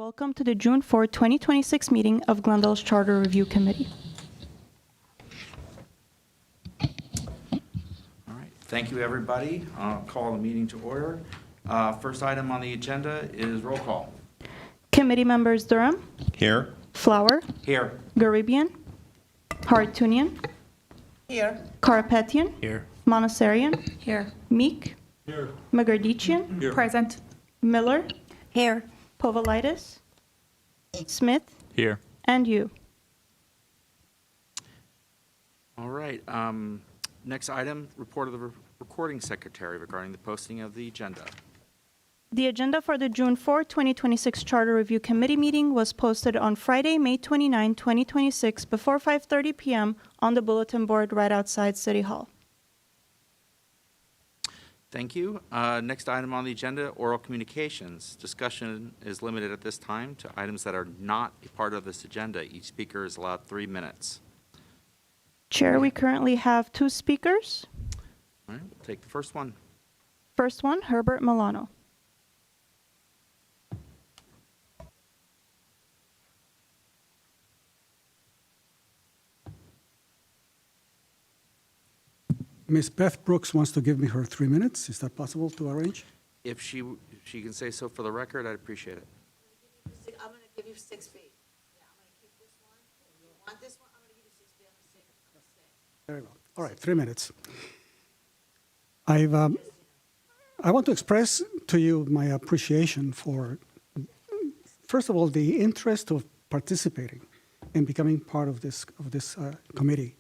Welcome to the June 4, 2026 meeting of Glendale's Charter Review Committee. All right, thank you, everybody. I'll call the meeting to order. First item on the agenda is roll call. Committee members Durham, Here. Flower, Here. Garibian, Hartunian, Here. Karapetian, Here. Monosarian, Here. Meek, Here. Magardichian, Present. Miller, Here. Povolitis, Smith, Here. and you. All right, next item, report of the recording secretary regarding the posting of the agenda. The agenda for the June 4, 2026 Charter Review Committee meeting was posted on Friday, May 29, 2026, before 5:30 p.m. on the bulletin board right outside City Hall. Thank you. Next item on the agenda, oral communications. Discussion is limited at this time to items that are not a part of this agenda. Each speaker is allowed 3 minutes. Chair, we currently have 2 speakers. All right, we'll take the first one. First one, Herbert Milano. Ms. Beth Brooks wants to give me her 3 minutes. Is that possible to arrange? If she can say so for the record, I'd appreciate it. I'm going to give you 6 feet. Yeah, I'm going to keep this one. If you want this one, I'm going to give you 6 feet. I'm going to take it. Very well. All right, 3 minutes. I want to express to you my appreciation for, first of all, the interest of participating and becoming part of this committee.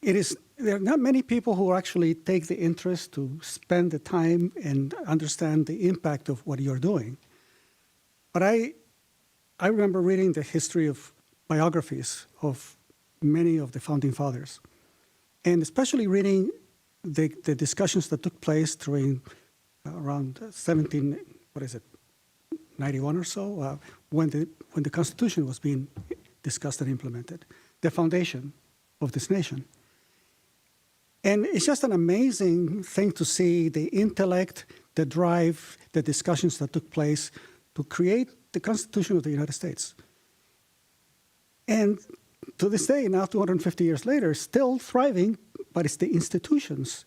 There are not many people who actually take the interest to spend the time and understand the impact of what you're doing. But I remember reading the history of biographies of many of the founding fathers, and especially reading the discussions that took place during around 91 or so, when the Constitution was being discussed and implemented, the foundation of this nation. And it's just an amazing thing to see the intellect, the drive, the discussions that took place to create the Constitution of the United States. And to this day, now 250 years later, still thriving, but it's the institutions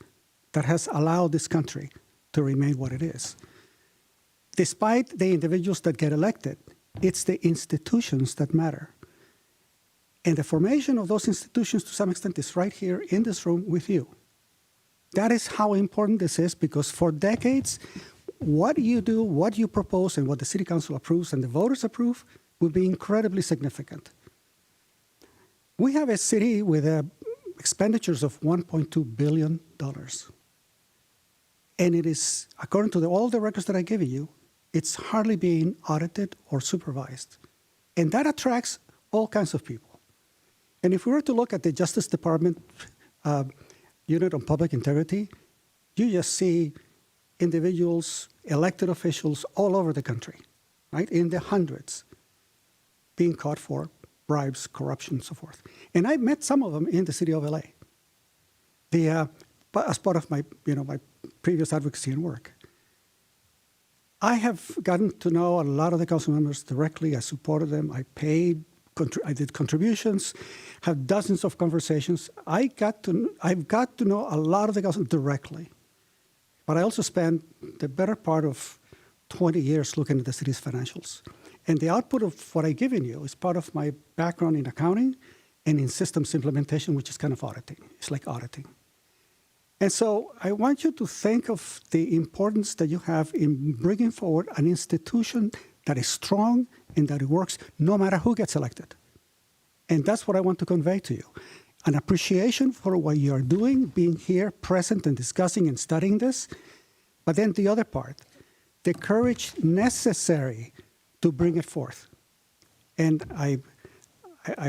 that has allowed this country to remain what it is. Despite the individuals that get elected, it's the institutions that matter. And the formation of those institutions, to some extent, is right here in this room with you. That is how important this is, because for decades, what you do, what you propose, and what the City Council approves and the voters approve will be incredibly significant. We have a city with expenditures of $1.2 billion. And it is, according to all the records that I've given you, it's hardly being audited or supervised. And that attracts all kinds of people. And if we were to look at the Justice Department unit on public integrity, you just see individuals, elected officials all over the country, right, in the hundreds, being caught for bribes, corruption, and so forth. And I met some of them in the city of LA, as part of my previous advocacy and work. I have gotten to know a lot of the council members directly. I supported them. I did contributions, have dozens of conversations. I've got to know a lot of the council directly. But I also spent the better part of 20 years looking at the city's financials. And the output of what I've given you is part of my background in accounting and in systems implementation, which is kind of auditing. It's like auditing. And so I want you to think of the importance that you have in bringing forward an institution that is strong and that it works no matter who gets elected. And that's what I want to convey to you. An appreciation for what you are doing, being here, present, and discussing and studying this. But then the other part, the courage necessary to bring it forth. And I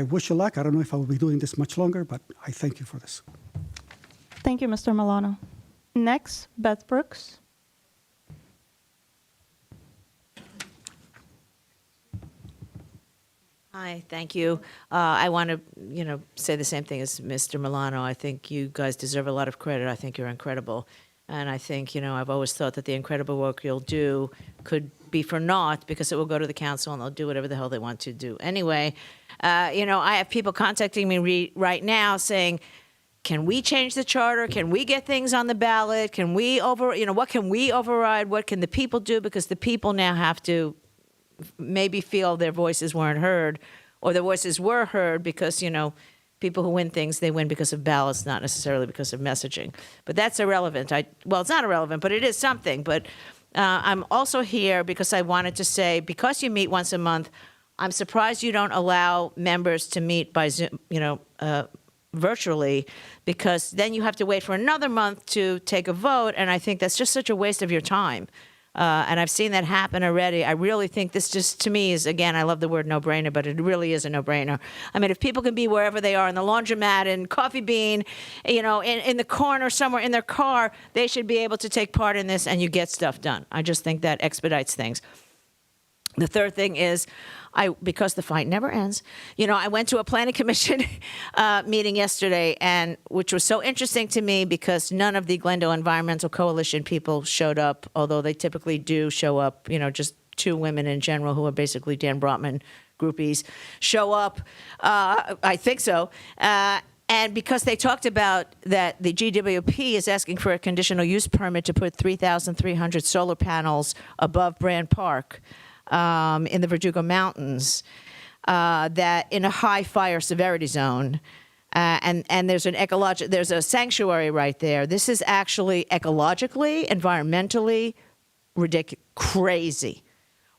wish you luck. I don't know if I will be doing this much longer, but I thank you for this. Thank you, Mr. Milano. Next, Beth Brooks. Hi, thank you. I want to, say the same thing as Mr. Milano. I think you guys deserve a lot of credit. I think you're incredible. And I think, I've always thought that the incredible work you'll do could be for naught because it will go to the council and they'll do whatever the hell they want to do anyway. I have people contacting me right now saying, can we change the charter? Can we get things on the ballot? Can we what can we override? What can the people do? Because the people now have to maybe feel their voices weren't heard, or their voices were heard because, people who win things, they win because of ballots, not necessarily because of messaging. But that's irrelevant. Well, it's not irrelevant, but it is something. But I'm also here because I wanted to say, because you meet once a month, I'm surprised you don't allow members to meet by Zoom, virtually, because then you have to wait for another month to take a vote, and I think that's just such a waste of your time. And I've seen that happen already. I really think this just, to me, is, again, I love the word no-brainer, but it really is a no-brainer. I mean, if people can be wherever they are, in the laundromat, in Coffee Bean, in the corner somewhere, in their car, they should be able to take part in this, and you get stuff done. I just think that expedites things. The third thing is, because the fight never ends, I went to a planning commission meeting yesterday, and which was so interesting to me because none of the Glendale Environmental Coalition people showed up, although they typically do show up, just two women in general who are basically Dan Brotman groupies show up. I think so. And because they talked about that the GWP is asking for a conditional use permit to put 3,300 solar panels above Brand Park, in the Verdugo Mountains, that in a high fire severity zone, and there's there's a sanctuary right there. This is actually ecologically, environmentally crazy.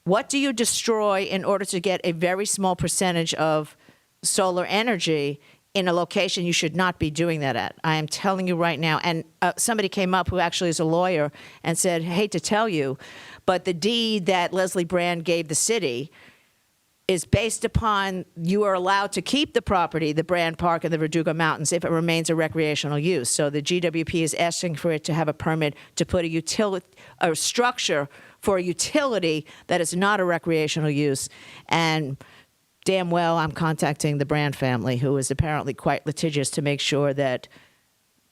What do you destroy in order to get a very small percentage of solar energy in a location you should not be doing that at? I am telling you right now. And somebody came up who actually is a lawyer and said, hate to tell you, but the deed that Leslie Brand gave the city is based upon you are allowed to keep the property, the Brand Park and the Verdugo Mountains, if it remains a recreational use. So the GWP is asking for it to have a permit to put a structure for a utility that is not a recreational use. And damn well, I'm contacting the Brand family, who is apparently quite litigious, to make sure that,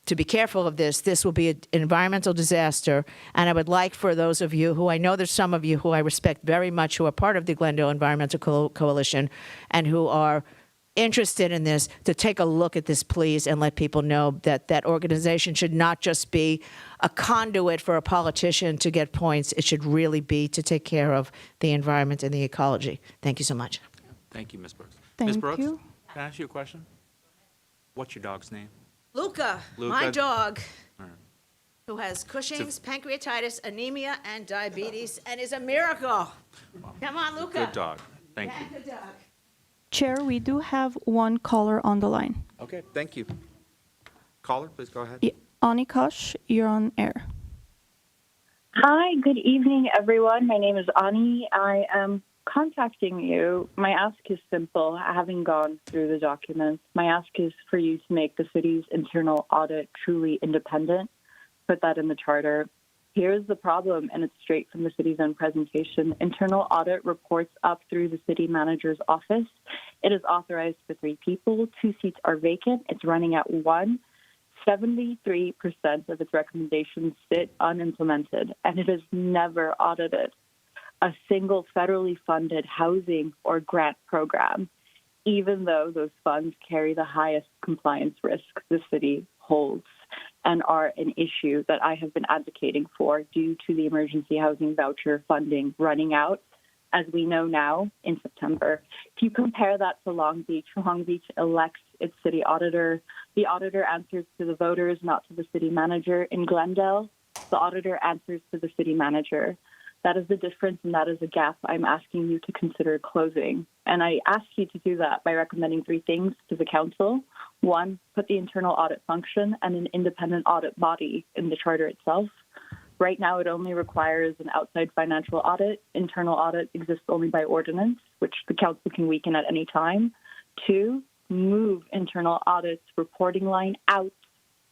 to be careful of this. This will be an environmental disaster. And I would like for those of you who, I know there's some of you who I respect very much who are part of the Glendale Environmental Coalition and who are interested in this, to take a look at this, please, and let people know that that organization should not just be a conduit for a politician to get points. It should really be to take care of the environment and the ecology. Thank you so much. Thank you, Ms. Brooks. Thank Ms. Brooks, you. can I ask you a question? What's your dog's name? Luca, Luca. my dog, All right. who has Cushing's, pancreatitis, anemia, and diabetes, and is a miracle. Come on, Luca. Good dog. Thank Yeah, you. good dog. Chair, we do have one caller on the line. Okay, thank you. Caller, please go ahead. Ani Kosh, you're on air. Hi, good evening, everyone. My name is Ani. I am contacting you. My ask is simple. Having gone through the documents, my ask is for you to make the city's internal audit truly independent. Put that in the charter. Here's the problem, and it's straight from the city's own presentation. Internal audit reports up through the city manager's office. It is authorized for 3 people. 2 seats are vacant. It's running at 1. 73% of its recommendations sit unimplemented, and it is never audited a single federally funded housing or grant program, even though those funds carry the highest compliance risks the city holds and are an issue that I have been advocating for due to the emergency housing voucher funding running out, as we know now, in September. If you compare that to Long Beach elects its city auditor. The auditor answers to the voters, not to the city manager. In Glendale, the auditor answers to the city manager. That is the difference, and that is a gap I'm asking you to consider closing. And I ask you to do that by recommending 3 things to the council. 1, put the internal audit function and an independent audit body in the charter itself. Right now, it only requires an outside financial audit. Internal audit exists only by ordinance, which the council can weaken at any time. 2, move internal audit's reporting line out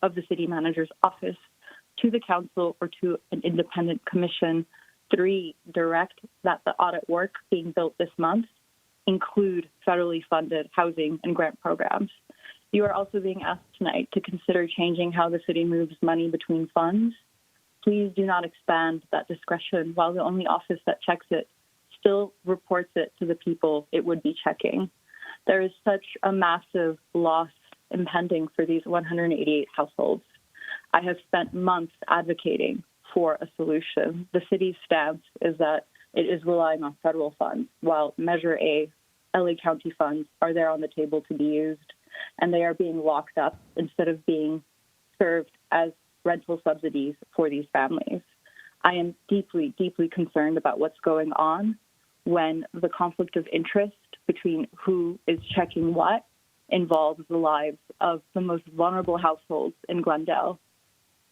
of the city manager's office to the council or to an independent commission. 3, direct that the audit work being built this month include federally funded housing and grant programs. You are also being asked tonight to consider changing how the city moves money between funds. Please do not expand that discretion while the only office that checks it still reports it to the people it would be checking. There is such a massive loss impending for these 188 households. I have spent months advocating for a solution. The city's stance is that it is relying on federal funds, while Measure A, LA County funds, are there on the table to be used, and they are being locked up instead of being served as rental subsidies for these families. I am deeply, deeply concerned about what's going on when the conflict of interest between who is checking what involves the lives of the most vulnerable households in Glendale.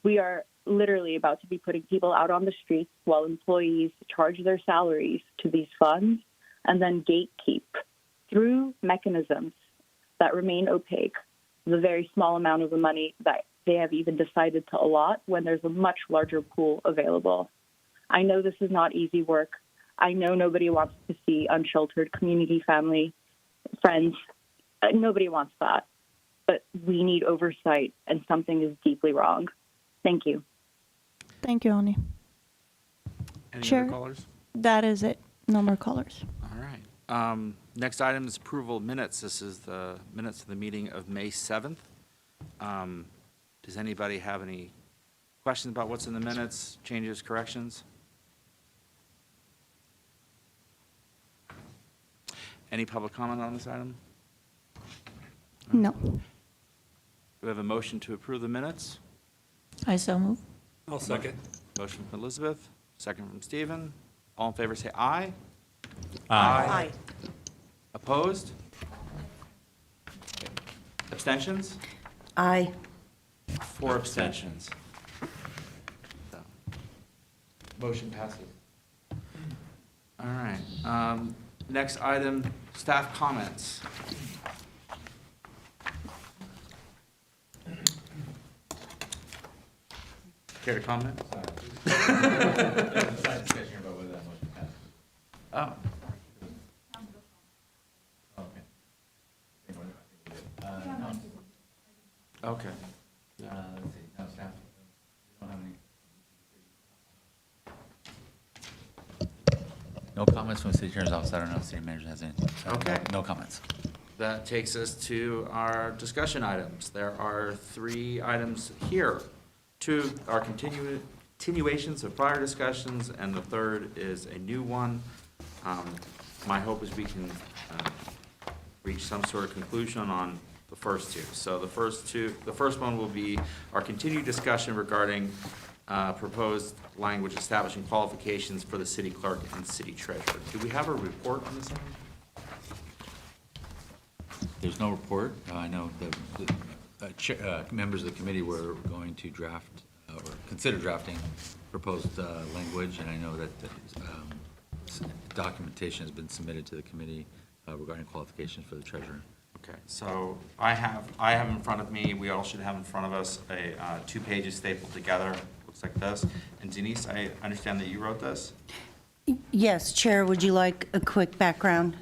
We are literally about to be putting people out on the streets while employees charge their salaries to these funds and then gatekeep through mechanisms that remain opaque the very small amount of the money that they have even decided to allot when there's a much larger pool available. I know this is not easy work. I know nobody wants to see unsheltered community, family, friends. Nobody wants that. But we need oversight, and something is deeply wrong. Thank you. Thank you, Ani. Any Chair. other callers? That is it. No more callers. All right. Next item is approval of minutes. This is the minutes of the meeting of May 7th. Does anybody have any questions about what's in the minutes, changes, corrections? Any public comment on this item? No. Do we have a motion to approve the minutes? I so move. I'll second. Motion from Elizabeth, second from Stephen. All in favor say aye. Aye. Opposed? Abstentions? Aye. 4 abstentions. So, motion passes. All right. Next item, staff comments. Care to comment? Oh. Okay. No comments from the city attorney's office. I don't know if the city manager has any. Okay. No comments. That takes us to our discussion items. There are 3 items here. 2 are continuations of prior discussions, and the third is a new one. My hope is we can reach some sort of conclusion on the first 2. So the first one will be our continued discussion regarding proposed language establishing qualifications for the city clerk and city treasurer. Do we have a report on this item? There's no report. I know the members of the committee were going to draft or consider drafting proposed language, and I know that documentation has been submitted to the committee regarding qualifications for the treasurer. Okay, so I have in front of me, we all should have in front of us a 2 pages stapled together, looks like this. And Denise, I understand that you wrote this? Yes, Chair, would you like a quick background?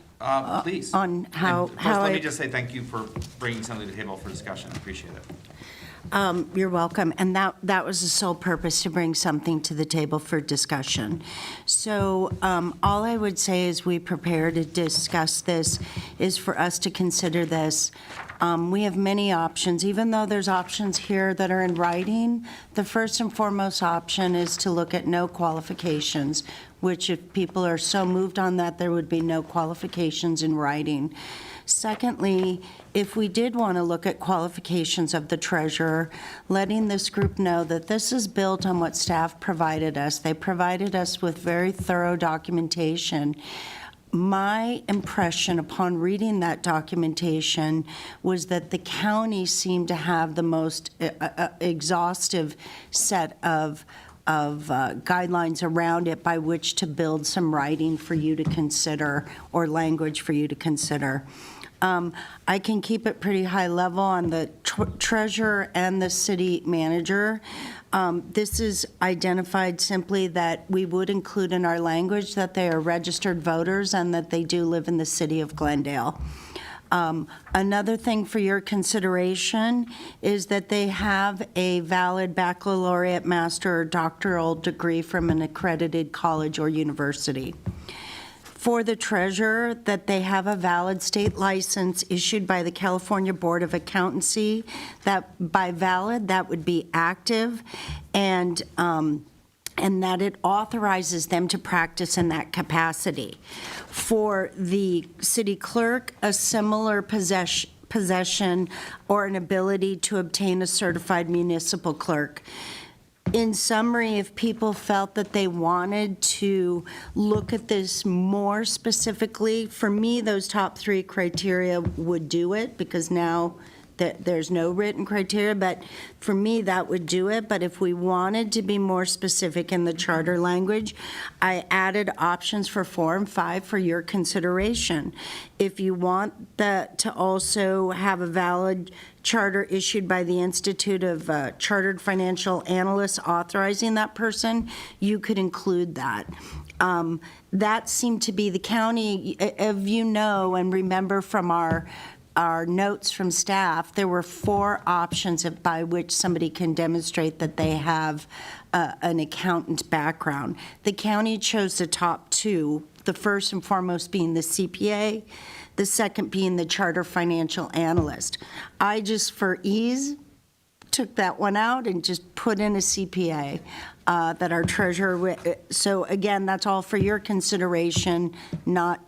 Please. On how- And first, how let me I- just say thank you for bringing something to the table for discussion. I appreciate it. You're welcome. And that was the sole purpose, to bring something to the table for discussion. So all I would say as we prepare to discuss this is for us to consider this. We have many options, even though there's options here that are in writing. The first and foremost option is to look at no qualifications, which if people are so moved on that, there would be no qualifications in writing. Secondly, if we did want to look at qualifications of the treasurer, letting this group know that this is built on what staff provided us. They provided us with very thorough documentation. My impression upon reading that documentation was that the county seemed to have the most exhaustive set of guidelines around it by which to build some writing for you to consider or language for you to consider. I can keep it pretty high level on the treasurer and the city manager. This is identified simply that we would include in our language that they are registered voters and that they do live in the city of Glendale. Another thing for your consideration is that they have a valid baccalaureate, master, or doctoral degree from an accredited college or university. For the treasurer, that they have a valid state license issued by the California Board of Accountancy. That, by valid, that would be active, and that it authorizes them to practice in that capacity. For the city clerk, a similar possession or an ability to obtain a certified municipal clerk. In summary, if people felt that they wanted to look at this more specifically, for me, those top three criteria would do it, because now there's no written criteria, but for me, that would do it. But if we wanted to be more specific in the charter language, I added options for 4 and 5 for your consideration. If you want that to also have a valid charter issued by the Institute of Chartered Financial Analysts authorizing that person, you could include that. That seemed to be the county, if you know and remember from our notes from staff, there were 4 options by which somebody can demonstrate that they have an accountant background. The county chose the top 2, the first and foremost being the CPA, the second being the Charter Financial Analyst. I just, for ease, took that one out and just put in a CPA that our treasurer, so again, that's all for your consideration, not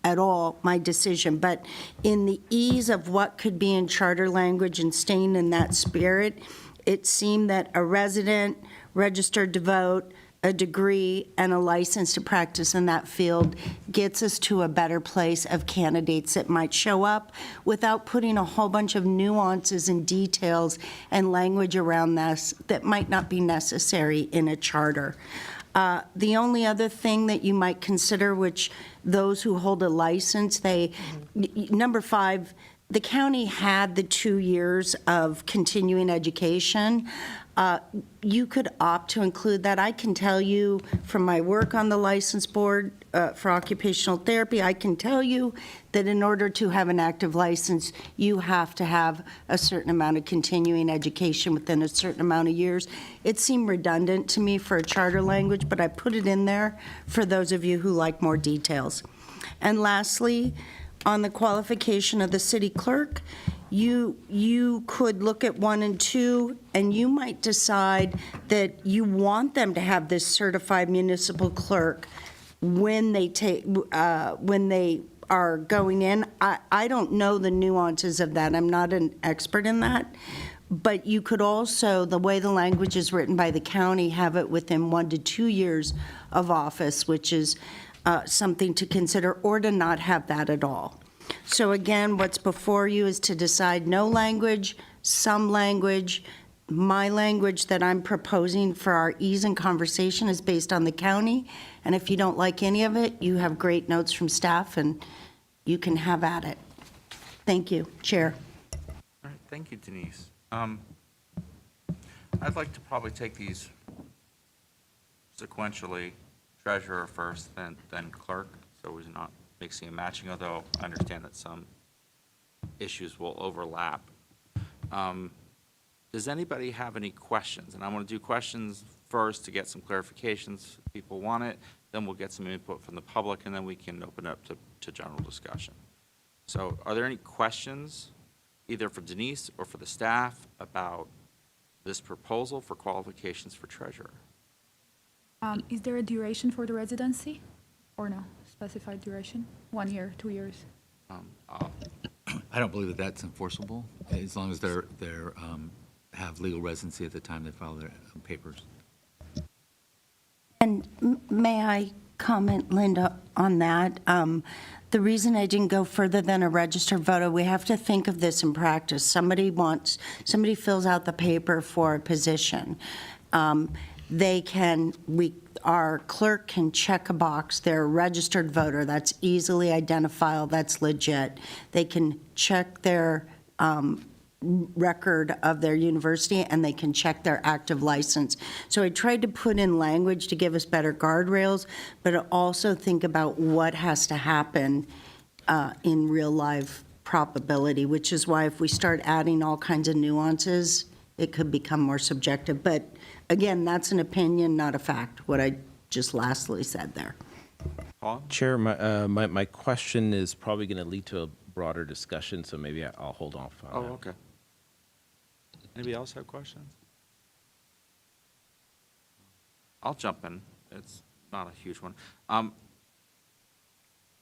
at all my decision. But in the ease of what could be in charter language and staying in that spirit, it seemed that a resident, registered to vote, a degree, and a license to practice in that field gets us to a better place of candidates that might show up without putting a whole bunch of nuances and details and language around this that might not be necessary in a charter. The only other thing that you might consider, which those who hold a license, number 5, the county had the 2 years of continuing education. You could opt to include that. I can tell you from my work on the license board for occupational therapy, I can tell you that in order to have an active license, you have to have a certain amount of continuing education within a certain amount of years. It seemed redundant to me for a charter language, but I put it in there for those of you who like more details. And lastly, on the qualification of the city clerk, you could look at 1 and 2, and you might decide that you want them to have this certified municipal clerk when they are going in. I don't know the nuances of that. I'm not an expert in that. But you could also, the way the language is written by the county, have it within 1 to 2 years of office, which is something to consider, or to not have that at all. So again, what's before you is to decide no language, some language. My language that I'm proposing for our ease in conversation is based on the county, and if you don't like any of it, you have great notes from staff, and you can have at it. Thank you, Chair. All right, thank you, Denise. I'd like to probably take these sequentially, treasurer first, then clerk, so we're not mixing and matching, although I understand that some issues will overlap. Does anybody have any questions? And I want to do questions first to get some clarifications if people want it, then we'll get some input from the public, and then we can open it up to general discussion. So are there any questions, either for Denise or for the staff, about this proposal for qualifications for treasurer? Is there a duration for the residency or no specified duration? 1 year, 2 years? I don't believe that that's enforceable, as long as they're have legal residency at the time they file their papers. And may I comment, Linda, on that? The reason I didn't go further than a registered voter, we have to think of this in practice. Somebody fills out the paper for a position. Our clerk can check a box, they're a registered voter, that's easily identifiable, that's legit. They can check their record of their university, and they can check their active license. So I tried to put in language to give us better guardrails, but also think about what has to happen in real life probability, which is why if we start adding all kinds of nuances, it could become more subjective. But again, that's an opinion, not a fact, what I just lastly said there. Paul? Chair, my question is probably going to lead to a broader discussion, so maybe I'll hold off on Oh, that. okay. Anybody else have questions? I'll jump in. It's not a huge one. I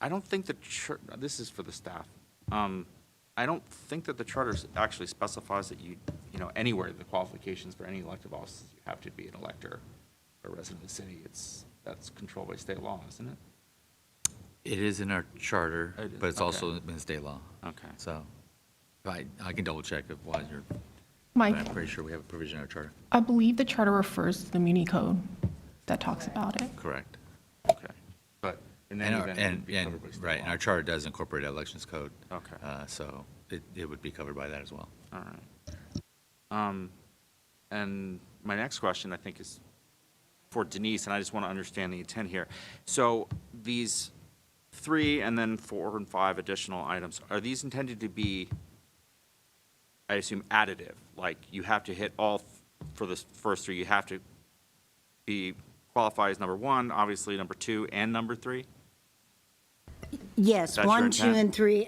don't think this is for the staff. I don't think that the charter actually specifies that you know, anywhere the qualifications for any elective offices, you have to be an elector or a resident of the city. That's controlled by state law, isn't it? It is in our charter, It is, but it's okay. also in state law. Okay. So I can double check if Wiser, but Mike, I'm pretty sure we have a provision in our charter. I believe the charter refers to the Muni Code that talks about it. Correct. Okay. But in any event, it would be covered by state Right, and law. our charter does incorporate elections code. Okay. So it would be covered by that as well. All right. And my next question, I think, is for Denise, and I just want to understand the intent here. So these 3 and then 4 and 5 additional items, are these intended to be, I assume, additive? Like you have to hit all, for the first 3, you have to be qualified as number 1, obviously number 2, and number 3? Yes, That's your 1, 2, intent? and 3.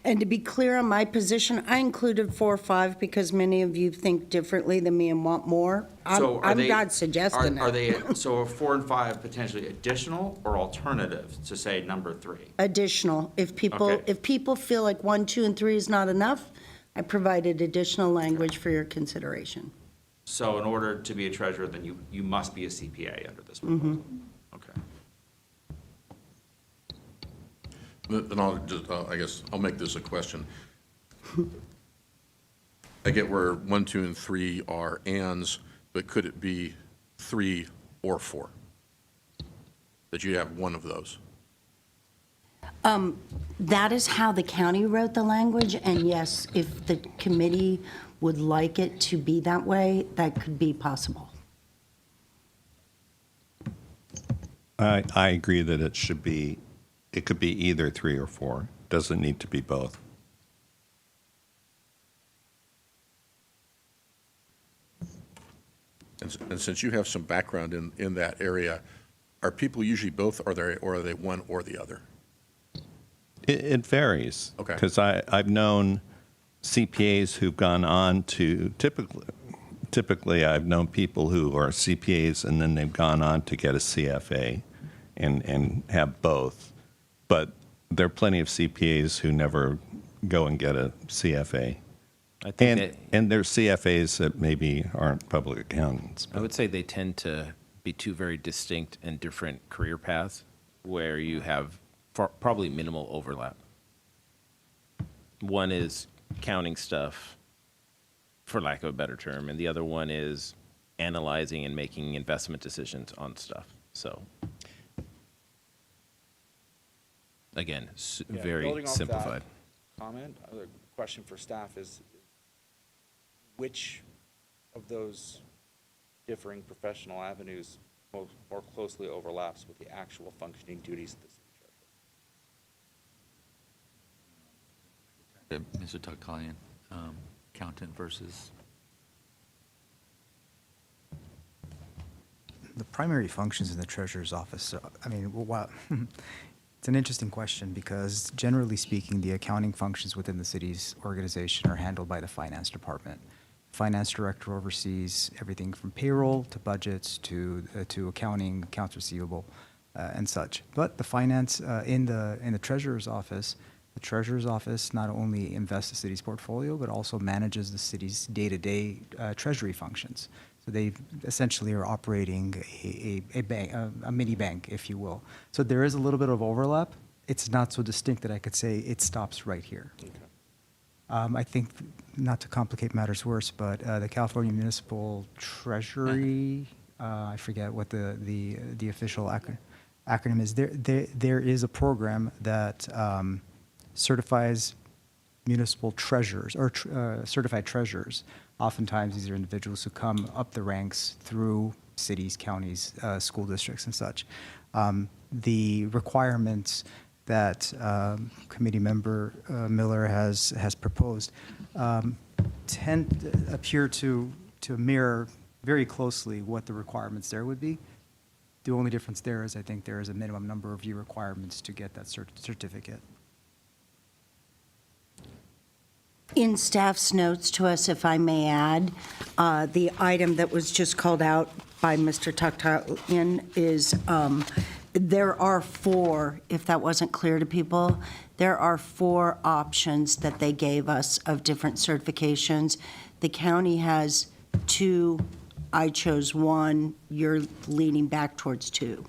And to be clear on my position, I included 4, 5 because many of you think differently than me and want more. So are I'm they- not suggesting Are that. they, so are 4 and 5 potentially additional or alternative to say number 3? Additional. If Okay. people feel like 1, 2, and 3 is not enough, I provided additional language for your consideration. So in order to be a treasurer, then you must be a CPA under this proposal? Okay. Then I'll just, I guess, I'll make this a question. I get where 1, 2, and 3 are ands, but could it be 3 or 4? That you have one of those? That is how the county wrote the language, and yes, if the committee would like it to be that way, that could be possible. I agree that it should be, it could be either 3 or 4. Doesn't need to be both. And since you have some background in that area, are people usually both, or are they one or the other? It varies. Okay. Because I've known CPAs who've gone on to, typically I've known people who are CPAs and then they've gone on to get a CFA and have both. But there are plenty of CPAs who never go and get a CFA. I think And there's CFAs that maybe aren't public accountants. I would say they tend to be 2 very distinct and different career paths where you have probably minimal overlap. One is counting stuff, for lack of a better term, and the other one is analyzing and making investment decisions on stuff. So, again, very building off that simplified. Comment, other question for staff is, which of those differing professional avenues more closely overlaps with the actual functioning duties of the city treasurer? Mr. Tuckalian, accountant versus, The primary functions in the treasurer's office, I mean, well, it's an interesting question because generally speaking, the accounting functions within the city's organization are handled by the finance department. Finance director oversees everything from payroll to budgets to accounting, accounts receivable, and such. But the finance in the treasurer's office, the treasurer's office not only invests the city's portfolio but also manages the city's day-to-day treasury functions. So they essentially are operating a bank, a mini bank, if you will. So there is a little bit of overlap. It's not so distinct that I could say it stops right here. Okay. I think, not to complicate matters worse, but the California Municipal Treasury, I forget what the official acronym is. There is a program that certifies municipal treasurers or certified treasurers. Oftentimes, these are individuals who come up the ranks through cities, counties, school districts, and such. The requirements that committee member Miller has proposed appear to mirror very closely what the requirements there would be. The only difference there is I think there is a minimum number of year requirements to get that certificate. In staff's notes to us, if I may add, the item that was just called out by Mr. Tuckton is, there are 4, if that wasn't clear to people, there are 4 options that they gave us of different certifications. The county has 2, I chose 1, you're leaning back towards 2,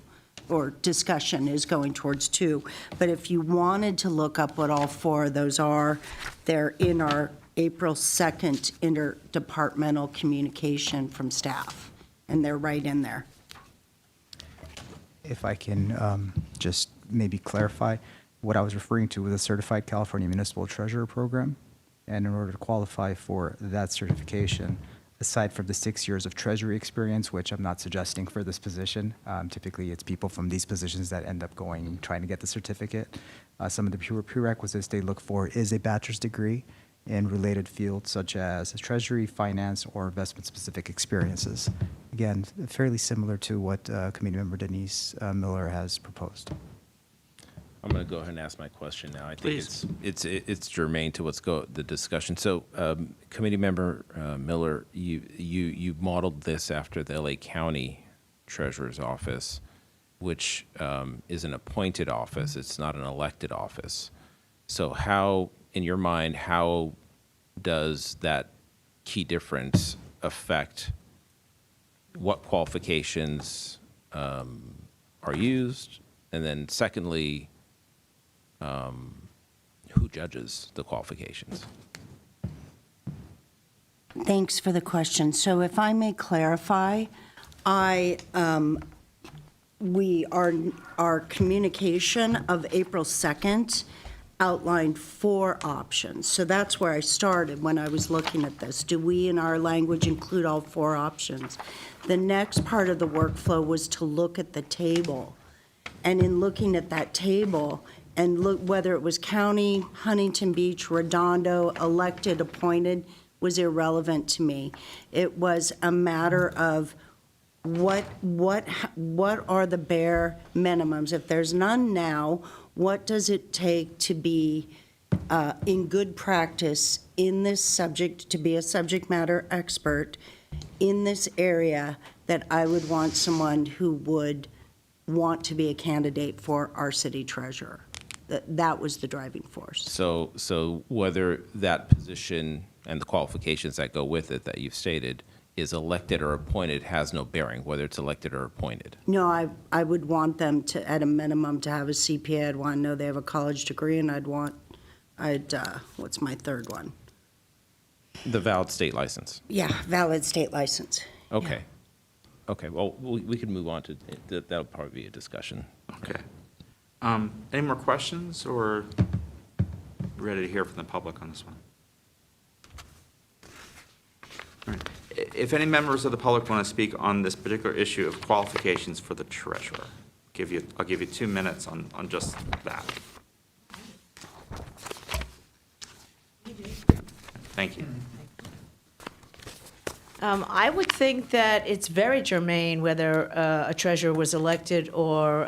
or discussion is going towards 2. But if you wanted to look up what all 4 of those are, they're in our April 2nd interdepartmental communication from staff, and they're right in there. If I can just maybe clarify, what I was referring to was a Certified California Municipal Treasurer Program. And in order to qualify for that certification, aside from the 6 years of Treasury experience, which I'm not suggesting for this position, typically it's people from these positions that end up trying to get the certificate. Some of the prerequisites they look for is a bachelor's degree in related fields such as Treasury, finance, or investment-specific experiences. Again, fairly similar to what Committee Member Denise Miller has proposed. I'm going to go ahead and ask my question now. I think Please. it's germane to the discussion. So, Committee Member Miller, you modeled this after the LA County Treasurer's Office, which is an appointed office. It's not an elected office. So, how, in your mind, how does that key difference affect what qualifications are used, and then secondly, who judges the qualifications? Thanks for the question. So if I may clarify, our communication of April 2nd outlined 4 options. So that's where I started when I was looking at this. Do we in our language include all 4 options? The next part of the workflow was to look at the table. And in looking at that table, and look whether it was county, Huntington Beach, Redondo, elected, appointed, was irrelevant to me. It was a matter of what are the bare minimums? If there's none now, what does it take to be in good practice in this subject, to be a subject matter expert in this area, that I would want someone who would want to be a candidate for our city treasurer? That was the driving force. So whether that position and the qualifications that go with it that you've stated is elected or appointed has no bearing, whether it's elected or appointed. No, I would want them to, at a minimum, to have a CPA. I'd want to know they have a college degree, and what's my third one? The valid state license. Yeah, valid state license. Okay. Okay, well, we can move on to, that'll probably be a discussion. Okay. Any more questions, or ready to hear from the public on this one? All right. If any members of the public want to speak on this particular issue of qualifications for the treasurer, I'll give you 2 minutes on just that. Thank you. I would think that it's very germane whether a treasurer was elected or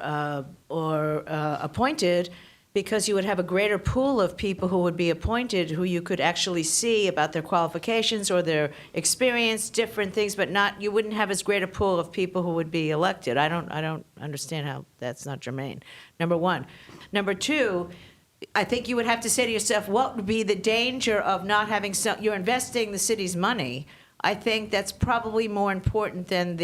appointed, because you would have a greater pool of people who would be appointed, who you could actually see about their qualifications or their experience, different things, but you wouldn't have as great a pool of people who would be elected. I don't understand how that's not germane, number one. Number two, I think you would have to say to yourself, what would be the danger of not having you're investing the city's money. I think that's probably more important than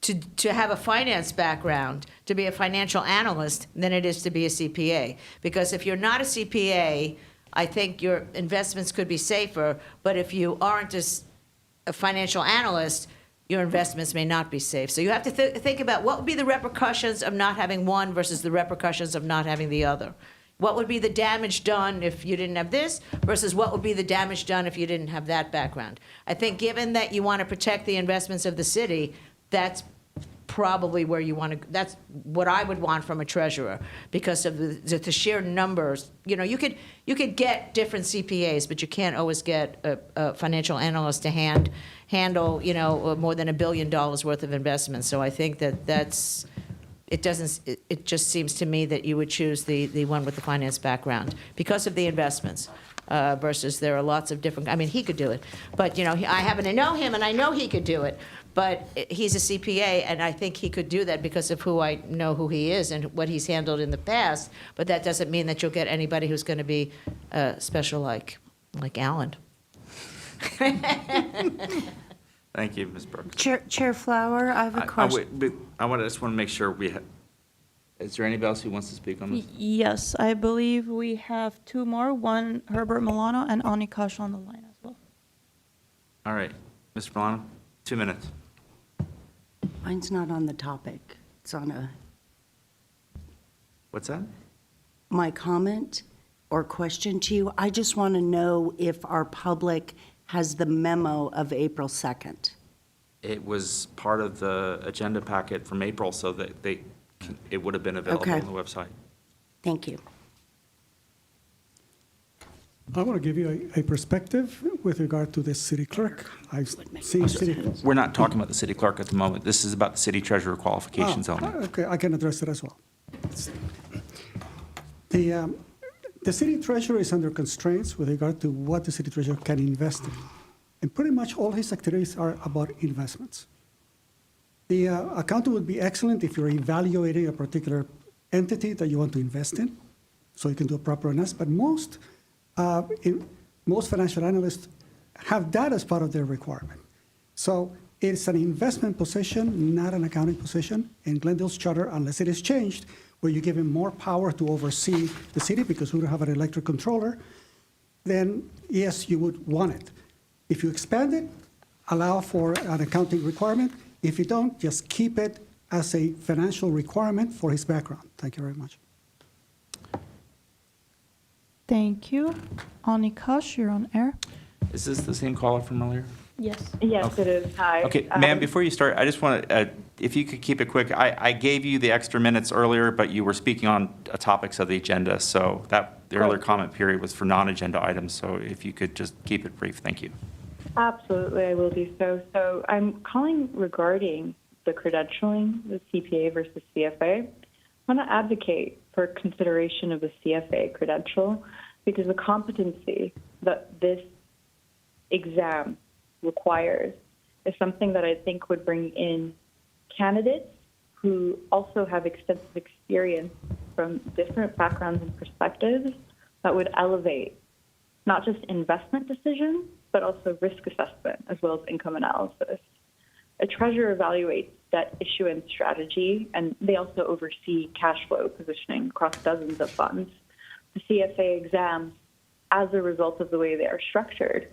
to have a finance background, to be a financial analyst, than it is to be a CPA. Because if you're not a CPA, I think your investments could be safer, but if you aren't a financial analyst, your investments may not be safe. So you have to think about what would be the repercussions of not having one versus the repercussions of not having the other. What would be the damage done if you didn't have this versus what would be the damage done if you didn't have that background? I think given that you want to protect the investments of the city, that's probably where you want to, that's what I would want from a treasurer, because of the sheer numbers. You know, you could get different CPAs, but you can't always get a financial analyst to handle, you know, more than $1 billion worth of investments. So I think it just seems to me that you would choose the one with the finance background because of the investments. Versus there are lots of different, I mean, he could do it, but, you know, I happen to know him, and I know he could do it, but he's a CPA, and I think he could do that because of who I know who he is and what he's handled in the past, but that doesn't mean that you'll get anybody who's going to be special like Alan. Thank you, Ms. Brooks. Chair Flower, I have a question. I just want to make sure is there anybody else who wants to speak on this? Yes, I believe we have two more, one Herbert Milano and Ani Kash on the line as well. All right, Mr. Milano, 2 minutes. Mine's not on the topic. It's on What's that? my comment or question to you. I just want to know if our public has the memo of April 2nd. It was part of the agenda packet from April, so that it would have been available Okay. on the website. Thank you. I want to give you a perspective with regard to the city clerk. I've seen city. We're not talking about the city clerk at the moment. This is about the city treasurer qualifications only. Okay, I can address it as well. The city treasurer is under constraints with regard to what the city treasurer can invest in. And pretty much all his activities are about investments. The accountant would be excellent if you're evaluating a particular entity that you want to invest in, so you can do a proper analysis. But most financial analysts have that as part of their requirement. So it's an investment position, not an accounting position. In Glendale's charter, unless it is changed, where you give him more power to oversee the city because we don't have an electric controller, then yes, you would want it. If you expand it, allow for an accounting requirement. If you don't, just keep it as a financial requirement for his background. Thank you very much. Thank you. Ani Kash, you're on air. Is this the same caller from earlier? Yes. Yes, Okay. it is. Hi. Okay, ma'am, before you start, I just want to, if you could keep it quick, I gave you the extra minutes earlier, but you were speaking on topics of the agenda, so the earlier comment period was for non-agenda items, so if you could just keep it brief, thank you. Absolutely, I will do so. So I'm calling regarding the credentialing, the CPA versus CFA. I want to advocate for consideration of the CFA credential because the competency that this exam requires is something that I think would bring in candidates who also have extensive experience from different backgrounds and perspectives that would elevate not just investment decisions, but also risk assessment as well as income analysis. A treasurer evaluates debt issuance strategy, and they also oversee cash flow positioning across dozens of funds. The CFA exams, as a result of the way they are structured,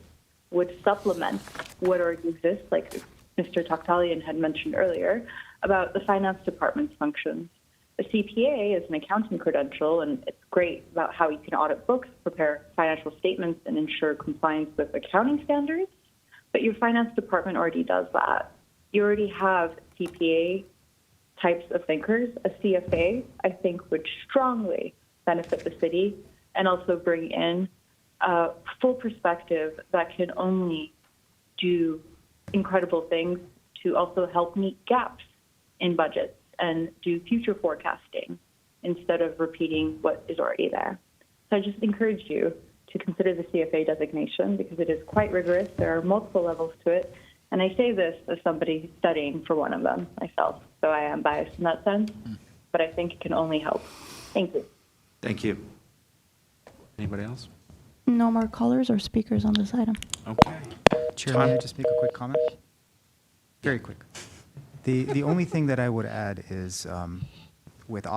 would supplement what already exists, like Mr. Takhtalian had mentioned earlier, about the finance department's functions. The CPA is an accounting credential, and it's great about how you can audit books, prepare financial statements, and ensure compliance with accounting standards. But your finance department already does that. You already have CPA types of thinkers. A CFA, I think, would strongly benefit the city and also bring in a full perspective that can only do incredible things to also help meet gaps in budgets and do future forecasting instead of repeating what is already there. So I just encourage you to consider the CFA designation because it is quite rigorous. There are multiple levels to it. And I say this as somebody studying for one of them myself. So I am biased in that sense, but I think it can only help. Thank you. Thank you. Anybody else? No more callers or speakers on this item. Okay. Chair, may I just make a quick comment? Very quick. The only thing that I would add is with the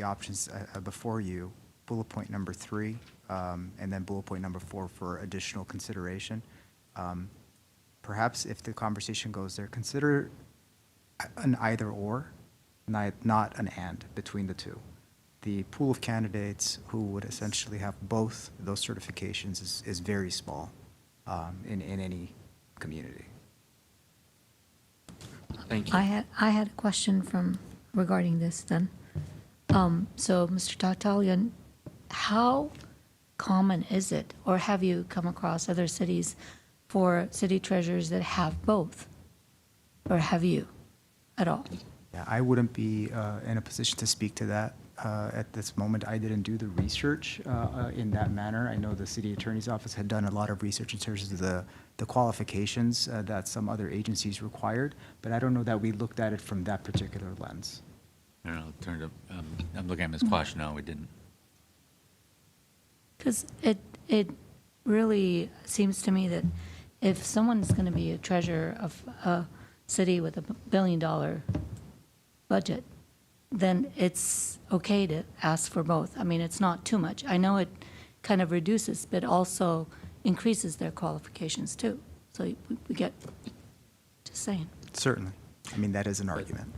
options before you, bullet point number 3, and then bullet point number 4 for additional consideration. Perhaps if the conversation goes there, consider an either or, not an and between the two. The pool of candidates who would essentially have both those certifications is very small in any community. Thank you. I had a question regarding this then. So, Mr. Tatalian, how common is it, or have you come across other cities for city treasurers that have both? Or have you at all? Yeah, I wouldn't be in a position to speak to that at this moment. I didn't do the research in that manner. I know the city attorney's office had done a lot of research in terms of the qualifications that some other agencies required, but I don't know that we looked at it from that particular lens. I don't know, turned up, I'm looking at Ms. Quash, no, we didn't. Because it really seems to me that if someone's going to be a treasurer of a city with $1 billion budget, then it's okay to ask for both. I mean, it's not too much. I know it kind of reduces, but also increases their qualifications too. So we get, just saying. Certainly. I mean, that is an argument.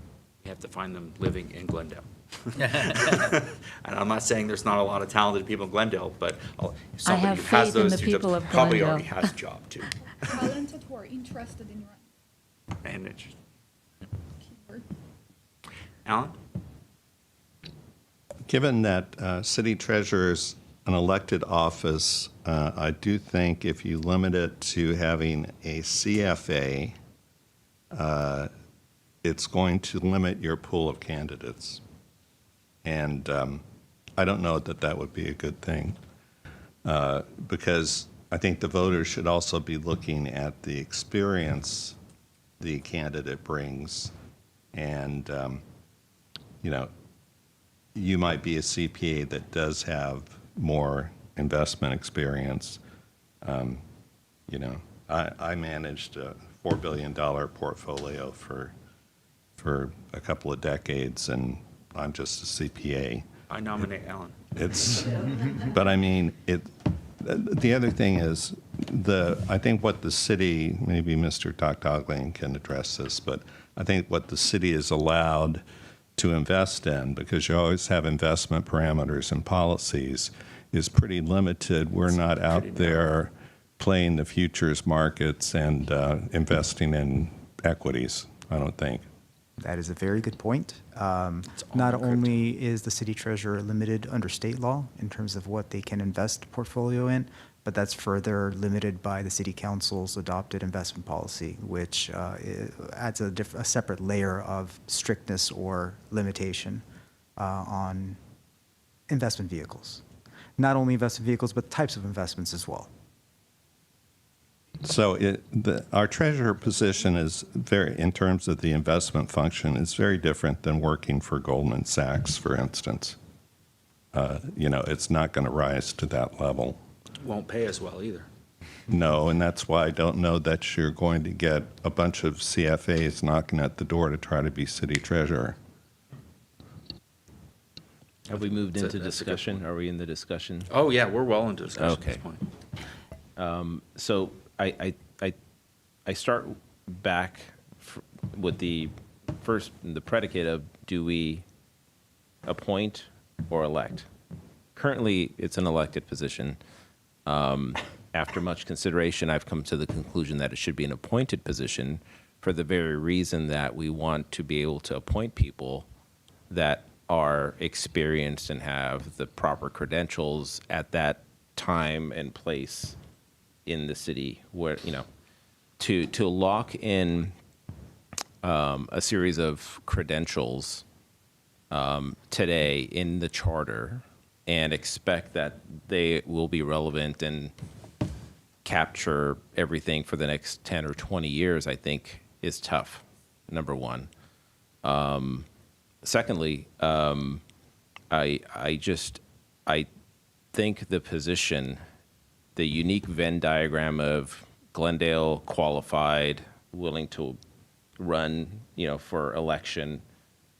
You have to find them living in Glendale. And I'm not saying there's not a lot of talented people in Glendale, but somebody have who has faith in those the two people jobs of probably Glendale. already has a job too. Talented who are interested in running. And interesting. Keyword. Alan? Given that city treasurer's an elected office, I do think if you limit it to having a CFA, it's going to limit your pool of candidates. And I don't know that that would be a good thing, because I think the voters should also be looking at the experience the candidate brings. And, you know, you might be a CPA that does have more investment experience. You know, I managed a $4 billion portfolio for a couple of decades, and I'm just a CPA. I nominate Alan. It's, but I mean, the other thing is, I think what the city, maybe Mr. Toctoglian can address this, but I think what the city is allowed to invest in, because you always have investment parameters and policies, is pretty limited. We're not out there playing the futures markets and investing in equities, I don't think. That is a very good point. Not only is the city treasurer limited under state law in terms of what they can invest portfolio in, but that's further limited by the city council's adopted investment policy, which adds a separate layer of strictness or limitation on investment vehicles. Not only investment vehicles, but types of investments as well. So our treasurer position is very, in terms of the investment function, is very different than working for Goldman Sachs, for instance. You know, it's not going to rise to that level. Won't pay as well either. No, and that's why I don't know that you're going to get a bunch of CFAs knocking at the door to try to be city treasurer. Have we moved into That's a good discussion? Are we in the discussion? Oh, yeah, we're well into discussion at this Okay. point. So I start back with the predicate of, do we appoint or elect? Currently, it's an elected position. After much consideration, I've come to the conclusion that it should be an appointed position for the very reason that we want to be able to appoint people that are experienced and have the proper credentials at that time and place in the city, where, you know, to lock in a series of credentials today in the charter and expect that they will be relevant and capture everything for the next 10 or 20 years, I think is tough, number one. Secondly, I think the position, the unique Venn diagram of Glendale qualified, willing to run, you know, for election,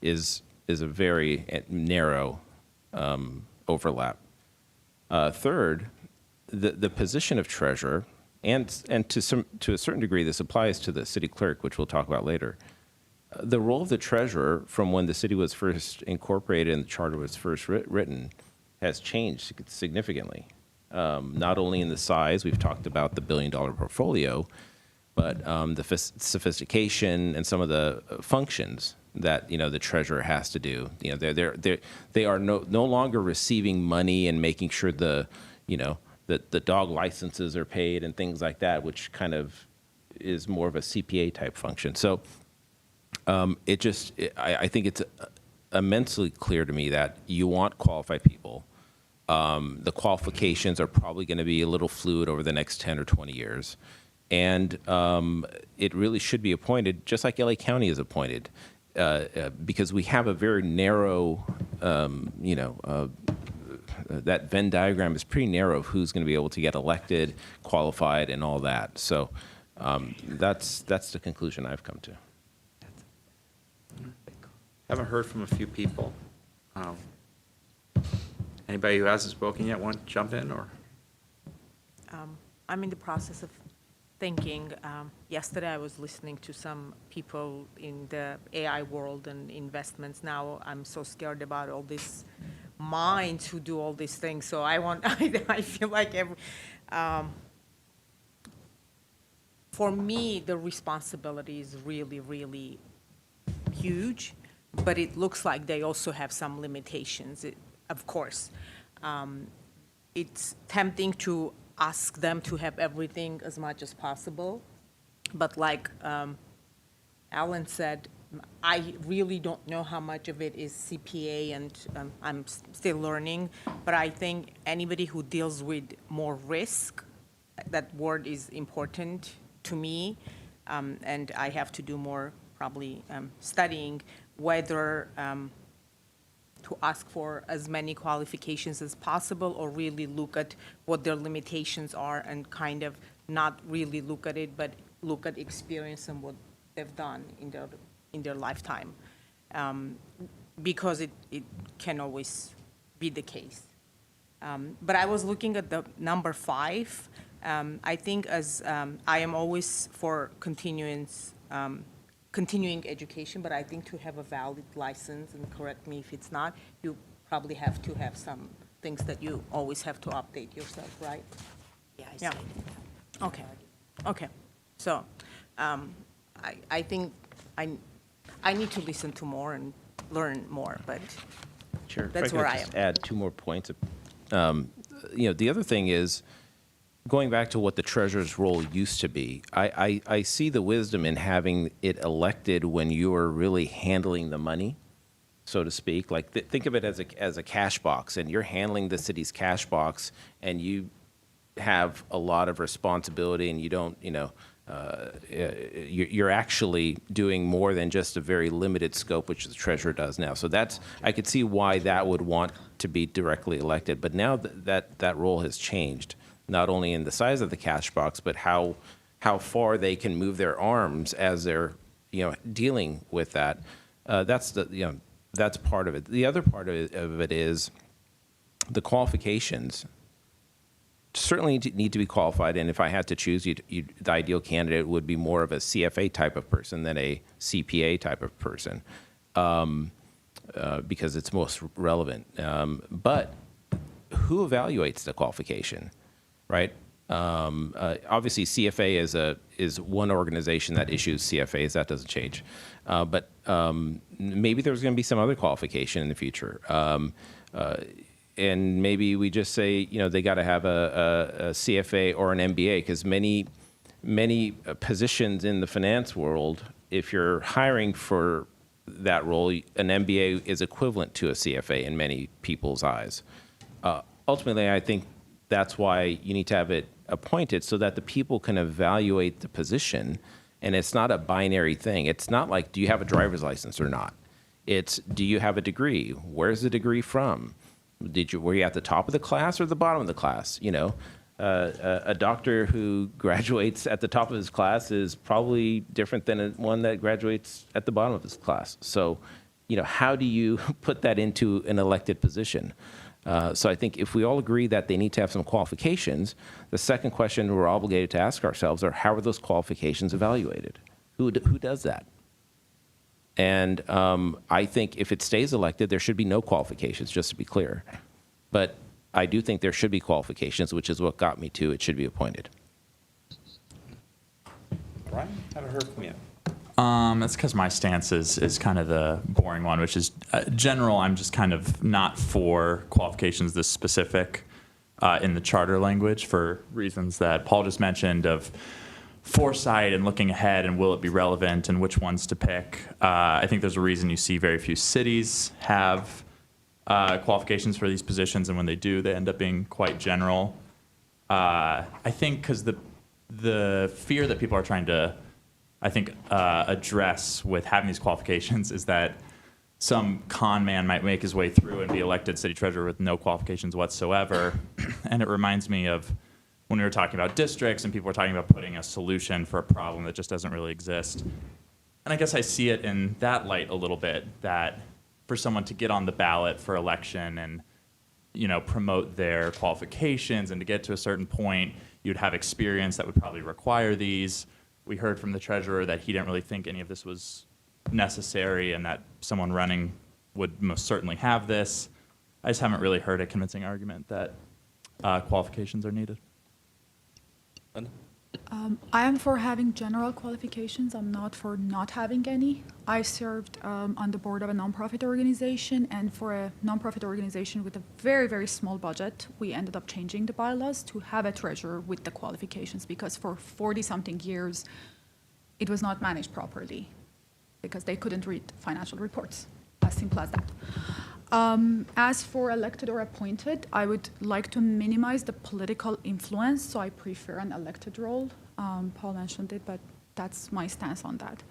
is a very narrow overlap. Third, the position of treasurer, and to a certain degree, this applies to the city clerk, which we'll talk about later. The role of the treasurer from when the city was first incorporated and the charter was first written has changed significantly. Not only in the size, we've talked about the $1 billion portfolio, but the sophistication and some of the functions that the treasurer has to do, they are no longer receiving money and making sure the dog licenses are paid and things like that, which kind of is more of a CPA type function. So I think it's immensely clear to me that you want qualified people. The qualifications are probably going to be a little fluid over the next 10 or 20 years. And it really should be appointed, just like LA County is appointed, because we have a very narrow, that Venn diagram is pretty narrow of who's going to be able to get elected, qualified, and all that. So that's the conclusion I've come to. Haven't heard from a few people. Anybody who hasn't spoken yet want to jump in, or? I'm in the process of thinking. Yesterday, I was listening to some people in the AI world and investments. Now, I'm so scared about all these minds who do all these things. So I feel like for me, the responsibility is really, really huge. But it looks like they also have some limitations, of course. It's tempting to ask them to have everything as much as possible. But like Alan said, I really don't know how much of it is CPA, and I'm still learning. But I think anybody who deals with more risk, that word is important to me. And I have to do more probably studying whether to ask for as many qualifications as possible or really look at what their limitations are and kind of not really look at it, but look at experience and what they've done in their lifetime. Because it can always be the case. But I was looking at the number 5. I think as I am always for continuing education, but I think to have a valid license, and correct me if it's not, you probably have to have some things that you always have to update yourself, right? Yeah. Okay. Okay. So I think I need to listen to more and learn more, but Sure. that's If I where could I just am. add 2 more points. The other thing is, going back to what the treasurer's role used to be, I see the wisdom in having it elected when you are really handling the money, so to speak. Like think of it as a cash box, and you're handling the city's cash box, and you have a lot of responsibility, and you don't, you're actually doing more than just a very limited scope, which the treasurer does now. So I could see why that would want to be directly elected. But now that role has changed, not only in the size of the cash box, but how far they can move their arms as they're dealing with that. That's part of it. The other part of it is the qualifications. Certainly need to be qualified, and if I had to choose, the ideal candidate would be more of a CFA type of person than a CPA type of person, because it's most relevant. But who evaluates the qualification? Right. Obviously, CFA is one organization that issues CFAs. That doesn't change. But maybe there's going to be some other qualification in the future. And maybe we just say, they got to have a CFA or an MBA, because many positions in the finance world, if you're hiring for that role, an MBA is equivalent to a CFA in many people's eyes. Ultimately, I think that's why you need to have it appointed, so that the people can evaluate the position, and it's not a binary thing. It's not like, do you have a driver's license or not? It's, do you have a degree? Where's the degree from? Were you at the top of the class or the bottom of the class? A doctor who graduates at the top of his class is probably different than one that graduates at the bottom of his class. So, how do you put that into an elected position? So I think if we all agree that they need to have some qualifications, the second question we're obligated to ask ourselves are, how are those qualifications evaluated? Who does that? And I think if it stays elected, there should be no qualifications, just to be clear. But I do think there should be qualifications, which is what got me to it should be appointed. Brian, haven't heard from you. That's because my stance is kind of the boring one, which is general. I'm just kind of not for qualifications this specific in the charter language for reasons that Paul just mentioned of foresight and looking ahead and will it be relevant and which ones to pick. I think there's a reason you see very few cities have qualifications for these positions, and when they do, they end up being quite general. I think because the fear that people are trying to, I think, address with having these qualifications is that some con man might make his way through and be elected city treasurer with no qualifications whatsoever. And it reminds me of when we were talking about districts and people were talking about putting a solution for a problem that just doesn't really exist. And I guess I see it in that light a little bit, that for someone to get on the ballot for election and, you know, promote their qualifications and to get to a certain point, you'd have experience that would probably require these. We heard from the treasurer that he didn't really think any of this was necessary and that someone running would most certainly have this. I just haven't really heard a convincing argument that qualifications are needed. I am for having general qualifications. I'm not for not having any. I served on the board of a nonprofit organization, and for a nonprofit organization with a very, very small budget, we ended up changing the bylaws to have a treasurer with the qualifications, because for 40-something years, it was not managed properly because they couldn't read financial reports. As simple as that. As for elected or appointed, I would like to minimize the political influence, so I prefer an elected role. Paul mentioned it, but that's my stance on that.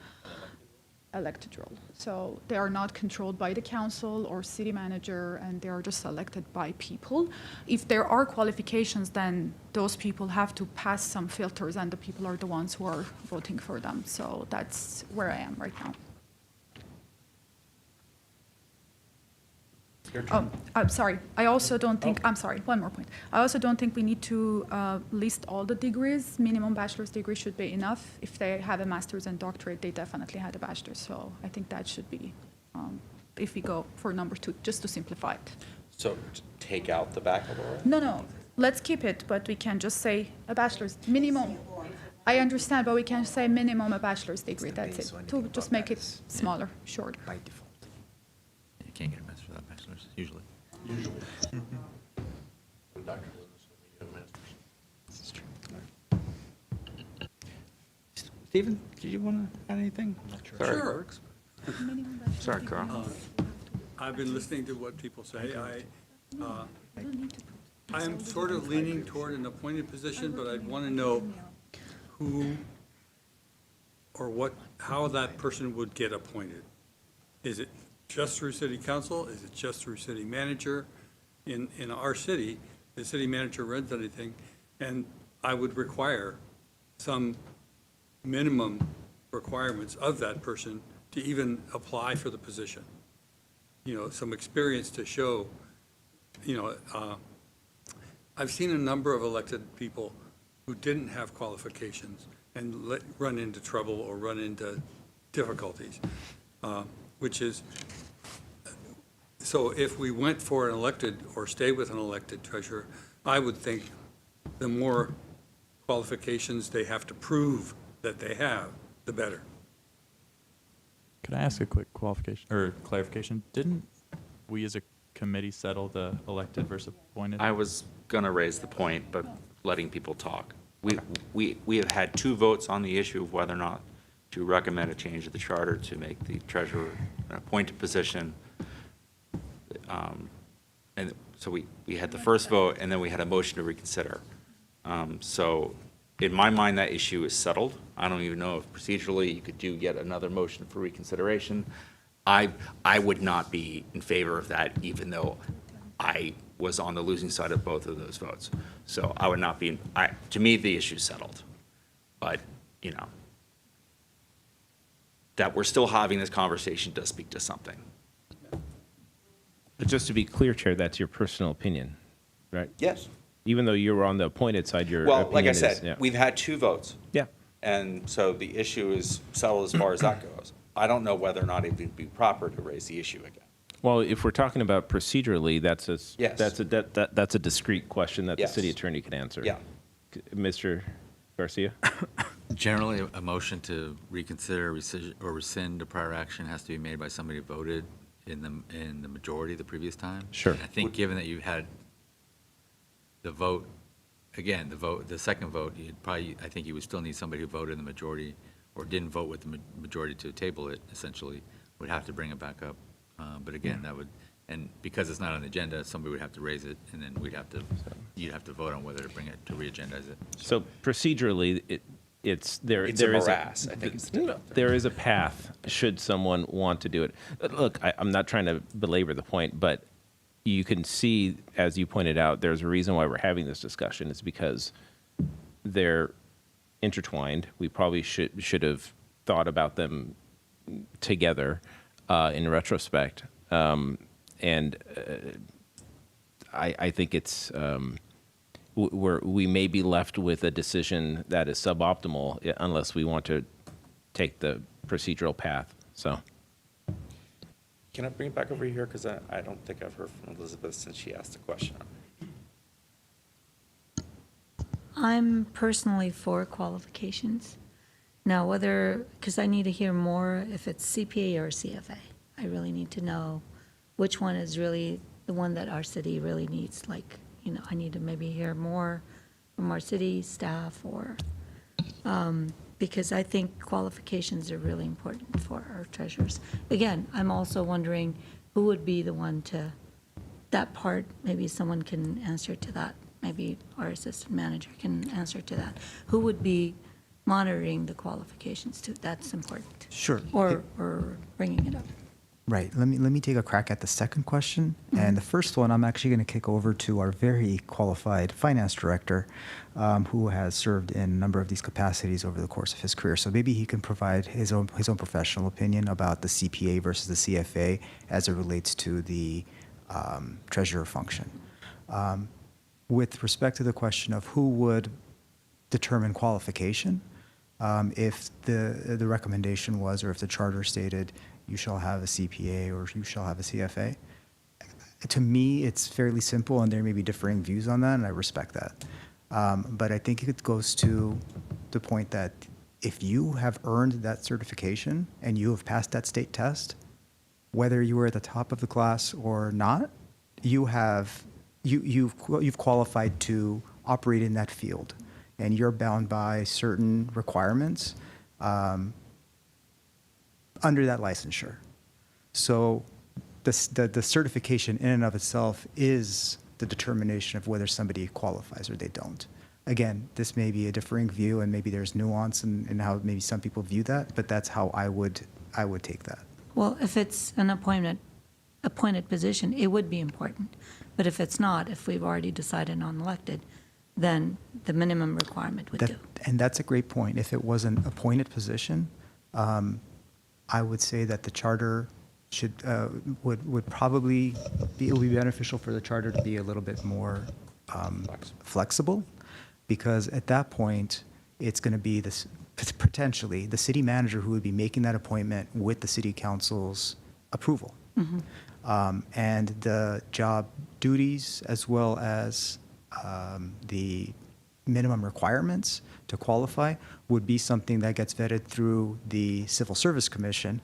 Elected role. So they are not controlled by the council or city manager, and they are just elected by people. If there are qualifications, then those people have to pass some filters, and the people are the ones who are voting for them. So that's where I am right now. I'm sorry. I also don't think, I'm sorry, one more point. I also don't think we need to list all the degrees. Minimum bachelor's degree should be enough. If they have a master's and doctorate, they definitely had a bachelor's. So I think that should be, if we go for number 2, just to simplify it. So take out the baccalaureate? No, let's keep it, but we can just say a bachelor's minimum. I understand, but we can say minimum a bachelor's degree, that's it. To just make it smaller, shorter. By default. You can't get a master's without bachelor's, usually. Stephen, do you want to add anything? Sorry. Sure. Sorry, Carl. I've been listening to what people say. I am sort of leaning toward an appointed position, but I'd want to know who or what, how that person would get appointed. Is it just through city council? Is it just through city manager? In our city, the city manager runs anything, and I would require some minimum requirements of that person to even apply for the position. You know, some experience to show, you know, I've seen a number of elected people who didn't have qualifications and run into trouble or run into difficulties, which is, so if we went for an elected or stay with an elected treasurer, I would think the more qualifications they have to prove that they have, the better. Could I ask a quick qualification or clarification? Didn't we as a committee settle the elected versus appointed? I was going to raise the point, but letting people talk. We have had 2 votes on the issue of whether or not to recommend a change of the charter to make the treasurer an appointed position. And so we had the first vote, and then we had a motion to reconsider. So in my mind, that issue is settled. I don't even know if procedurally you could do yet another motion for reconsideration. I would not be in favor of that, even though I was on the losing side of both of those votes. So I would not be, to me, the issue's settled. But, you know, that we're still having this conversation does speak to something. But just to be clear, Chair, that's your personal opinion, right? Yes. Even though you were on the appointed side, your Well, opinion like I is- said, yeah. we've had 2 votes. Yeah. And so the issue is settled as far as that goes. I don't know whether or not it would be proper to raise the issue again. Well, if we're talking about procedurally, that's a Yes. that's a discrete question that Yes. the city attorney can answer. Yeah. Mr. Garcia? Generally, a motion to reconsider or rescind a prior action has to be made by somebody who voted in the majority the previous time. Sure. And I think given that you had the vote, again, the second vote, I think you would still need somebody who voted in the majority or didn't vote with the majority to table it, essentially, would have to bring it back up. But again, that would, and because it's not on the agenda, somebody would have to raise it, and then you'd have to vote on whether to bring it, to re-agendize it. So procedurally, it's there. It's there a is morass, I think it's developed. there is a path should someone want to do it. Look, I'm not trying to belabor the point, but you can see, as you pointed out, there's a reason why we're having this discussion. It's because they're intertwined. We probably should have thought about them together in retrospect. And I think it's we may be left with a decision that is suboptimal unless we want to take the procedural path. So, Can I bring it back over here? Because I don't think I've heard from Elizabeth since she asked the question. I'm personally for qualifications. Now, because I need to hear more if it's CPA or CFA. I really need to know which one is really the one that our city really needs. Like, I need to maybe hear more from our city staff because I think qualifications are really important for our treasurers. Again, I'm also wondering who would be the one that part, maybe someone can answer to that. Maybe our assistant manager can answer to that. Who would be monitoring the qualifications too? That's important. Sure. Or bringing it up. Right. Let me take a crack at the second question. And the first one, I'm actually going to kick over to our very qualified finance director, who has served in a number of these capacities over the course of his career. So maybe he can provide his own professional opinion about the CPA versus the CFA as it relates to the treasurer function. With respect to the question of who would determine qualification, if the recommendation was, or if the charter stated, you shall have a CPA or you shall have a CFA. To me, it's fairly simple, and there may be differing views on that, and I respect that. But I think it goes to the point that if you have earned that certification and you have passed that state test, whether you were at the top of the class or not, you've qualified to operate in that field, and you're bound by certain requirements under that licensure. So the certification in and of itself is the determination of whether somebody qualifies or they don't. Again, this may be a differing view, and maybe there's nuance in how maybe some people view that, but that's how I would take that. Well, if it's an appointed position, it would be important. But if it's not, if we've already decided on elected, then the minimum requirement would do. And that's a great point. If it was an appointed position, I would say that the charter would probably be, it would be beneficial for the charter to be a little bit more flexible, because at that point, it's going to be potentially the city manager who would be making that appointment with the city council's approval. And the job duties, as well as the minimum requirements to qualify, would be something that gets vetted through the Civil Service Commission,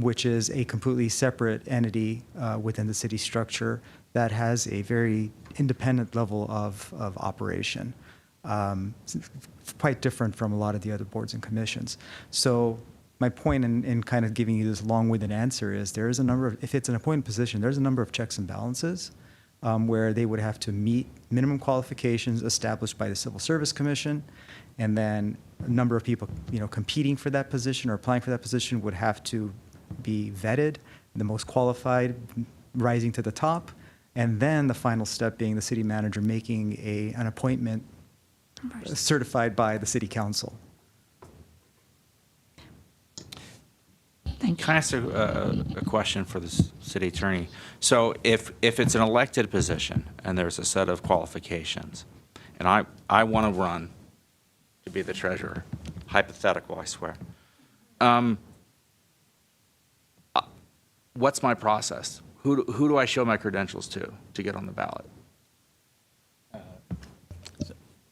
which is a completely separate entity within the city structure that has a very independent level of operation. It's quite different from a lot of the other boards and commissions. So my point in kind of giving you this long-winded answer is there is a number of, if it's an appointed position, there's a number of checks and balances where they would have to meet minimum qualifications established by the Civil Service Commission, and then a number of people, competing for that position or applying for that position would have to be vetted, the most qualified rising to the top, and then the final step being the city manager making an appointment certified by the city council. Can I ask a question for the city attorney? So if it's an elected position and there's a set of qualifications, and I want to run to be the treasurer, hypothetical, I swear, what's my process? Who do I show my credentials to get on the ballot?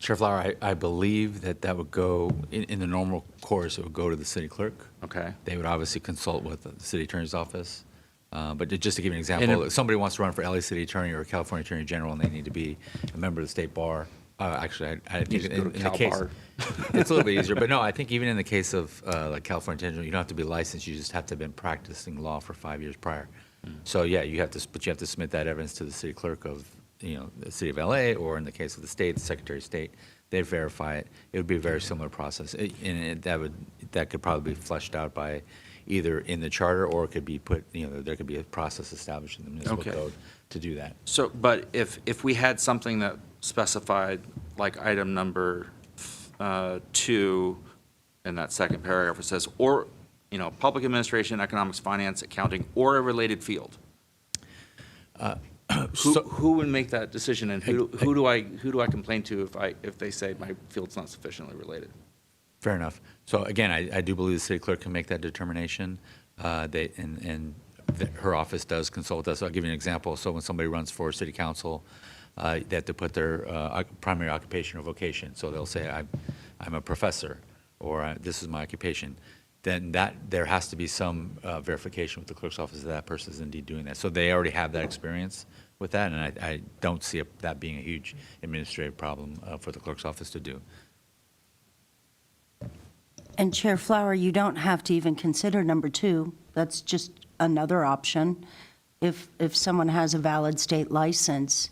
Chair Flower, I believe that would go, in the normal course, it would go to the city clerk. Okay. They would obviously consult with the city attorney's office. But just to give you an example, if somebody wants to run for LA City Attorney or California Attorney General and they need to be a member of the state bar, actually, I think just go to in the Cal case, Bar. it's a little bit easier. But no, I think even in the case of like California Attorney General, you don't have to be licensed. You just have to have been practicing law for 5 years prior. So yeah, you have to submit that evidence to the city clerk of, the city of LA, or in the case of the state, the Secretary of State. They'd verify it. It would be a very similar process. That could probably be fleshed out by either in the charter, or it could be put, there could be a process established in the municipal Okay. code to do that. So, but if we had something that specified, like item number 2, in that second paragraph, it says, or, public administration, economics, finance, accounting, or a related field. Who would make that decision, and who do I complain to if they say my field's not sufficiently related? Fair enough. So again, I do believe the city clerk can make that determination. Her office does consult with us. I'll give you an example. So when somebody runs for city council, they have to put their primary occupation or vocation. So they'll say, I'm a professor, or this is my occupation. Then there has to be some verification with the clerk's office that person is indeed doing that. So they already have that experience with that, and I don't see that being a huge administrative problem for the clerk's office to do. And Chair Flower, you don't have to even consider number 2. That's just another option. If someone has a valid state license,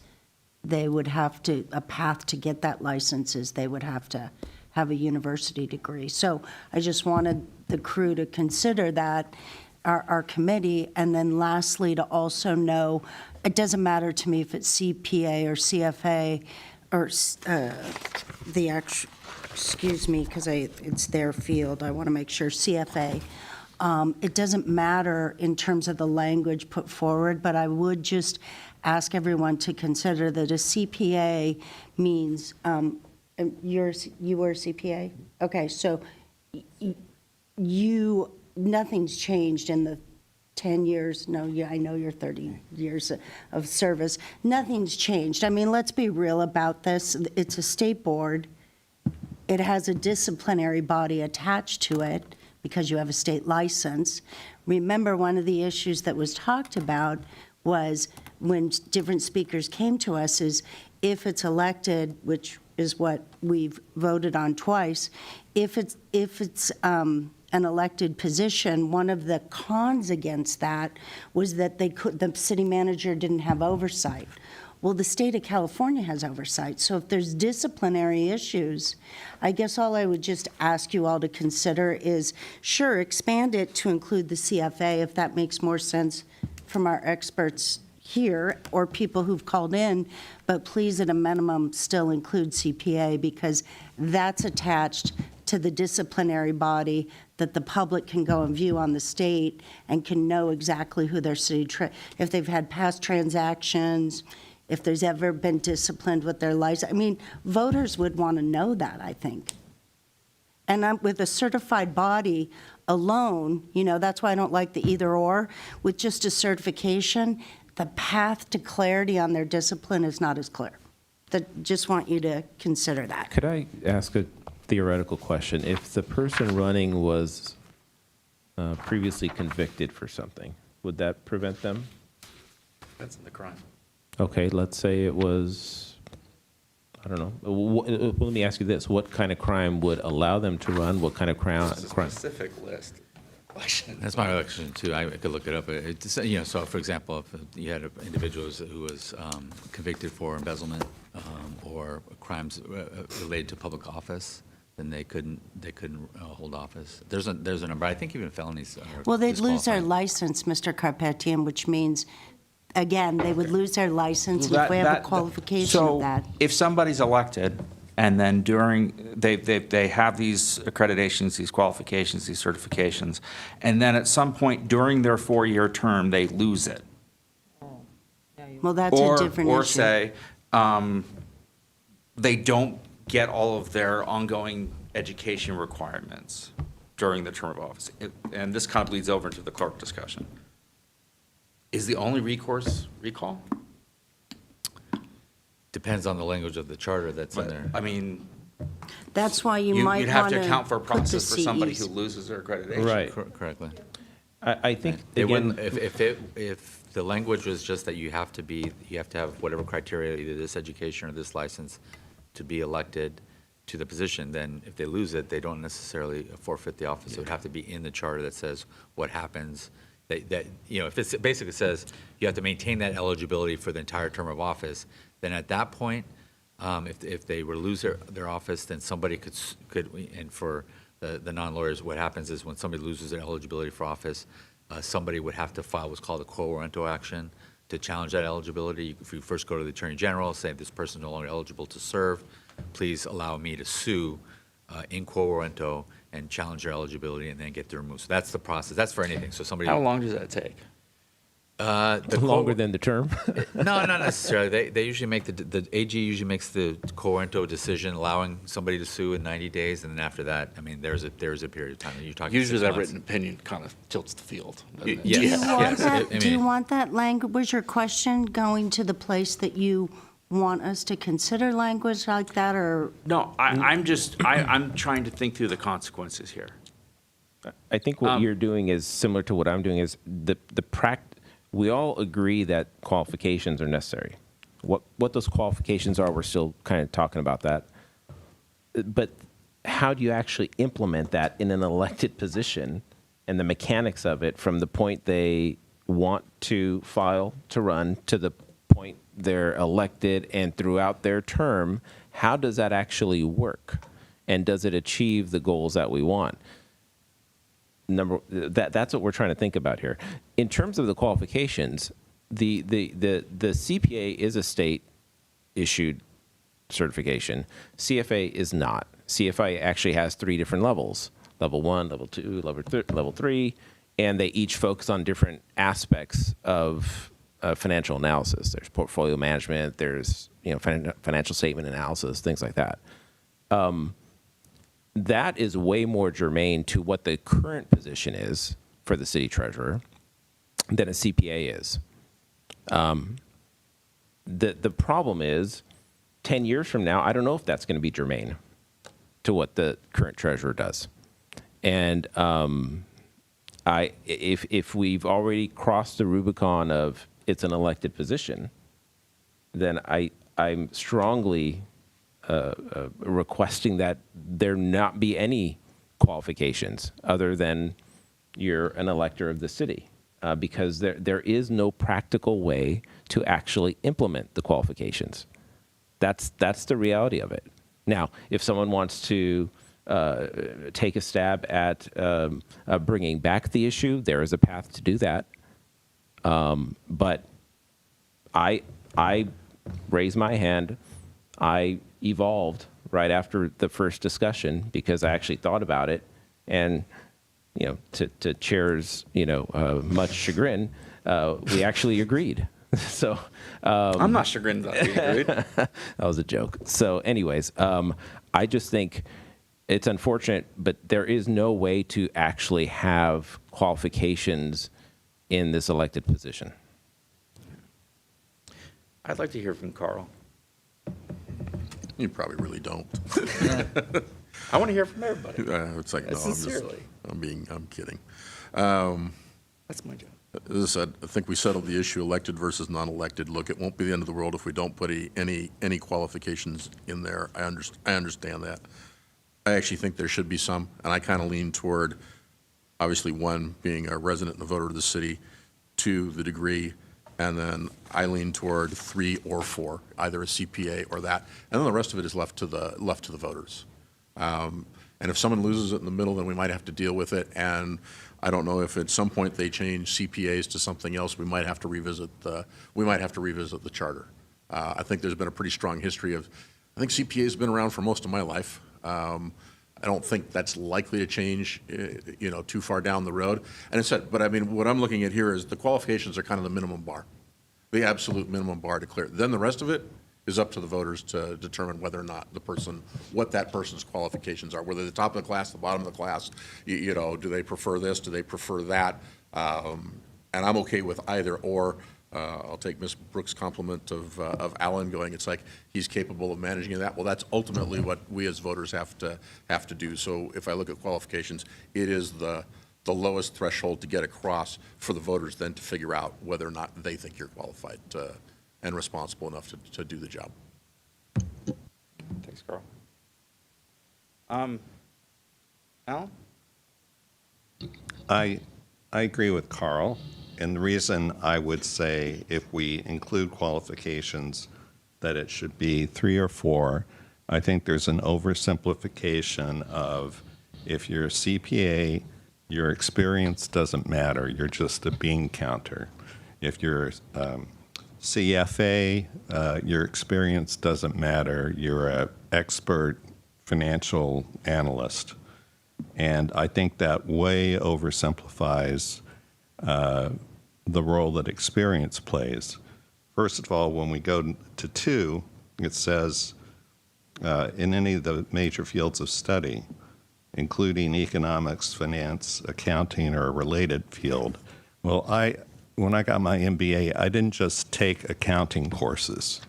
they would have to, a path to get that license is they would have to have a university degree. So I just wanted the crew to consider that, our committee, and then lastly, to also know, it doesn't matter to me if it's CPA or CFA or the actual, excuse me, because it's their field, I want to make sure, CFA. It doesn't matter in terms of the language put forward, but I would just ask everyone to consider that a CPA means, you were a CPA? Okay, so nothing's changed in the 10 years, I know you're 30 years of service. Nothing's changed. I mean, let's be real about this. It's a state board. It has a disciplinary body attached to it because you have a state license. Remember, one of the issues that was talked about was when different speakers came to us is if it's elected, which is what we've voted on twice, if it's an elected position, one of the cons against that was that the city manager didn't have oversight. Well, the state of California has oversight. So if there's disciplinary issues, I guess all I would just ask you all to consider is, sure, expand it to include the CFA if that makes more sense from our experts here or people who've called in, but please at a minimum still include CPA because that's attached to the disciplinary body that the public can go and view on the state and can know exactly who their city, if they've had past transactions, if there's ever been disciplined with their license. I mean, voters would want to know that, I think. And with a certified body alone, that's why I don't like the either or. With just a certification, the path to clarity on their discipline is not as clear. Just want you to consider that. Could I ask a theoretical question? If the person running was previously convicted for something, would that prevent them? That's in the crime. Okay, let's say it was, I don't know. Let me ask you this. What kind of crime would allow them to run? What kind of crime? It's a specific list. That's my question too. I could look it up. So for example, if you had an individual who was convicted for embezzlement or crimes related to public office, then they couldn't hold office. There's a number. I think even felonies are Well, they'd lose their disqualified. license, Mr. Carpetian, which means, again, they would lose their license if we have a qualification of that. So if somebody's elected and then they have these accreditations, these qualifications, these certifications, and then at some point during their 4-year term, they lose it. Well, that's a different issue. Or say, they don't get all of their ongoing education requirements during the term of office. And this kind of bleeds over into the clerk discussion. Is the only recourse recall? Depends on the language of the charter that's in But, there. I mean, That's why you might you'd have want to account for a put the process for somebody CEs. who loses their accreditation. Right. Correctly. I think, It again, wouldn't, if the language was just that you have to have whatever criteria, either this education or this license, to be elected to the position, then if they lose it, they don't necessarily forfeit the office. It would have to be in the charter that says what happens, that, you know, if it basically says you have to maintain that eligibility for the entire term of office, then at that point, if they were to lose their office, then somebody could, and for the non-lawyers, what happens is when somebody loses their eligibility for office, somebody would have to file what's called a quo warranto action to challenge that eligibility. If you first go to the Attorney General, say this person is no longer eligible to serve, please allow me to sue in quo warranto and challenge their eligibility and then get them removed. So that's the process. That's for anything. So somebody. How long does that take? longer than the term? No, not necessarily. They usually make the AG usually makes the quo warranto decision, allowing somebody to sue in 90 days, and then after that, I mean, there's a period of time. You're talking Usually 6 that months. wrton opinion kind of tilts the field. doesn't it? Yes. Do you want yes. that, I do you mean- want that language, was your question going to the place that you want us to consider language like that, or? No, I'm trying to think through the consequences here. I think what you're doing is similar to what I'm doing is we all agree that qualifications are necessary. What those qualifications are, we're still kind of talking about that. But how do you actually implement that in an elected position and the mechanics of it from the point they want to file to run to the point they're elected and throughout their term? How does that actually work? And does it achieve the goals that we want? That's what we're trying to think about here. In terms of the qualifications, the CPA is a state issued certification. CFA is not. CFA actually has 3 different levels: level 1, level 2, level 3, and they each focus on different aspects of financial analysis. There's portfolio management. There's financial statement analysis, things like that. That is way more germane to what the current position is for the city treasurer than a CPA is. The problem is, 10 years from now, I don't know if that's going to be germane to what the current treasurer does. And if we've already crossed the Rubicon of it's an elected position, then I'm strongly requesting that there not be any qualifications other than you're an elector of the city, because there is no practical way to actually implement the qualifications. That's the reality of it. Now, if someone wants to take a stab at bringing back the issue, there is a path to do that. But I raised my hand. I evolved right after the first discussion because I actually thought about it, and to Chair's much chagrin, we actually agreed. So I'm not chagrined that we agreed. that was a joke. So, anyways, I just think it's unfortunate, but there is no way to actually have qualifications in this elected position. I'd like to hear from Carl. You probably really don't. I want to hear from everybody. It's like, no, Sincerely. I'm kidding. That's my job. As I said, I think we settled the issue, elected versus non-elected. Look, it won't be the end of the world if we don't put any qualifications in there. I understand that. I actually think there should be some, and I kind of lean toward, obviously, 1, being a resident and a voter of the city, 2, the degree, and then I lean toward 3 or 4, either a CPA or that, and then the rest of it is left to the voters. And if someone loses it in the middle, then we might have to deal with it. And I don't know if at some point they change CPAs to something else. We might have to revisit the charter. I think there's been a pretty strong history of. I think CPA has been around for most of my life. I don't think that's likely to change, too far down the road. And it's but I mean, what I'm looking at here is the qualifications are kind of the minimum bar, the absolute minimum bar to clear. Then the rest of it is up to the voters to determine whether or not what that person's qualifications are, whether the top of the class, the bottom of the class, do they prefer this, do they prefer that? And I'm okay with either or. I'll take Ms. Brooks' compliment of Alan going, it's like he's capable of managing that. Well, that's ultimately what we as voters have to do. So if I look at qualifications, it is the lowest threshold to get across for the voters then to figure out whether or not they think you're qualified and responsible enough to do the job. Thanks, Carl. Alan? I agree with Carl, and the reason I would say if we include qualifications that it should be 3 or 4, I think there's an oversimplification of if you're a CPA, your experience doesn't matter, you're just a bean counter. If you're CFA, your experience doesn't matter, you're an expert financial analyst. And I think that way oversimplifies the role that experience plays. First of all, when we go to 2, it says in any of the major fields of study, including economics, finance, accounting, or a related field. Well, when I got my MBA, I didn't just take accounting courses.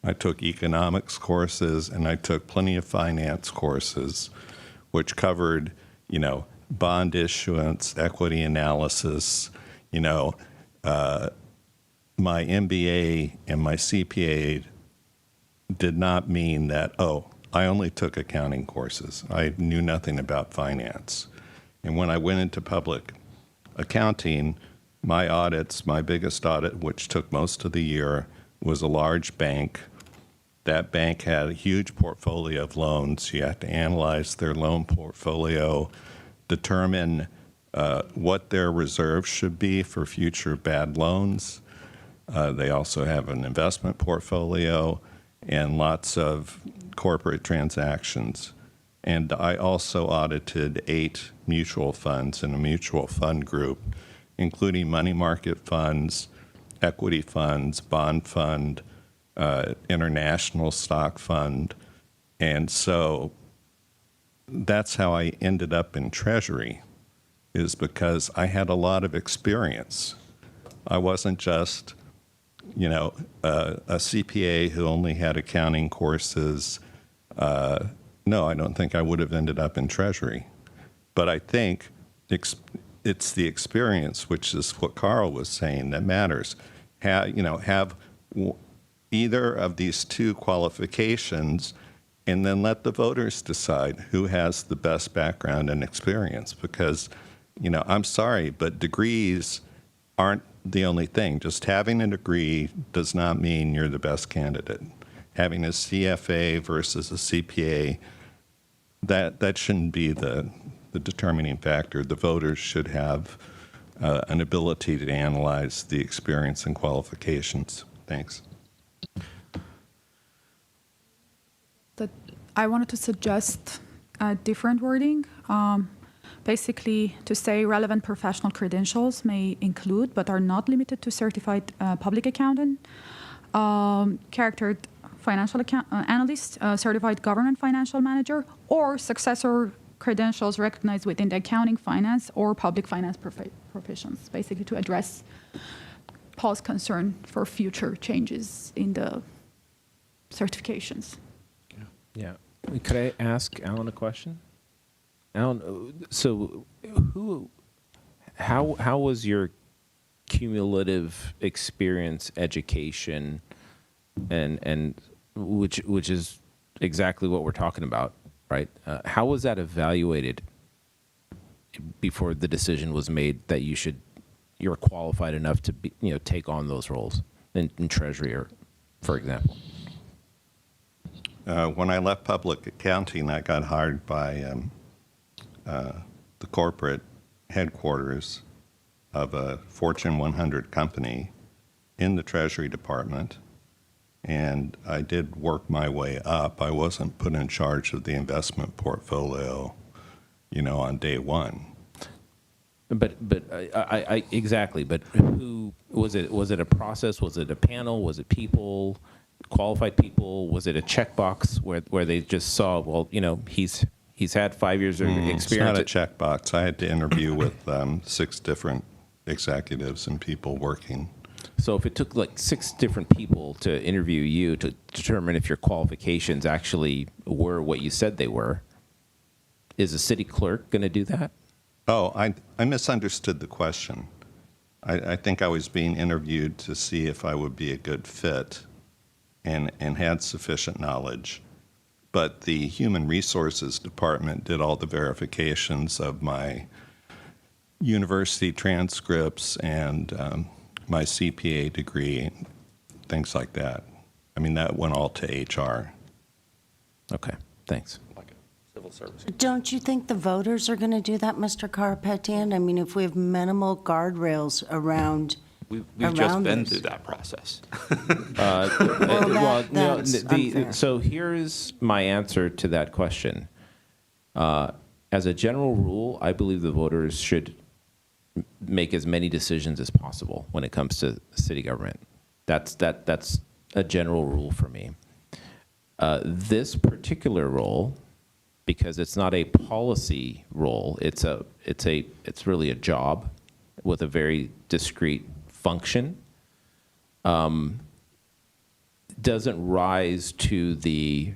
I took economics courses, and I took plenty of finance courses, which covered, bond issuance, equity analysis. My MBA and my CPA did not mean that, I only took accounting courses. I knew nothing about finance. And when I went into public accounting, my biggest audit, which took most of the year, was a large bank. That bank had a huge portfolio of loans. You have to analyze their loan portfolio, determine what their reserves should be for future bad loans. They also have an investment portfolio and lots of corporate transactions. And I also audited 8 mutual funds in a mutual fund group, including money market funds, equity funds, bond fund, international stock fund. And so that's how I ended up in Treasury, is because I had a lot of experience. I wasn't just, a CPA who only had accounting courses. No, I don't think I would have ended up in Treasury. But I think it's the experience, which is what Carl was saying, that matters. Have either of these 2 qualifications, and then let the voters decide who has the best background and experience. Because, I'm sorry, but degrees aren't the only thing. Just having a degree does not mean you're the best candidate. Having a CFA versus a CPA, that shouldn't be the determining factor. The voters should have an ability to analyze the experience and qualifications. Thanks. I wanted to suggest a different wording. Basically, to say relevant professional credentials may include, but are not limited to, certified public accountant, chartered financial analyst, certified government financial manager, or successor credentials recognized within the accounting, finance, or public finance professions, basically to address Paul's concern for future changes in the certifications. Yeah. Could I ask Alan a question? Alan, so how was your cumulative experience, education, and which is exactly what we're talking about, right? How was that evaluated before the decision was made that you're qualified enough to be, take on those roles in Treasury, or, for example? When I left public accounting, I got hired by the corporate headquarters of a Fortune 100 company in the Treasury Department, and I did work my way up. I wasn't put in charge of the investment portfolio, on day one. But I exactly. But who was it? Was it a process? Was it a panel? Was it people? Qualified people? Was it a checkbox where they just saw, well, he's had 5 years of experience? It's not a checkbox. I had to interview with 6 different executives and people working So if it took like 6 different people to interview you to determine if your qualifications actually were what you said they were, is the city clerk going to do that? Oh, I misunderstood the question. I think I was being interviewed to see if I would be a good fit and had sufficient knowledge. But the Human Resources Department did all the verifications of my university transcripts and my CPA degree, things like that. I mean, that went all to HR. Okay, thanks. Like a civil service. Don't you think the voters are going to do that, Mr. Karapetian? I mean, if we have minimal guardrails around We've just been this. through that process. That's unfair. So here's my answer to that question. As a general rule, I believe the voters should make as many decisions as possible when it comes to city government. That's a general rule for me. This particular role, because it's not a policy role, it's really a job with a very discrete function, doesn't rise to the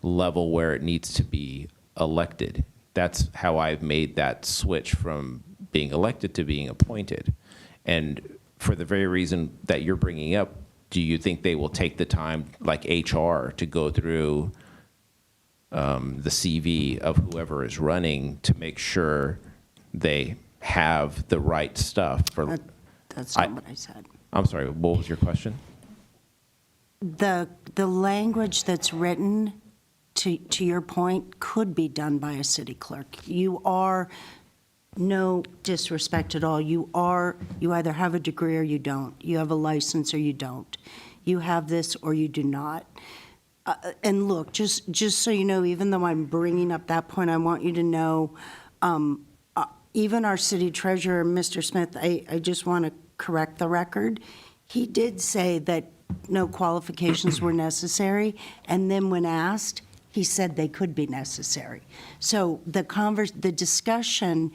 level where it needs to be elected. That's how I've made that switch from being elected to being appointed. And for the very reason that you're bringing up, do you think they will take the time, like HR, to go through the CV of whoever is running to make sure they have the right stuff? That's not what I said. I'm sorry, what was your question? The language that's written, to your point, could be done by a city clerk. You are, no disrespect at all, you either have a degree or you don't. You have a license or you don't. You have this or you do not. And look, just so you know, even though I'm bringing up that point, I want you to know, even our city treasurer, Mr. Smith, I just want to correct the record. He did say that no qualifications were necessary, and then when asked, he said they could be necessary. So the discussion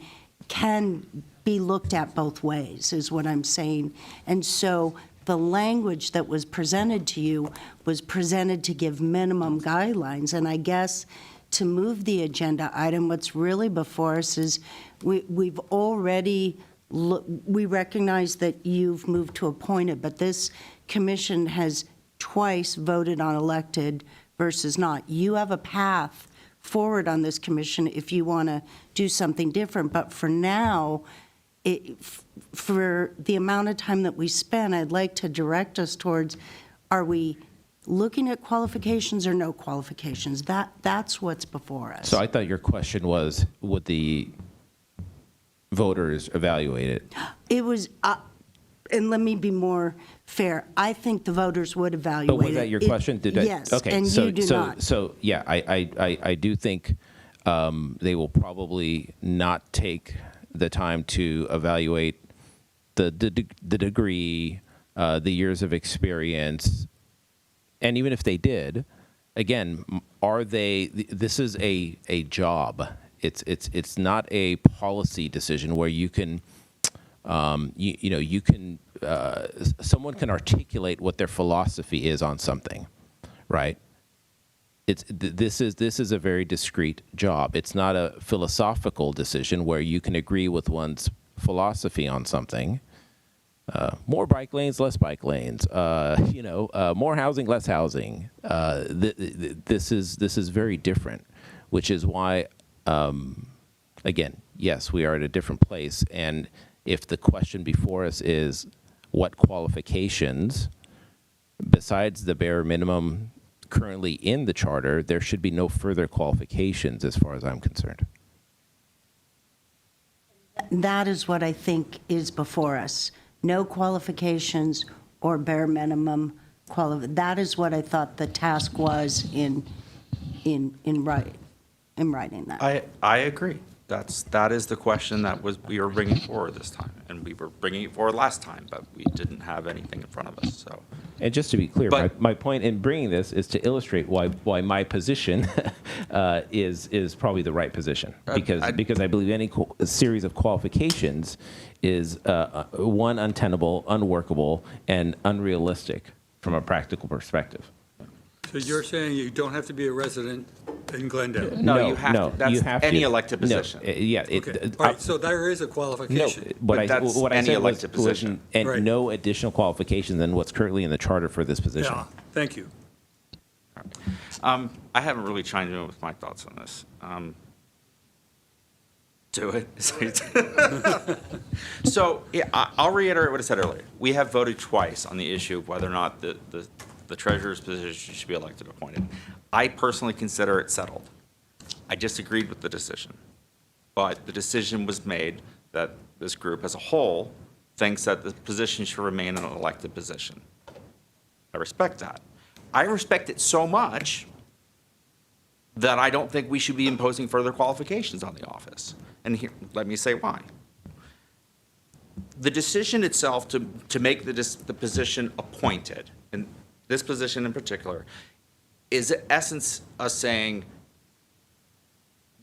can be looked at both ways, is what I'm saying. And so the language that was presented to you was presented to give minimum guidelines, and I guess to move the agenda item, what's really before us is we've already we recognize that you've moved to appointed, but this commission has twice voted on elected versus not. You have a path forward on this commission if you want to do something different, but for now, for the amount of time that we spend, I'd like to direct us towards, are we looking at qualifications or no qualifications? That's what's before us. So I thought your question was, would the voters evaluate it? It was, and let me be more fair, I think the voters would evaluate But was it. that your question? Yes, Okay, and so, you do so, not. So, yeah, I do think they will probably not take the time to evaluate the degree, the years of experience, and even if they did, again, this is a job. It's not a policy decision where you can, you can, someone can articulate what their philosophy is on something, right? This is a very discrete job. It's not a philosophical decision where you can agree with one's philosophy on something. More bike lanes, less bike lanes. More housing, less housing. This is very different, which is why, again, yes, we are at a different place. And if the question before us is what qualifications, besides the bare minimum currently in the charter, there should be no further qualifications as far as I'm concerned. That is what I think is before us. No qualifications or bare minimum that is what I thought the task was in writing that. I agree. That is the question we were bringing forward this time, and we were bringing it forward last time, but we didn't have anything in front of us, so And just to be clear, But- my point in bringing this is to illustrate why my position is probably the right position. Because I believe any series of qualifications is one, untenable, unworkable, and unrealistic from a practical perspective. So you're saying you don't have to be a resident in Glendale? No, you have to. That's you have any to. elected position. No, yeah. Okay, all right, so there is a qualification. What I that's what I any said was, elected position. and Right. no additional qualifications than what's currently in the charter for this position. Yeah, thank you. I haven't really chimed in with my thoughts on this. Do it. So yeah, I'll reiterate what I said earlier. We have voted twice on the issue of whether or not the treasurer's position should be elected or appointed. I personally consider it settled. I disagreed with the decision, but the decision was made that this group as a whole thinks that the position should remain an elected position. I respect that. I respect it so much that I don't think we should be imposing further qualifications on the office. And here, let me say why. The decision itself to make the position appointed, and this position in particular, is in essence us saying,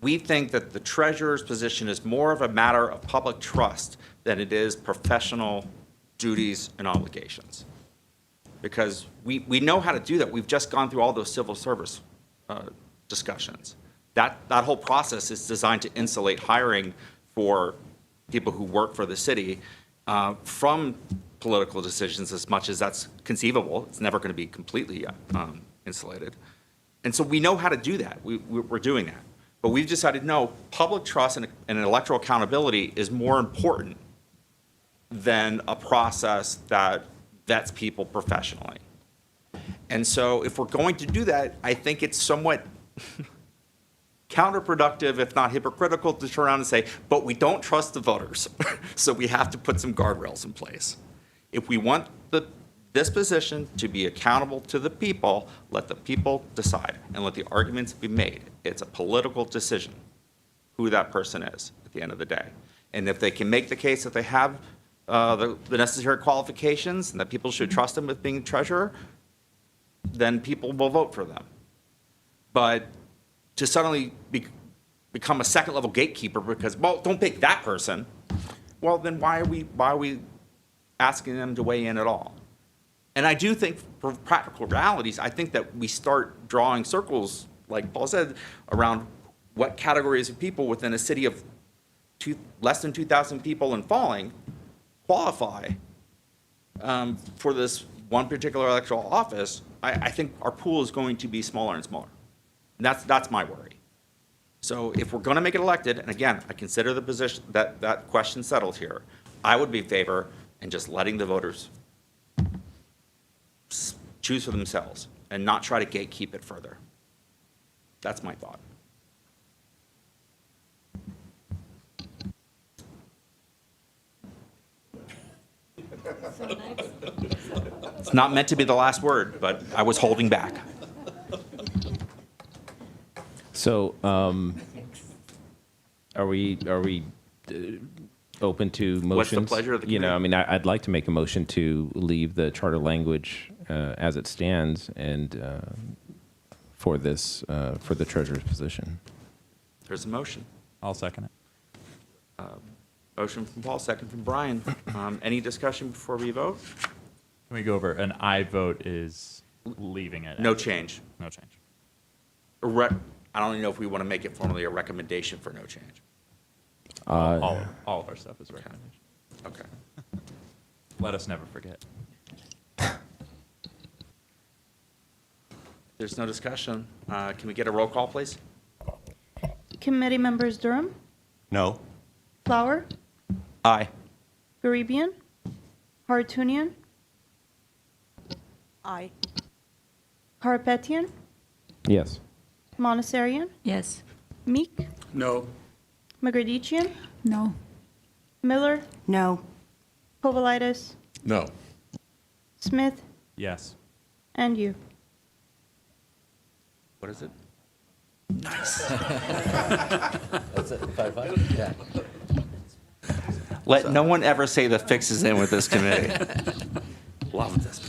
we think that the treasurer's position is more of a matter of public trust than it is professional duties and obligations. Because we know how to do that. We've just gone through all those civil service discussions. That whole process is designed to insulate hiring for people who work for the city from political decisions as much as that's conceivable. It's never going to be completely insulated. And so we know how to do that. We're doing that. But we've decided, no, public trust and electoral accountability is more important than a process that vets people professionally. And so if we're going to do that, I think it's somewhat counterproductive, if not hypocritical, to turn around and say, but we don't trust the voters, so we have to put some guardrails in place. If we want this position to be accountable to the people, let the people decide and let the arguments be made. It's a political decision who that person is at the end of the day. And if they can make the case that they have the necessary qualifications and that people should trust them with being treasurer, then people will vote for them. But to suddenly become a second-level gatekeeper because, well, don't pick that person, well, then why are we asking them to weigh in at all? And I do think, for practical realities, I think that we start drawing circles, like Paul said, around what categories of people within a city of less than 2,000 people and falling qualify for this one particular electoral office. I think our pool is going to be smaller and smaller. And that's my worry. So if we're going to make it elected, and again, I consider the position that question settled here, I would be in favor in just letting the voters choose for themselves and not try to gatekeep it further. That's my thought. It's not meant to be the last word, but I was holding back. So, are we open to motions? What's the pleasure of the You know, I committee? mean, I'd like to make a motion to leave the charter language as it stands and for this for the treasurer's position. There's a motion. I'll second it. Motion from Paul, second from Brian. Any discussion before we vote? Can we go over, an I vote is leaving it? No change. No change. I don't even know if we want to make it formally a recommendation for no change. All of our stuff is recommendation. Okay. Let us never forget. There's no discussion. Can we get a roll call, please? Committee members Durham, No. Flower, Aye. Garibian, Hartunian, Aye. Karapetian, Yes. Monassarian, Yes. Meek, No. Magradician, No. Miller, No. Povolitis, No. Smith, Yes. and you. What is it? That's it, 5-5? Yeah. Let no one ever say the fix is in with this committee. Love this.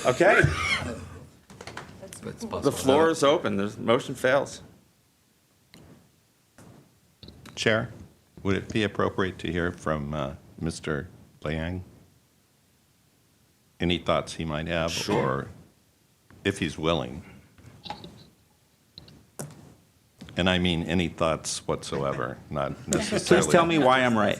Okay, It's possible. the floor is open. The motion fails. Chair, would it be appropriate to hear from Mr. Liang? Any thoughts he might have, or if he's willing? And I mean any thoughts whatsoever, not necessarily. Please tell me why I'm right.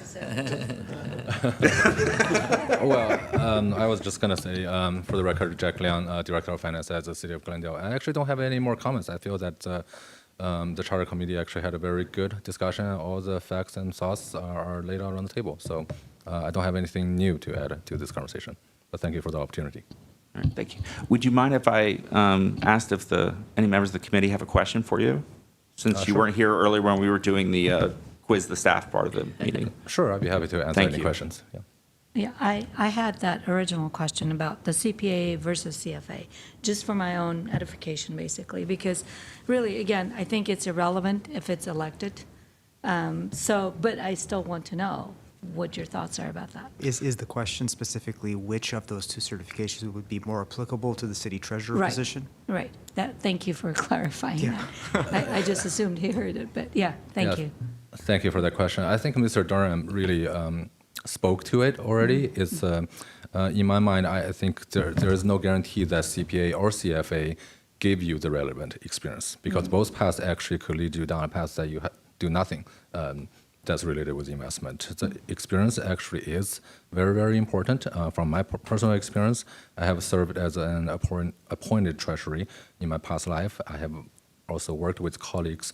Well, I was just going to say, for the record, Jack Liang, Director of Finance at the City of Glendale. I actually don't have any more comments. I feel that the Charter Committee actually had a very good discussion. All the facts and thoughts are laid out on the table. So I don't have anything new to add to this conversation. But thank you for the opportunity. All right, thank you. Would you mind if I asked if any members of the committee have a question for you? Since you Sure. weren't here earlier when we were doing the quiz the staff part of the meeting. Sure, I'd be happy to answer Thank any you. questions. Yeah. Yeah, I had that original question about the CPA versus CFA, just for my own edification, basically, because really, again, I think it's irrelevant if it's elected. But I still want to know what your thoughts are about that. Is the question specifically which of those two certifications would be more applicable to the city treasurer Right. position? Right. Thank you for clarifying Yeah. that. I just assumed he heard it, but yeah, thank Yeah, you. Thank you for that question. I think Mr. Durham really spoke to it already. It's in my mind, I think there is no guarantee that CPA or CFA give you the relevant experience, because both paths actually could lead you down a path that you do nothing that's related with investment. The experience actually is very, very important. From my personal experience, I have served as an appointed treasury in my past life. I have also worked with colleagues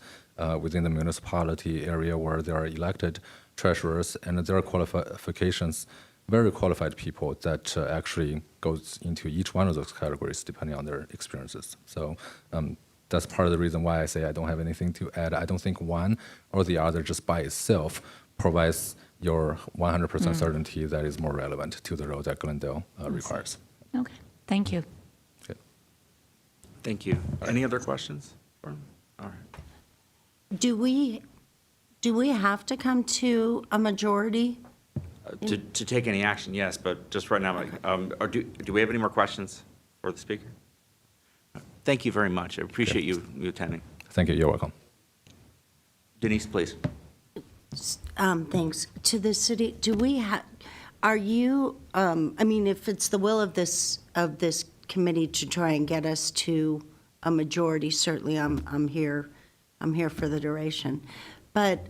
within the municipality area where there are elected treasurers, and there are qualifications, very qualified people that actually goes into each one of those categories depending on their experiences. So that's part of the reason why I say I don't have anything to add. I don't think one or the other just by itself provides your 100% certainty that is more relevant to the role that Glendale requires. Okay, thank you. Thank you. Any other questions? All right. Do we have to come to a majority? To take any action, yes, but just right now, do we have any more questions for the speaker? Thank you very much. I appreciate you attending. Thank you. You're welcome. Denise, please. Thanks. To the city, do we have, are you, I mean, if it's the will of this committee to try and get us to a majority, certainly I'm here for the duration. But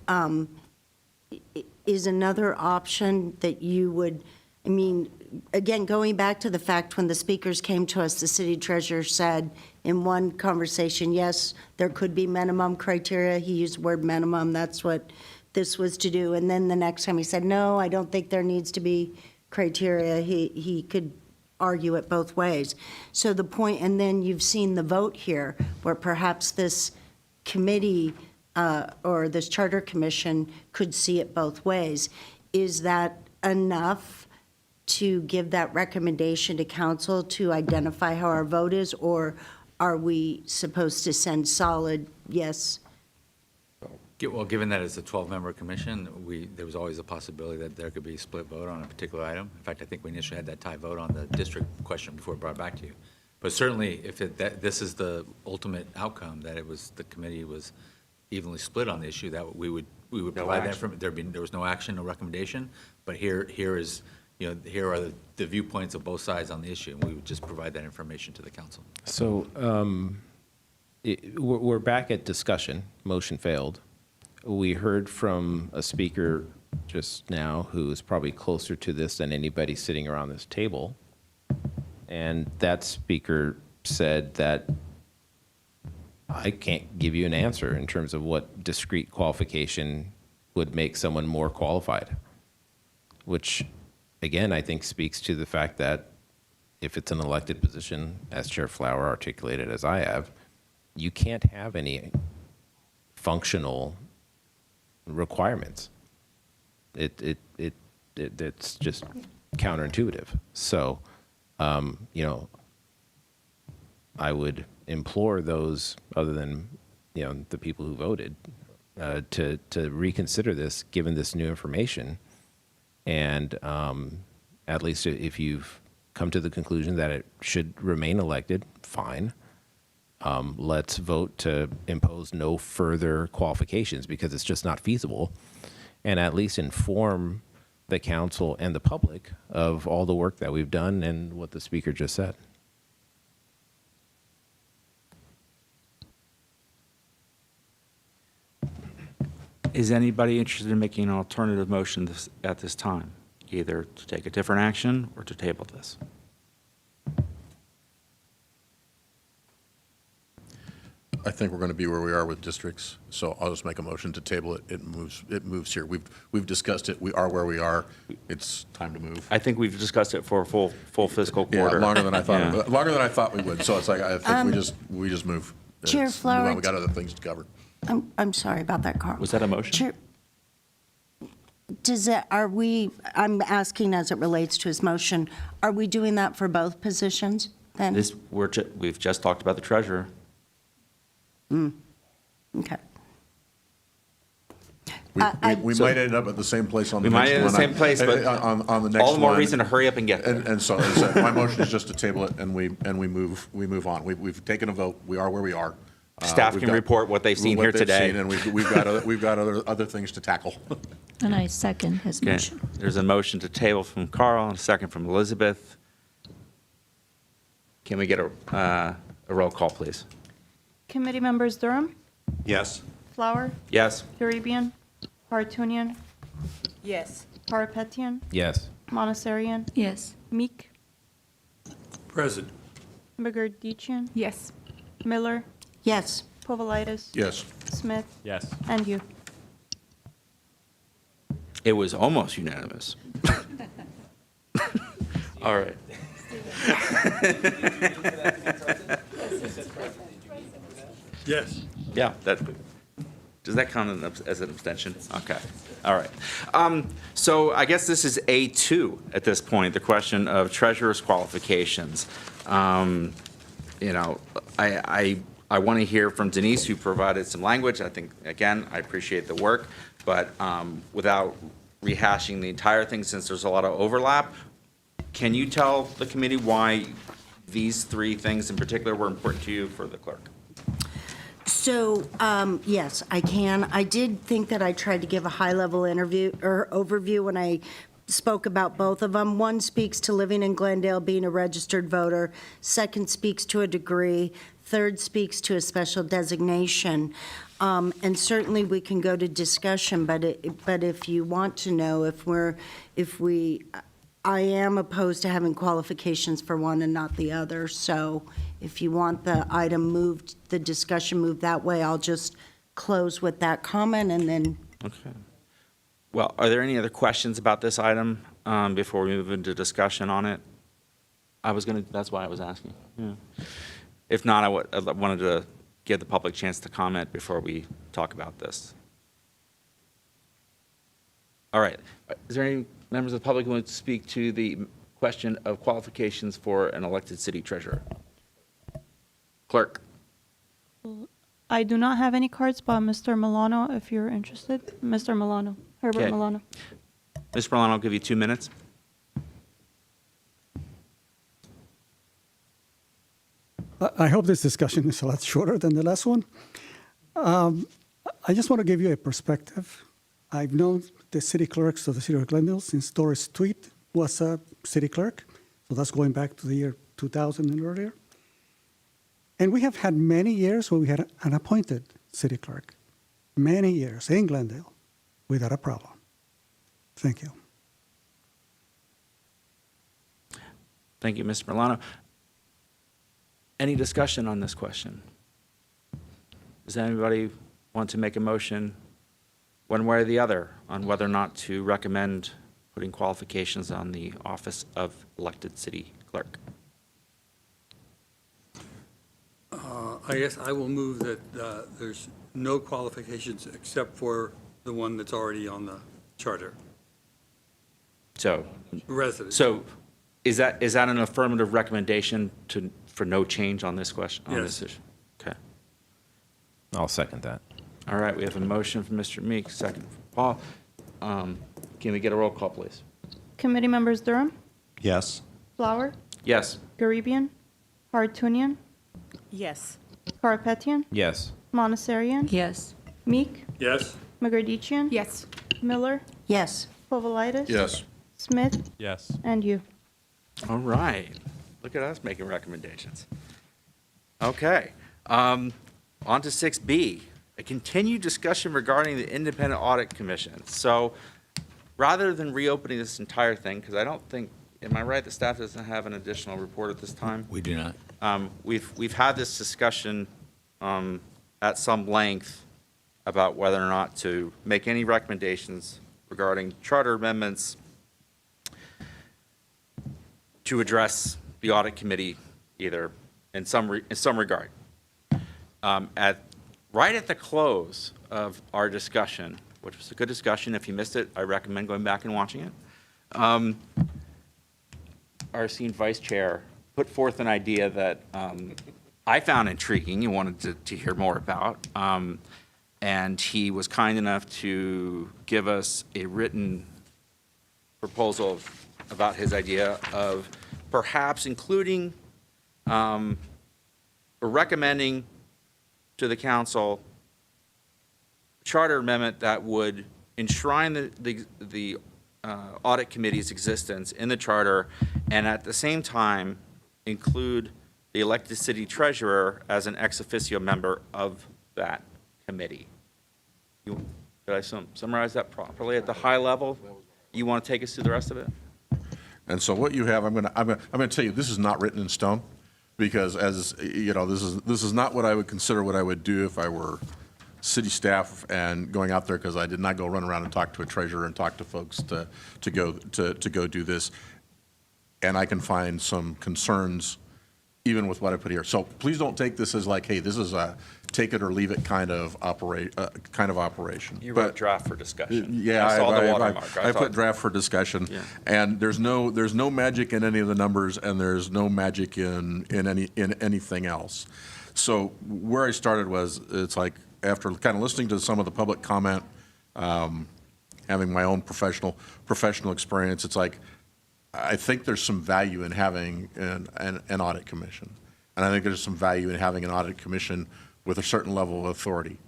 is another option that you would, I mean, again, going back to the fact when the speakers came to us, the city treasurer said in one conversation, yes, there could be minimum criteria. He used the word minimum. That's what this was to do. And then the next time he said, no, I don't think there needs to be criteria. He could argue it both ways. So the point, and then you've seen the vote here where perhaps this committee or this charter commission could see it both ways. Is that enough to give that recommendation to council to identify how our vote is, or are we supposed to send solid yes? Well, given that it's a 12-member commission, there was always a possibility that there could be a split vote on a particular item. In fact, I think we initially had that tie vote on the district question before it brought back to you. But certainly, if this is the ultimate outcome, that the committee was evenly split on the issue, that we would provide that from, there was no action, no recommendation, but here are the viewpoints of both sides on the issue, and we would just provide that information to the council. So we're back at discussion. Motion failed. We heard from a speaker just now who is probably closer to this than anybody sitting around this table. And that speaker said that I can't give you an answer in terms of what discrete qualification would make someone more qualified, which, again, I think speaks to the fact that if it's an elected position, as Chair Flower articulated as I have, you can't have any functional requirements. It's just counterintuitive. So, I would implore those other than, the people who voted, to reconsider this, given this new information. And at least if you've come to the conclusion that it should remain elected, fine. Let's vote to impose no further qualifications because it's just not feasible, and at least inform the council and the public of all the work that we've done and what the speaker just said. Is anybody interested in making an alternative motion at this time? Either to take a different action or to table this? I think we're going to be where we are with districts, so I'll just make a motion to table it. It moves here. We've discussed it. We are where we are. It's time to move. I think we've discussed it for a full fiscal quarter. Yeah, longer than I thought. Yeah. Longer than I thought we would. So it's like I think we just move. Chair It's- move on. Flower- We got other things to cover. I'm sorry about that, Carl. Was that a motion? Chair, I'm asking as it relates to his motion, are we doing that for both positions then? We've just talked about the treasurer. Okay. We might end up at the same place on the We next might one. end at the same place, but on the next one. all the more reason to hurry up and get there. And so as I said, my motion is just to table it and we move on. We've taken a vote. We are where we are. Staff We've can got report what they've seen what here they've today. seen, and we've got other things to tackle. And I second his Okay, motion. there's a motion to table from Carl and a second from Elizabeth. Can we get a roll call, please? Committee members Durham, Yes. Flower, Yes. Karibian, Hartunian, Yes. Parapetian, Yes. Monassarian, Yes. Meek, Present. Bagardician, Yes. Miller, Yes. Povolitis, Yes. Smith, Yes. and you. It was almost unanimous. All right. Yes. Yeah, does that count as an abstention? Okay, all right. So I guess this is A2 at this point, the question of treasurer's qualifications. You know, I want to hear from Denise, who provided some language. I think, again, I appreciate the work, but without rehashing the entire thing, since there's a lot of overlap, can you tell the committee why these three things in particular were important to you for the clerk? So, yes, I can. I did think that I tried to give a high-level interview or overview when I spoke about both of them. One speaks to living in Glendale, being a registered voter. Second speaks to a degree. Third speaks to a special designation. And certainly we can go to discussion, but if you want to know I am opposed to having qualifications for one and not the other. So if you want the item moved, the discussion moved that way, I'll just close with that comment and then. Okay. Well, are there any other questions about this item before we move into discussion on it? That's why I was asking. Yeah. If not, I wanted to give the public a chance to comment before we talk about this. All right. Is there any members of the public who want to speak to the question of qualifications for an elected city treasurer? Clerk. I do not have any cards, but Mr. Milano, if you're interested. Mr. Milano, Herbert Okay. Milano. Mr. Milano, I'll give you 2 minutes. I hope this discussion is a lot shorter than the last one. I just want to give you a perspective. I've known the city clerks of the city of Glendale since Doris Tweed was a city clerk. So that's going back to the year 2000 and earlier. And we have had many years where we had an appointed city clerk. Many years in Glendale without a problem. Thank you. Thank you, Mr. Milano. Any discussion on this question? Does anybody want to make a motion one way or the other on whether or not to recommend putting qualifications on the office of elected city clerk? I guess I will move that there's no qualifications except for the one that's already on the charter. So, Resident. so is that an affirmative recommendation for no change on this question? On this Yes. issue? Okay. I'll second that. All right, we have a motion from Mr. Meek, second from Paul. Can we get a roll call, please? Committee members Durham, Yes. Flower, Yes. Garibian, Hartunian, Yes. Karapetian, Yes. Monassarian, Yes. Meek, Yes. McGardichian, Yes. Miller, Yes. Povolitis. Yes. Smith, Yes. and you. All right. Look at us making recommendations. Okay. On to 6B, a continued discussion regarding the Independent Audit Commission. So rather than reopening this entire thing, because I don't think, am I right, the staff doesn't have an additional report at this time? We do not. We've had this discussion at some length about whether or not to make any recommendations regarding charter amendments to address the audit committee either in some regard. Right at the close of our discussion, which was a good discussion, if you missed it, I recommend going back and watching it. Our esteemed vice chair put forth an idea that I found intriguing and wanted to hear more about. And he was kind enough to give us a written proposal about his idea of perhaps including or recommending to the council charter amendment that would enshrine the audit committee's existence in the charter, and at the same time include the elected city treasurer as an ex officio member of that committee. Did I summarize that properly at the high level? You want to take us through the rest of it? And so what you have, I'm going to tell you, this is not written in stone, because as you know, this is not what I would consider what I would do if I were city staff and going out there, because I did not go run around and talk to a treasurer and talk to folks to go do this. And I can find some concerns even with what I put here. So please don't take this as like, hey, this is a take it or leave it kind of operation. You wrote draft for discussion. Yeah, I saw the watermark. I put draft for discussion, Yeah. and there's no magic in any of the numbers, and there's no magic in anything else. So where I started was, it's like after kind of listening to some of the public comment, having my own professional experience, it's like I think there's some value in having an audit commission, and I think there's some value in having an audit commission with a certain level of authority,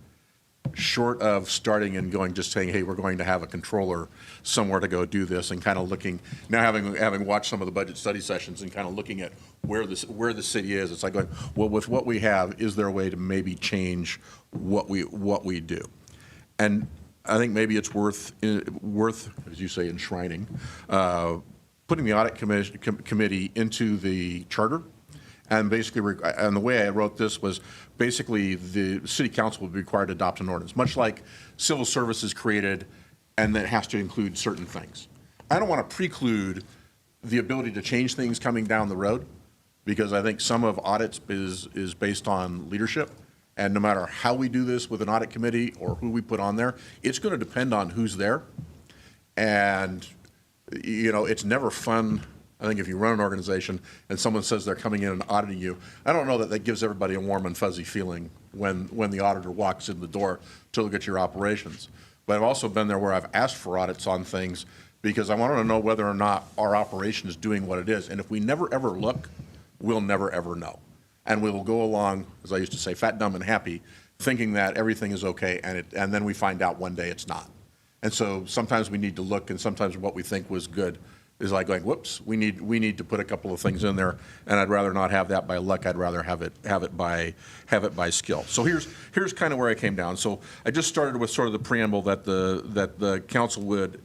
short of starting and going, just saying, hey, we're going to have a controller somewhere to go do this, and kind of looking, now having watched some of the budget study sessions and kind of looking at where the city is, it's like going, well, with what we have, is there a way to maybe change what we do? And I think maybe it's worth, as you say, enshrining, putting the audit committee into the charter. And basically, and the way I wrote this was basically the city council would be required to adopt an ordinance, much like civil service is created and that has to include certain things. I don't want to preclude the ability to change things coming down the road, because I think some of audits is based on leadership. And no matter how we do this with an audit committee or who we put on there, it's going to depend on who's there. And, you know, it's never fun. I think if you run an organization and someone says they're coming in and auditing you, I don't know that gives everybody a warm and fuzzy feeling when the auditor walks in the door to look at your operations. But I've also been there where I've asked for audits on things because I want to know whether or not our operation is doing what it is. And if we never ever look, we'll never ever know. And we will go along, as I used to say, fat, dumb, and happy, thinking that everything is okay, and then we find out one day it's not. And so sometimes we need to look, and sometimes what we think was good is like going, whoops, we need to put a couple of things in there, and I'd rather not have that by luck. I'd rather have it by skill. So here's kind of where I came down. So I just started with sort of the preamble that the council would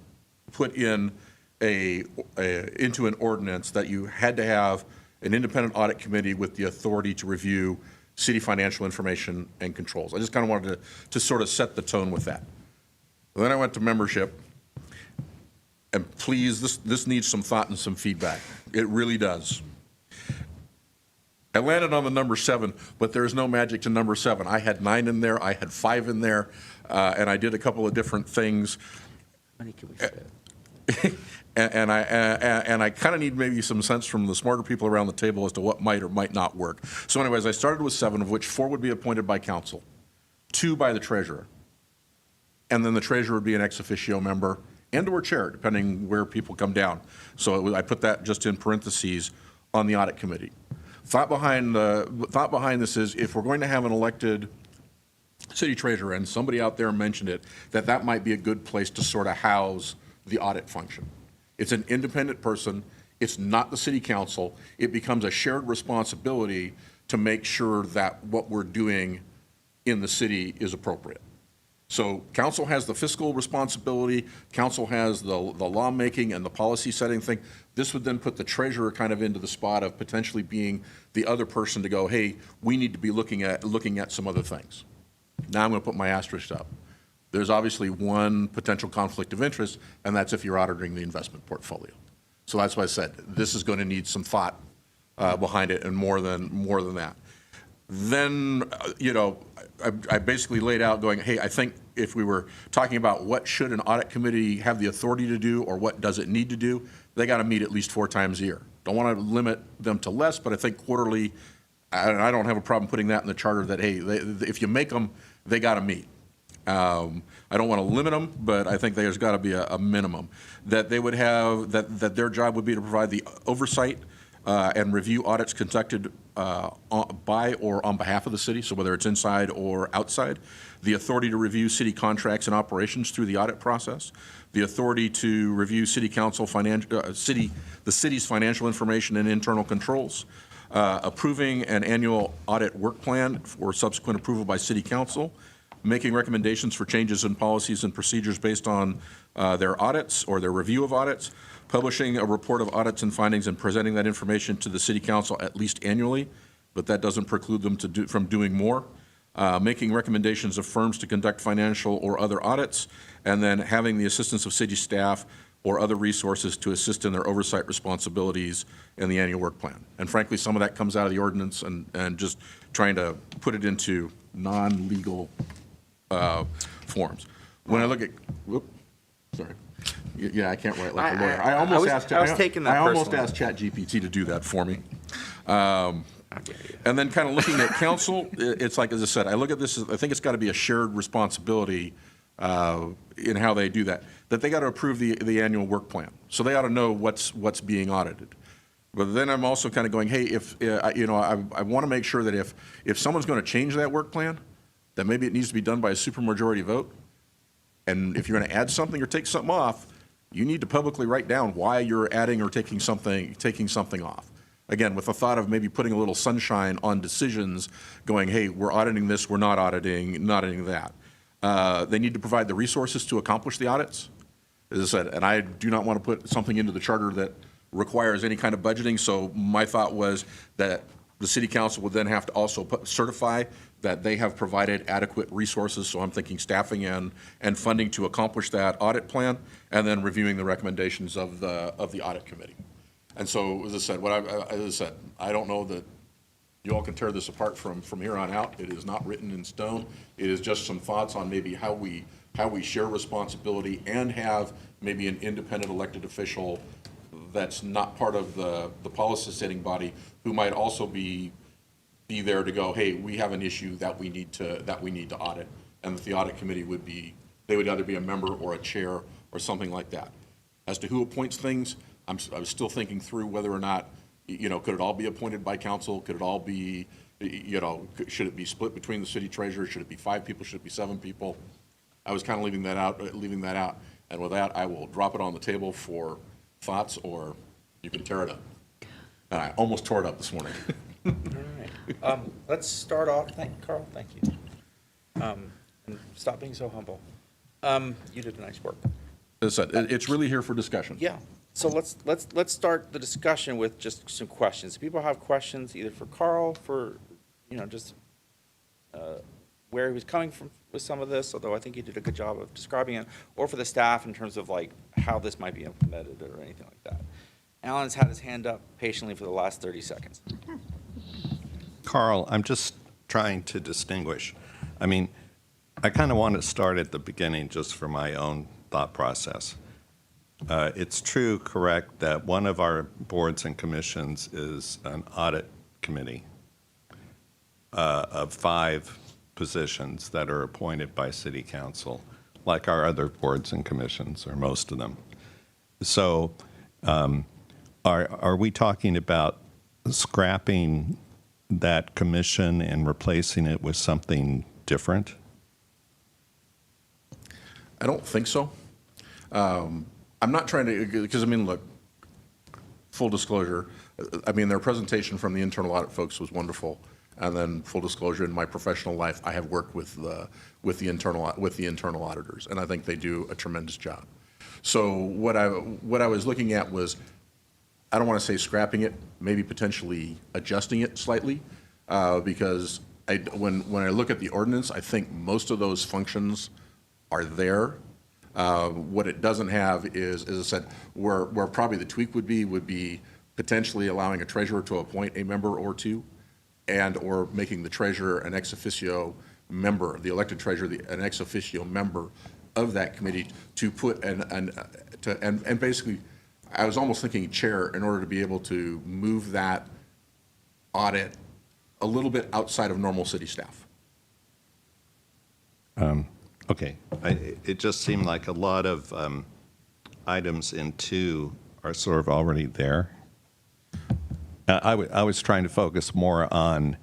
put in into an ordinance that you had to have an independent audit committee with the authority to review city financial information and controls. I just kind of wanted to sort of set the tone with that. Then I went to membership. And please, this needs some thought and some feedback. It really does. I landed on the number 7, but there's no magic to number 7. I had 9 in there, I had 5 in there, and I did a couple of different things. How many can we fit? And I kind of need maybe some sense from the smarter people around the table as to what might or might not work. So anyways, I started with 7, of which 4 would be appointed by council, 2 by the treasurer, and then the treasurer would be an ex officio member, and/or chair, depending where people come down. So I put that just in parentheses on the audit committee. Thought behind this is, if we're going to have an elected city treasurer, and somebody out there mentioned it, that might be a good place to sort of house the audit function. It's an independent person. It's not the city council. It becomes a shared responsibility to make sure that what we're doing in the city is appropriate. So council has the fiscal responsibility, council has the lawmaking and the policy setting thing. This would then put the treasurer kind of into the spot of potentially being the other person to go, hey, we need to be looking at some other things. Now I'm going to put my asterisk up. There's obviously one potential conflict of interest, and that's if you're auditing the investment portfolio. So that's why I said this is going to need some thought behind it, and more than that. Then, I basically laid out going, hey, I think if we were talking about what should an audit committee have the authority to do, or what does it need to do, they got to meet at least 4 times a year. Don't want to limit them to less, but I think quarterly, I don't have a problem putting that in the charter that, hey, if you make them, they got to meet. I don't want to limit them, but I think there's got to be a minimum. That they would have, that their job would be to provide the oversight and review audits conducted by or on behalf of the city, so whether it's inside or outside. The authority to review city contracts and operations through the audit process. The authority to review city council the city's financial information and internal controls. Approving an annual audit work plan for subsequent approval by city council. Making recommendations for changes in policies and procedures based on their audits or their review of audits. Publishing a report of audits and findings and presenting that information to the city council at least annually, but that doesn't preclude them from doing more. Making recommendations of firms to conduct financial or other audits, and then having the assistance of city staff or other resources to assist in their oversight responsibilities in the annual work plan. And frankly, some of that comes out of the ordinance and just trying to put it into non-legal forms. When I look at, sorry. Yeah, I can't write like a lawyer. I almost asked ChatGPT to do that for me. And then kind of looking at council, it's like, as I said, I look at this, I think it's got to be a shared responsibility in how they do that. That they got to approve the annual work plan. So they ought to know what's being audited. But then I'm also kind of going, hey, if I want to make sure that if someone's going to change that work plan, then maybe it needs to be done by a supermajority vote. And if you're going to add something or take something off, you need to publicly write down why you're adding or taking something off. Again, with the thought of maybe putting a little sunshine on decisions, going, hey, we're auditing this, we're not auditing that. They need to provide the resources to accomplish the audits, as I said, and I do not want to put something into the charter that requires any kind of budgeting, so my thought was that the city council would then have to also certify that they have provided adequate resources, so I'm thinking staffing and funding to accomplish that audit plan, and then reviewing the recommendations of the audit committee. And so, as I said, I don't know that you all can tear this apart from here on out. It is not written in stone. It is just some thoughts on maybe how we share responsibility and have maybe an independent elected official that's not part of the policy setting body who might also be there to go, hey, we have an issue that we need to audit, and that the audit committee would either be a member or a chair or something like that. As to who appoints things, I was still thinking through whether or not, could it all be appointed by council? Could it all be, should it be split between the city treasurer? Should it be 5 people? Should it be 7 people? I was kind of leaving that out. And with that, I will drop it on the table for thoughts, or you can tear it up. And I almost tore it up this morning. All right. Let's start off. Carl, thank you. And stop being so humble. You did nice work. As I said, it's really here for discussion. Yeah. So let's start the discussion with just some questions. If people have questions either for Carl, for just where he was coming from with some of this, although I think he did a good job of describing it, or for the staff in terms of like how this might be implemented or anything like that. Alan's had his hand up patiently for the last 30 seconds. Carl, I'm just trying to distinguish. I mean, I kind of want to start at the beginning just for my own thought process. It's true, correct, that one of our boards and commissions is an audit committee of 5 positions that are appointed by city council. like our other boards and commissions, or most of them. So are we talking about scrapping that commission and replacing it with something different? I don't think so. I'm not trying to, because I mean, look, full disclosure, I mean, their presentation from the internal audit folks was wonderful. And then full disclosure, in my professional life, I have worked with the internal auditors, and I think they do a tremendous job. So what I was looking at was, I don't want to say scrapping it, maybe potentially adjusting it slightly, because when I look at the ordinance, I think most of those functions are there. What it doesn't have is, as I said, where probably the tweak would be potentially allowing a treasurer to appoint a member or two, and or making the treasurer an ex officio member, the elected treasurer, an ex officio member of that committee to put and basically, I was almost thinking chair in order to be able to move that audit a little bit outside of normal city staff. Okay. It just seemed like a lot of items in 2 are sort of already there. I was trying to focus more on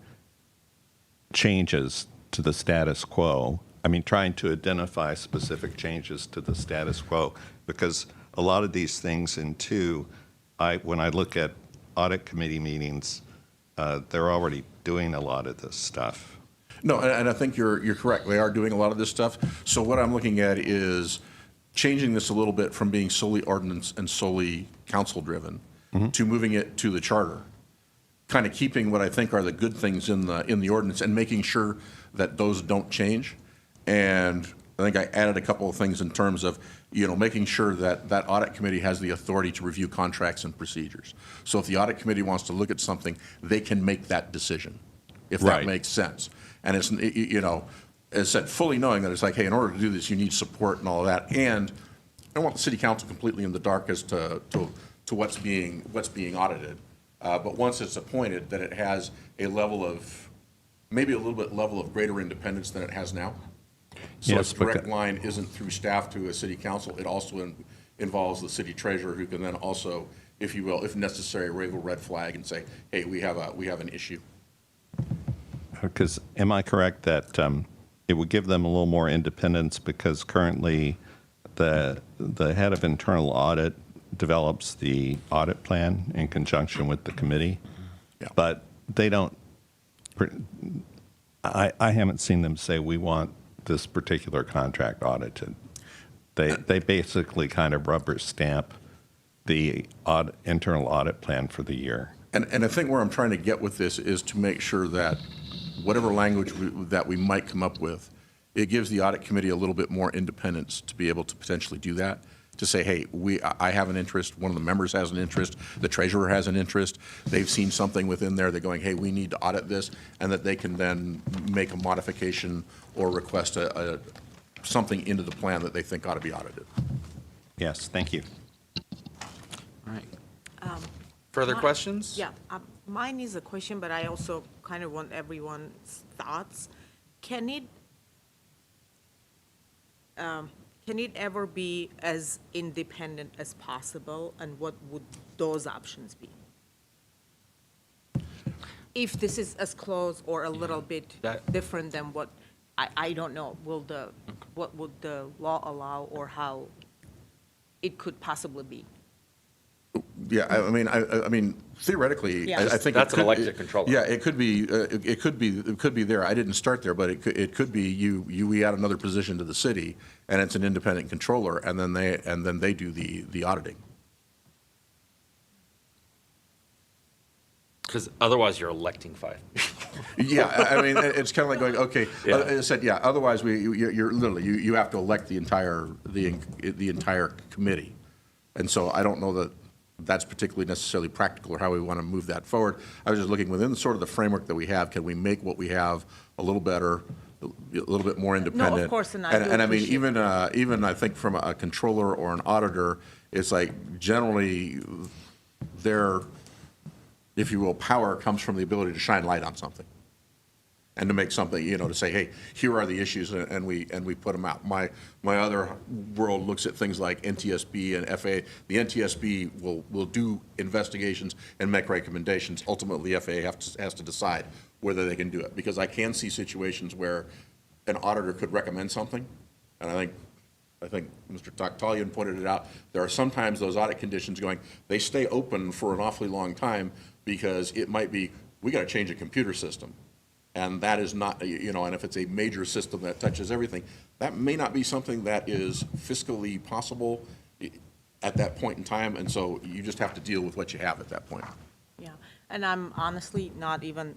changes to the status quo. I mean, trying to identify specific changes to the status quo, because a lot of these things in 2, when I look at audit committee meetings, they're already doing a lot of this stuff. No, and I think you're correct. They are doing a lot of this stuff. So what I'm looking at is changing this a little bit from being solely ordinance and solely council-driven to moving it to the charter, kind of keeping what I think are the good things in the ordinance and making sure that those don't change. And I think I added a couple of things in terms of, making sure that that audit committee has the authority to review contracts and procedures. So if the audit committee wants to look at something, they can make that decision, if that Right. makes sense. And it's, as I said, fully knowing that it's like, hey, in order to do this, you need support and all of that. And I don't want the city council completely in the dark as to what's being audited. But once it's appointed, that it has a level of, maybe a little bit level of greater independence than it has now. So Yes, its direct because- line isn't through staff to a city council. It also involves the city treasurer, who can then also, if you will, if necessary, wave a red flag and say, hey, we have an issue. Because am I correct that it would give them a little more independence, because currently the head of internal audit develops the audit plan in conjunction with the committee, but they don't, I haven't seen them say we want this particular contract audited. They basically kind of rubber stamp the internal audit plan for the year. And I think where I'm trying to get with this is to make sure that whatever language that we might come up with, it gives the audit committee a little bit more independence to be able to potentially do that, to say, hey, I have an interest, one of the members has an interest, the treasurer has an interest, they've seen something within there, they're going, hey, we need to audit this, and that they can then make a modification or request something into the plan that they think ought to be audited. Yes, thank you. All right. Further questions? Yeah, mine is a question, but I also kind of want everyone's thoughts. Can it ever be as independent as possible, and what would those options be? If this is as close or a little bit different than what, I don't know, what would the law allow, or how it could possibly be? Yeah, I mean, theoretically, Yeah. I think That's it an could- elected controller. Yeah, it could be there. I didn't start there, but it could be we add another position to the city, and it's an independent controller, and then they do the auditing. Because otherwise you're electing 5. Yeah, I mean, it's kind of like going, okay, Yeah. I said, yeah, otherwise you're literally, you have to elect the entire committee. And so I don't know that that's particularly necessarily practical or how we want to move that forward. I was just looking within sort of the framework that we have, can we make what we have a little better, a little bit more independent? course, and I do I mean, appreciate even I think from a controller or an auditor, it's like generally their, if you will, power comes from the ability to shine light on something. and to make something, to say, hey, here are the issues, and we put them out. My other world looks at things like NTSB and FAA. The NTSB will do investigations and make recommendations. Ultimately, the FAA has to decide whether they can do it, because I can see situations where an auditor could recommend something, and I think Mr. Taktalian pointed it out. There are sometimes those audit conditions they stay open for an awfully long time because it might be, we got to change a computer system. And that is not, and if it's a major system that touches everything, that may not be something that is fiscally possible at that point in time. And so you just have to deal with what you have at that point. Yeah, and I'm honestly not even,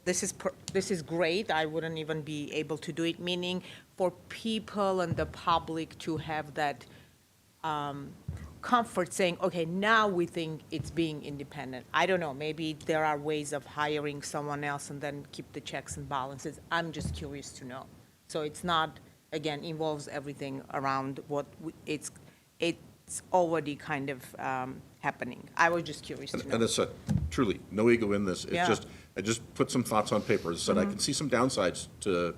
this is great. I wouldn't even be able to do it, meaning for people and the public to have that comfort saying, okay, now we think it's being independent. I don't know, maybe there are ways of hiring someone else and then keep the checks and balances. I'm just curious to know. So it's not, again, involves everything around what it's already kind of happening. I was just curious to know. And it's truly, no ego in this. It's Yeah. I just put some thoughts on paper. As I said, I can see some downsides to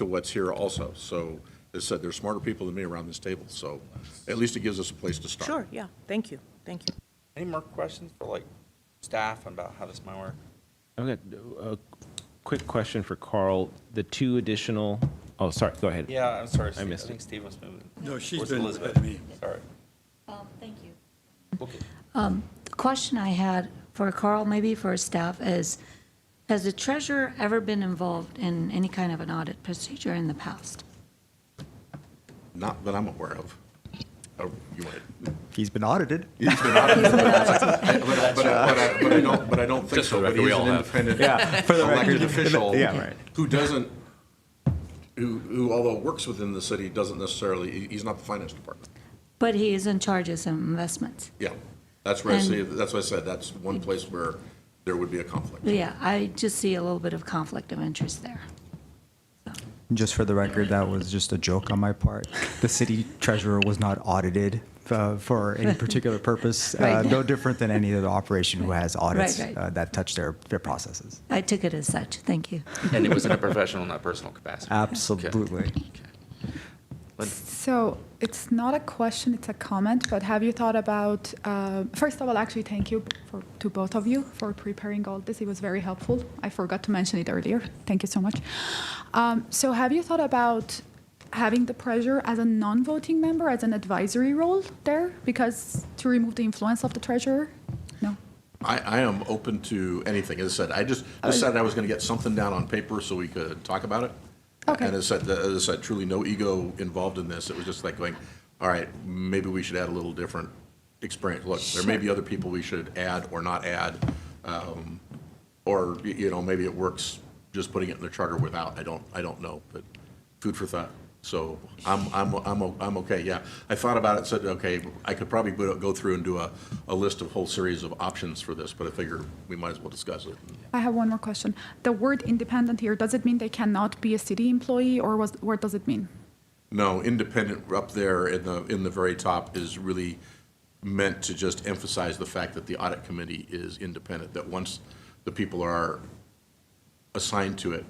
what's here also. So as I said, there's smarter people than me around this table, so at least it gives us a place to start. Sure, yeah, thank you. Any more questions for staff about how this might work? I've got a quick question for Carl. The two additional, oh, sorry, go ahead. Yeah, I'm sorry, I Steve. missed I think it. Steve was moving. No, she's Where's been Elizabeth? at me. Sorry. Thank you. Okay. The question I had for Carl, maybe for staff, is, has the treasurer ever been involved in any kind of an audit procedure in the past? Not that I'm aware of. Oh, you want it? He's been audited. He's been audited. But I don't think Just for so. the But record, we he's all an have. independent Yeah, for the elected record. official Yeah, right. who doesn't, who although works within the city, doesn't necessarily, he's not the finance department. But he is in charge of some investments. Yeah, that's where I And- see, that's what I said, that's one place where there would be a conflict. Yeah, I just see a little bit of conflict of interest there. Just for the record, that was just a joke on my part. The city treasurer was not audited for any particular purpose. Right. No different than any other operation who has audits Right, right. that touch their processes. I took it as such. Thank you. And it was in a professional, not personal capacity. Absolutely. So it's not a question, it's a comment, but have you thought about, first of all, actually, thank you to both of you for preparing all this. It was very helpful. I forgot to mention it earlier. Thank you so much. So have you thought about having the treasurer as a non-voting member, as an advisory role there? Because to remove the influence of the treasurer? No? I am open to anything. As I said, I just decided I was going to get something down on paper so we could talk about it. Okay. And as I said, truly no ego involved in this. It was just like going, all right, maybe we should add a little different experience. Look, there may be other people we should add or not add. Or, maybe it works just putting it in the charter without. I don't know, but food for thought. So I'm okay, yeah. I thought about it, said, okay, I could probably go through and do a list of whole series of options for this, but I figure we might as well discuss it. I have one more question. The word independent here, does it mean they cannot be a city employee, or what does it mean? No, independent up there in the very top is really meant to just emphasize the fact that the audit committee is independent, that once the people are assigned to it,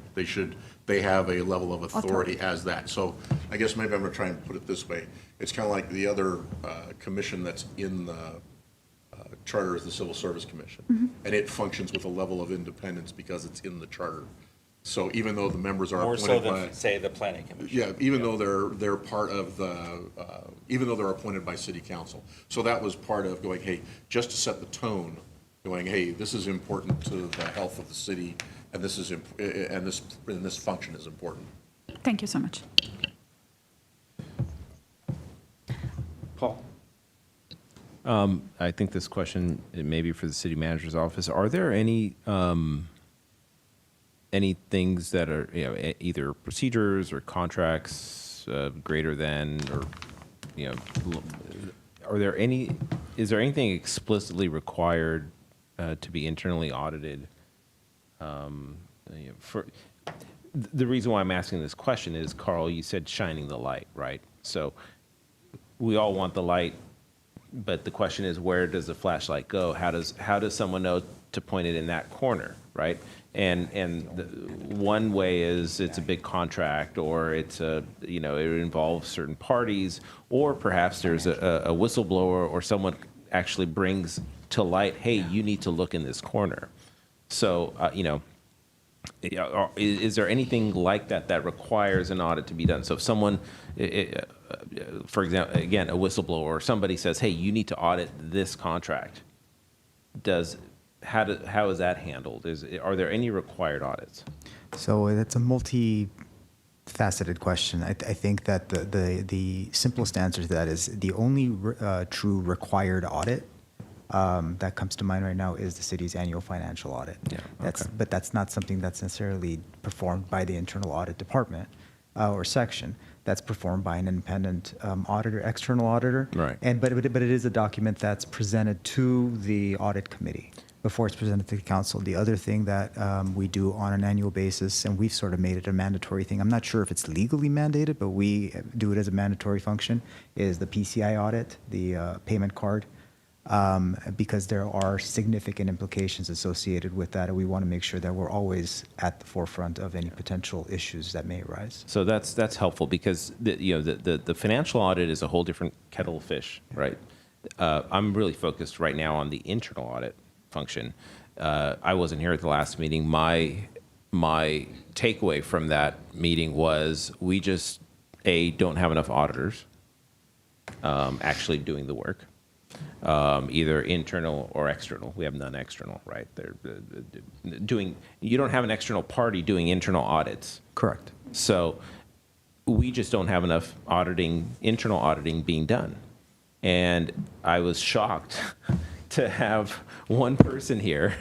they have a level of authority as that. So I guess maybe I'm going to try and put it this way. It's kind of like the other commission that's in the charter is the Civil Service Commission. And it functions with a level of independence because it's in the charter. So even though the members are More appointed so by. than, say, the planning commission. Yeah, even though they're part of the, even though they're appointed by city council. So that was part of going, hey, just to set the tone, going, hey, this is important to the health of the city, and this is, and this function is important. Thank you so much. Paul? I think this question it may be for the city manager's office. Are there any things that are either procedures or contracts greater than, or are there any? Is there anything explicitly required to be internally audited? For the reason why I'm asking this question is, Carl, you said shining the light, right? So we all want the light But the question is, where does the flashlight go? How does someone know to point it in that corner, right? And one way is it's a big contract, or it's it involves certain parties, or perhaps there's a whistleblower or someone actually brings to light, hey, you need to look in this corner. So is there anything like that requires an audit to be done? So if someone, for example, again, a whistleblower or somebody says, hey, you need to audit this contract, how is that handled? Are there any required audits? So that's a multi-faceted question. I think that the simplest answer to that is the only true required audit that comes to mind right now is the city's annual financial audit. Yeah, But that's not something that's necessarily performed by the internal audit department or section. That's performed by an independent auditor, external auditor. Right. But it is a document that's presented to the audit committee before it's presented to the council. The other thing that we do on an annual basis, and we've sort of made it a mandatory thing, I'm not sure if it's legally mandated, but we do it as a mandatory function, is the PCI audit, the payment card, because there are significant implications associated with that, and we want to make sure that we're always at the forefront of any potential issues that may arise. So that's helpful, because the financial audit is a whole different kettle of fish, right? I'm really focused right now on the internal audit function. I wasn't here at the last meeting. My takeaway from that meeting was we just don't have enough auditors actually doing the work, either internal or external. We have none external, right? They're you don't have an external party doing internal audits. Correct. So we just don't have enough internal auditing being done. And I was shocked to have one person here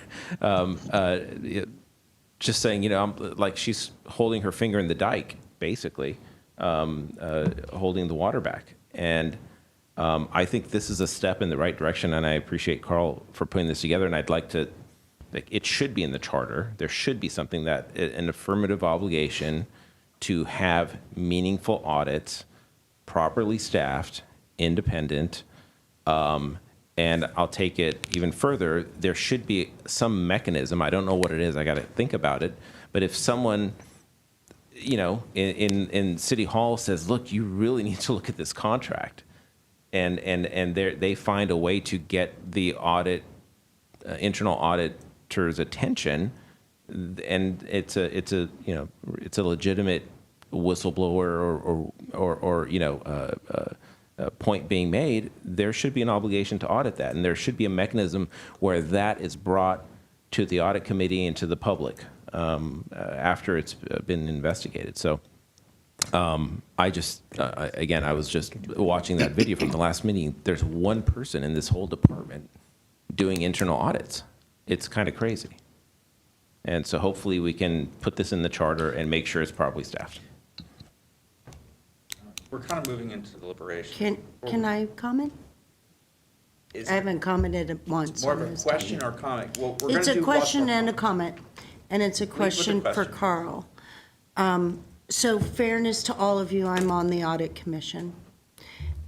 just saying, I'm like, she's holding her finger in the dike, basically, holding the water back. And I think this is a step in the right direction, and I appreciate Carl for putting this together. And I'd like to, it should be in the charter. There should be something an affirmative obligation to have meaningful audits, properly staffed, independent. And I'll take it even further. There should be some mechanism. I don't know what it is. I got to think about it. But if someone, in City Hall says, look, you really need to look at this contract, and they find a way to get the internal auditor's attention, and it's a legitimate whistleblower or point being made, there should be an obligation to audit that, and there should be a mechanism where that is brought to the audit committee and to the public after it's been investigated. So I was just watching that video from the last meeting. There's one person in this whole department doing internal audits. It's kind of crazy. And so hopefully we can put this in the charter and make sure it's properly staffed. We're kind of moving into deliberation. Can I comment? I haven't commented once. More of a question or comment? Well, we're It's gonna a do question what- and a comment, and it's a with the question for question. Carl. So fairness to all of you, I'm on the audit commission,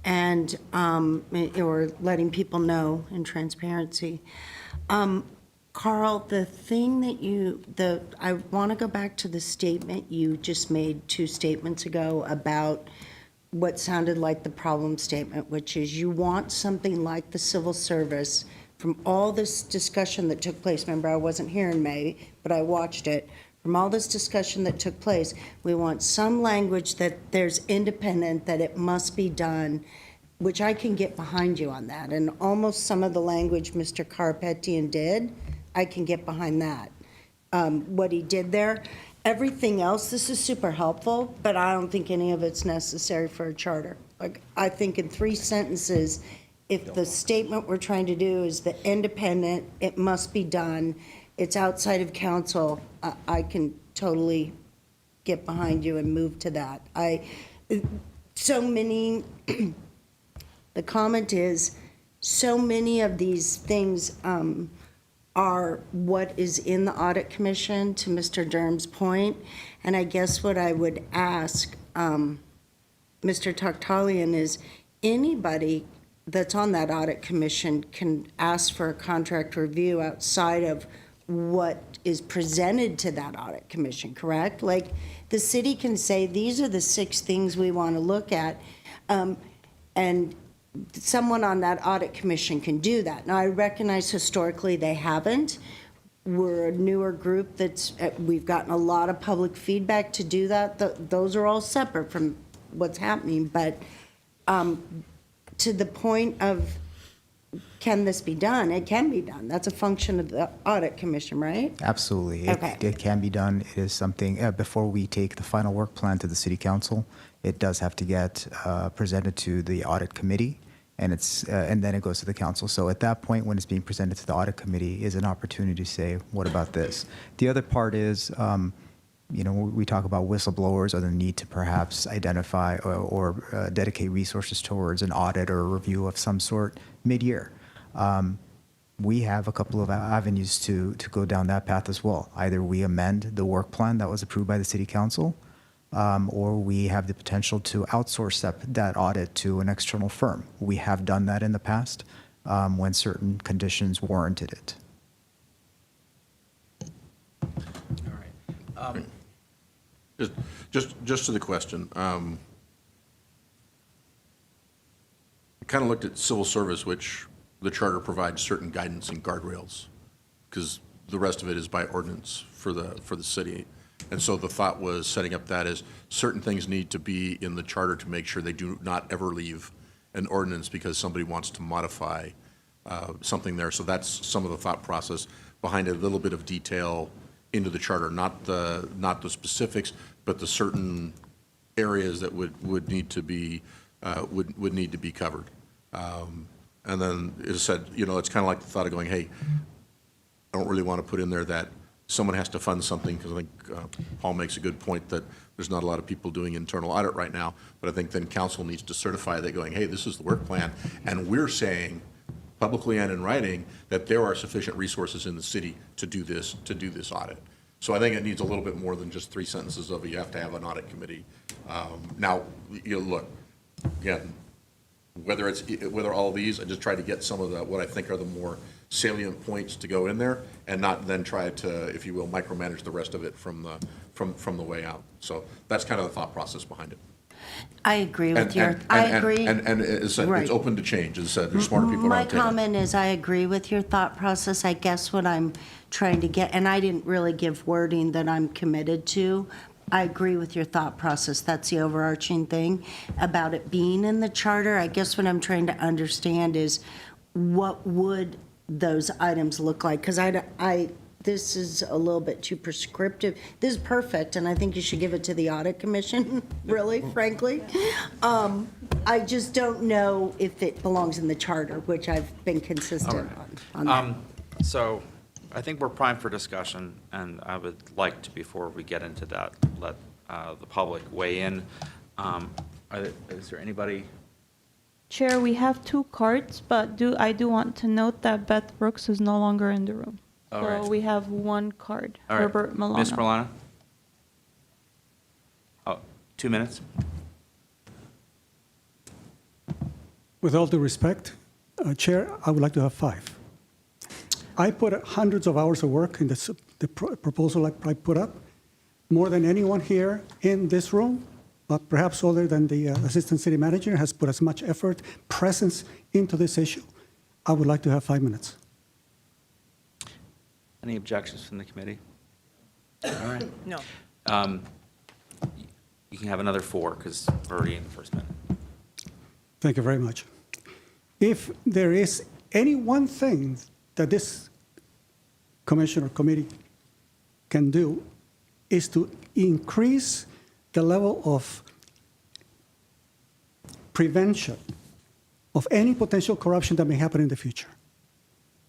and, or letting people know in transparency. Carl, the thing that I want to go back to the statement you just made 2 statements ago about what sounded like the problem statement, which is you want something like the civil service from all this discussion that took place. Remember, I wasn't here in May, but I watched it. From all this discussion that took place, we want some language that there's independent, that it must be done, which I can get behind you on that. And almost some of the language Mr. Karapetian did, I can get behind that. What he did there. Everything else, this is super helpful, but I don't think any of it's necessary for a charter. Like, I think in 3 sentences, if the statement we're trying to do is the independent, it must be done, it's outside of council, I can totally get behind you and move to that. The comment is, so many of these things are what is in the audit commission, to Mr. Durham's point. And I guess what I would ask Mr. Takhtalian is, anybody that's on that audit commission can ask for a contract review outside of what is presented to that audit commission, correct? Like, the city can say, these are the 6 things we want to look at, and someone on that audit commission can do that. Now, I recognize historically they haven't. We're a newer group that's, we've gotten a lot of public feedback to do that. Those are all separate from what's happening, but to the point of, can this be done? It can be done. That's a function of the audit commission, right? Absolutely. Okay. It can be done. It is something, before we take the final work plan to the city council, it does have to get presented to the audit committee, and and then it goes to the council. So at that point, when it's being presented to the audit committee, is an opportunity to say, what about this? The other part is, we talk about whistleblowers or the need to perhaps identify or dedicate resources towards an audit or a review of some sort mid-year. We have a couple of avenues to go down that path as well. Either we amend the work plan that was approved by the city council, or we have the potential to outsource that audit to an external firm. We have done that in the past when certain conditions warranted it. Just to the question, I kind of looked at civil service, which the charter provides certain guidance and guardrails, because the rest of it is by ordinance for the city. And so the thought was setting up that as certain things need to be in the charter to make sure they do not ever leave an ordinance because somebody wants to modify something there. So that's some of the thought process behind it, a little bit of detail into the charter, not the specifics, but the certain areas that would need to be covered. And then it said, it's kind of like the thought of going, hey, I don't really want to put in there that someone has to fund something, because I think Paul makes a good point that there's not a lot of people doing internal audit right now, but I think then council needs to certify that going, hey, this is the work plan, and we're saying publicly and in writing that there are sufficient resources in the city to do this audit. So I think it needs a little bit more than just 3 sentences of you have to have an audit committee. Now, look, again, whether all of these, I just try to get some of what I think are the more salient points to go in there, and not then try to, if you will, micromanage the rest of it from the way out. So that's kind of the thought process behind it. I agree with I agree. And as I said, Right. it's open to change. As I said, there's smarter people My around the table. comment is I agree with your thought process. I guess what I'm trying to get, and I didn't really give wording that I'm committed to. I agree with your thought process. That's the overarching thing about it being in the charter. I guess what I'm trying to understand is what would those items look like? Because this is a little bit too prescriptive. This is perfect, and I think you should give it to the audit commission, really, frankly. I just don't know if it belongs in the charter, which I've been consistent on that. So I think we're primed for discussion, and I would like to, before we get into that, let the public weigh in. Is there anybody? Chair, we have 2 cards, but I do want to note that Beth Brooks is no longer in the room. All So right. we have 1 card, All right. Herbert Milano. Ms. Milano? Oh, 2 minutes? With all due respect, Chair, I would like to have 5. I put hundreds of hours of work in the proposal I put up, more than anyone here in this room, but perhaps other than the Assistant City Manager has put as much effort, presence into this issue. I would like to have 5 minutes. Any objections from the committee? All right. No. You can have another 4, because we're already in the first minute. Thank you very much. If there is any one thing that this commission or committee can do, is to increase the level of prevention of any potential corruption that may happen in the future.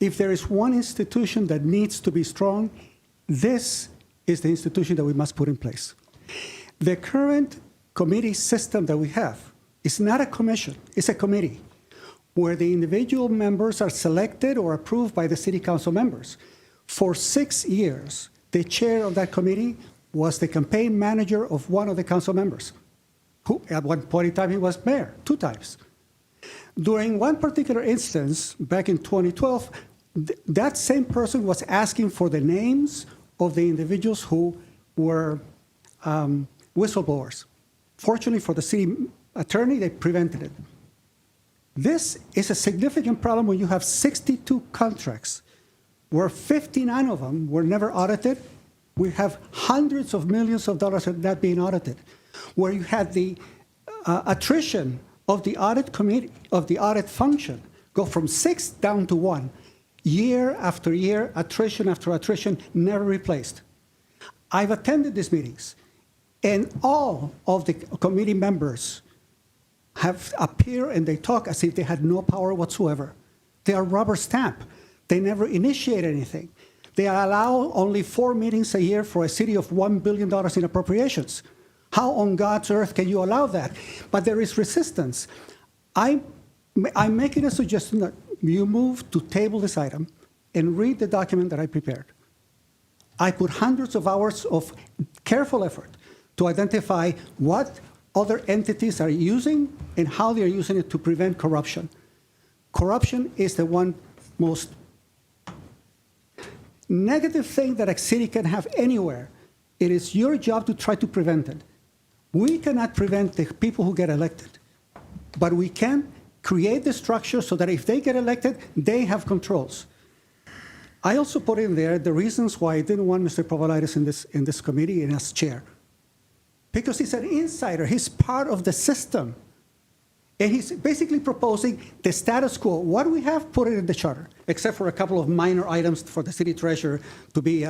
If there is one institution that needs to be strong, this is the institution that we must put in place. The current committee system that we have is not a commission, it's a committee where the individual members are selected or approved by the city council members. For 6 years, the chair of that committee was the campaign manager of one of the council members, who at one point in time he was mayor, 2 times. During one particular instance, back in 2012, that same person was asking for the names of the individuals who were whistleblowers. Fortunately for the city attorney, they prevented it. This is a significant problem when you have 62 contracts, where 59 of them were never audited. We have hundreds of millions of dollars not being audited, where you had the attrition of the audit committee, of the audit function, go from 6 down to 1. Year after year, attrition after attrition, never replaced. I've attended these meetings, and all of the committee members have appeared and they talk as if they had no power whatsoever. They are rubber stamp. They never initiate anything. They allow only 4 meetings a year for a city of $1 billion in appropriations. How on God's earth can you allow that? But there is resistance. I'm making a suggestion that you move to table this item and read the document that I prepared. I put hundreds of hours of careful effort to identify what other entities are using and how they're using it to prevent corruption. Corruption is the one most negative thing that a city can have anywhere. It is your job to try to prevent it. We cannot prevent the people who get elected, but we can create the structure so that if they get elected, they have controls. I also put in there the reasons why I didn't want Mr. Pavlidis in this committee and as chair. Because he's an insider, he's part of the system. And he's basically proposing the status quo. What do we have? Put it in the charter, except for a couple of minor items for the city treasurer to be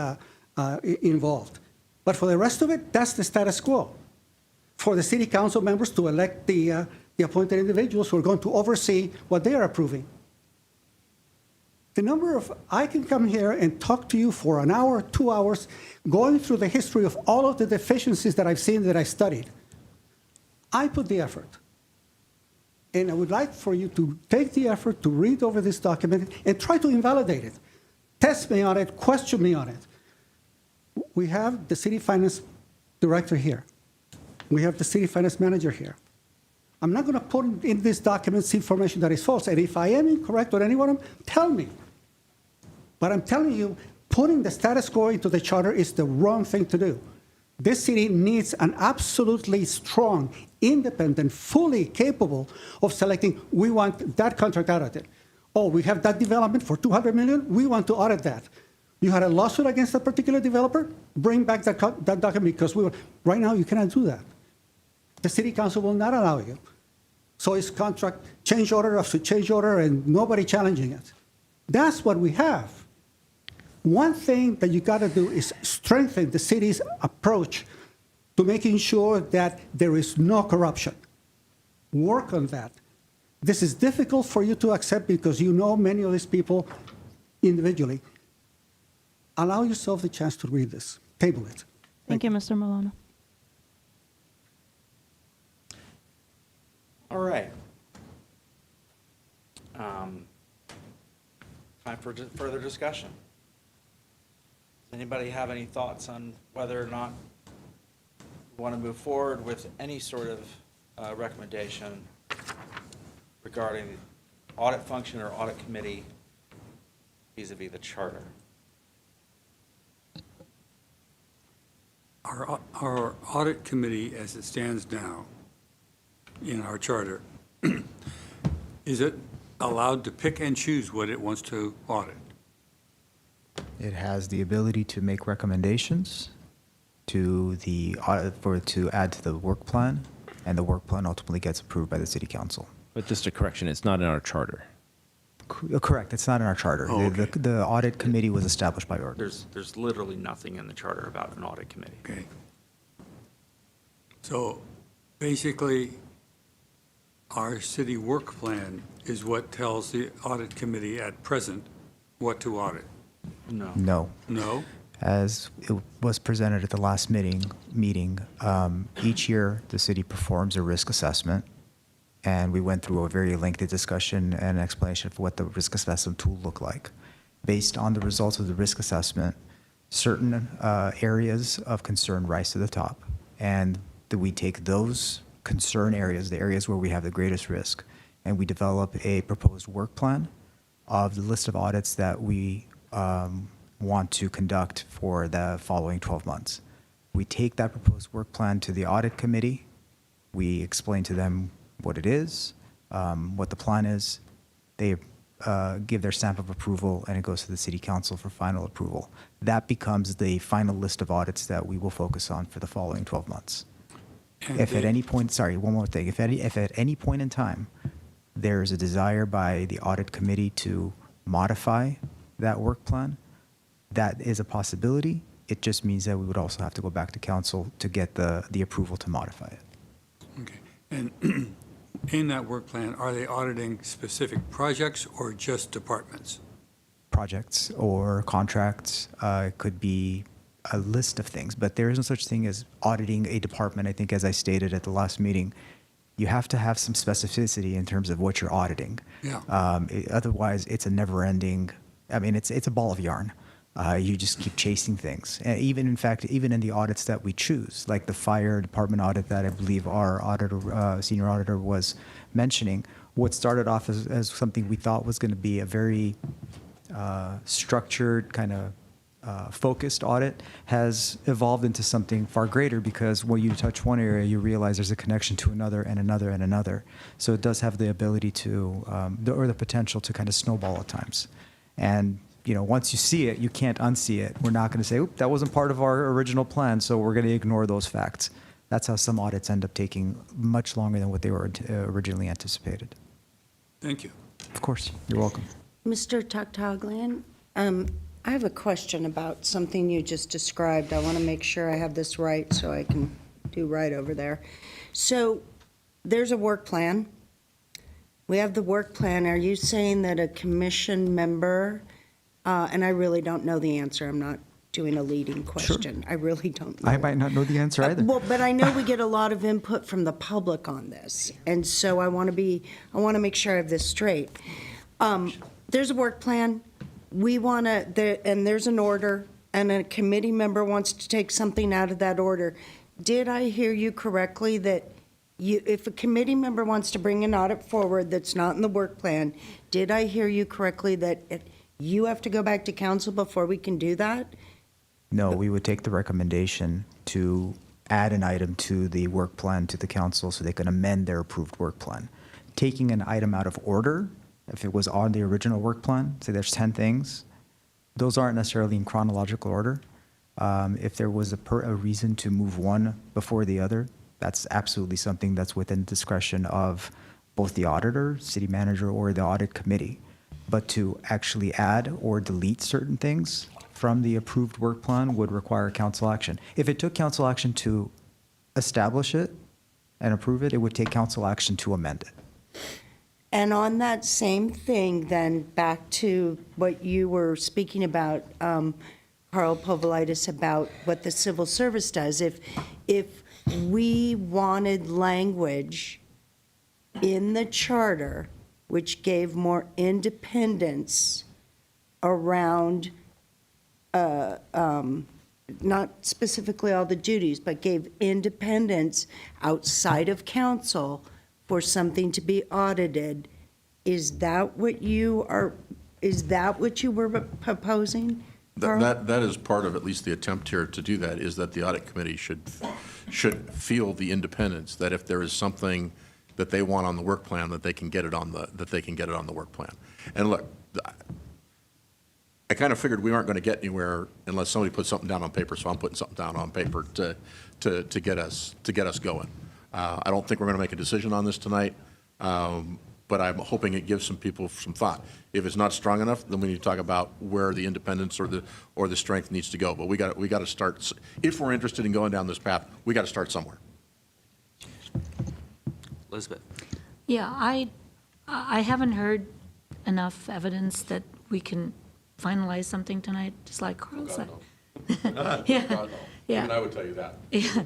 involved. But for the rest of it, that's the status quo. For the city council members to elect the appointed individuals who are going to oversee what they are approving. I can come here and talk to you for an hour, 2 hours, going through the history of all of the deficiencies that I've seen, that I studied. I put the effort. And I would like for you to take the effort to read over this document and try to invalidate it. Test me on it, question me on it. We have the city finance director here. We have the city finance manager here. I'm not going to put in these documents information that is false. And if I am incorrect on any one of them, tell me. But I'm telling you, putting the status quo into the charter is the wrong thing to do. This city needs an absolutely strong, independent, fully capable of selecting, we want that contract audited. Oh, we have that development for $200 million, we want to audit that. You had a lawsuit against a particular developer, bring back that document, because right now you cannot do that. The city council will not allow you. So it's contract change order after change order and nobody challenging it. That's what we have. One thing that you got to do is strengthen the city's approach to making sure that there is no corruption. Work on that. This is difficult for you to accept because you know many of these people individually. Allow yourself the chance to read this. Table it. Thank you, Mr. Milano. All right. Time for further discussion. Does anybody have any thoughts on whether or not we want to move forward with any sort of recommendation regarding audit function or audit committee vis-a-vis the charter? Our audit committee, as it stands now in our charter, is it allowed to pick and choose what it wants to audit? It has the ability to make recommendations to the audit to add to the work plan, and the work plan ultimately gets approved by the city council. But just a correction, it's not in our charter. Correct. It's not in our charter. Oh, okay. The audit committee was established by ordinance. There's literally nothing in the charter about an audit committee. Okay. So basically, our city work plan is what tells the audit committee at present what to audit. No. No. No? As it was presented at the last meeting, each year the city performs a risk assessment, and we went through a very lengthy discussion and explanation of what the risk assessment tool looked like. Based on the results of the risk assessment, certain areas of concern rise to the top, and we take those concern areas, the areas where we have the greatest risk, and we develop a proposed work plan of the list of audits that we want to conduct for the following 12 months. We take that proposed work plan to the audit committee. We explain to them what it is, what the plan is. They give their stamp of approval, and it goes to the city council for final approval. That becomes the final list of audits that we will focus on for the following 12 months. If at any point, sorry, one more thing. If at any point in time there is a desire by the audit committee to modify that work plan, that is a possibility. It just means that we would also have to go back to council to get the approval to modify it. Okay. And in that work plan, are they auditing specific projects or just departments? Projects or contracts, it could be a list of things, but there is no such thing as auditing a department. I think, as I stated at the last meeting, you have to have some specificity in terms of what you're auditing. Yeah. Otherwise, it's a never-ending, I mean, it's a ball of yarn. You just keep chasing things. And even, in fact, even in the audits that we choose, like the fire department audit that I believe our auditor, senior auditor was mentioning, what started off as something we thought was going to be a very structured, kind of focused audit has evolved into something far greater, because when you touch one area, you realize there's a connection to another and another and another. So it does have the ability to, or the potential to kind of snowball at times. And you know, once you see it, you can't unsee it. We're not going to say, "Oop, that wasn't part of our original plan," so we're going to ignore those facts. That's how some audits end up taking much longer than what they were originally anticipated. Thank you. Of course, you're welcome. Mr. Taktaglian, I have a question about something you just described. I want to make sure I have this right so I can do right over there. So there's a work plan. We have the work plan. Are you saying that a commission member, and I really don't know the answer, I'm not doing a leading question. I really don't know. I might not know the answer either. Well, but I know we get a lot of input from the public on this, and so I want to make sure I have this straight. There's a work plan. And there's an order, and a committee member wants to take something out of that order. Did I hear you correctly that if a committee member wants to bring an audit forward that's not in the work plan, did I hear you correctly that you have to go back to council before we can do that? No, we would take the recommendation to add an item to the work plan to the council so they can amend their approved work plan. Taking an item out of order, if it was on the original work plan, say there's 10 things, those aren't necessarily in chronological order. If there was a reason to move one before the other, that's absolutely something that's within discretion of both the auditor, city manager, or the audit committee. But to actually add or delete certain things from the approved work plan would require council action. If it took council action to establish it and approve it, it would take council action to amend it. And on that same thing, then, back to what you were speaking about, Carl Povolitis, about what the civil service does. If we wanted language in the charter which gave more independence around, not specifically all the duties, but gave independence outside of council for something to be audited, is that what you were proposing? That is part of at least the attempt here to do that, is that the audit committee should feel the independence, that if there is something that they want on the work plan, that they can get it on the work plan. And look, I kind of figured we aren't going to get anywhere unless somebody puts something down on paper, so I'm putting something down on paper to get us going. I don't think we're going to make a decision on this tonight, but I'm hoping it gives some people some thought. If it's not strong enough, then we need to talk about where the independence or the strength needs to go. But we got to start. If we're interested in going down this path, we got to start somewhere. Elizabeth. Yeah, I haven't heard enough evidence that we can finalize something tonight, just like Carl said. Yeah. Even I would tell you that. Yeah.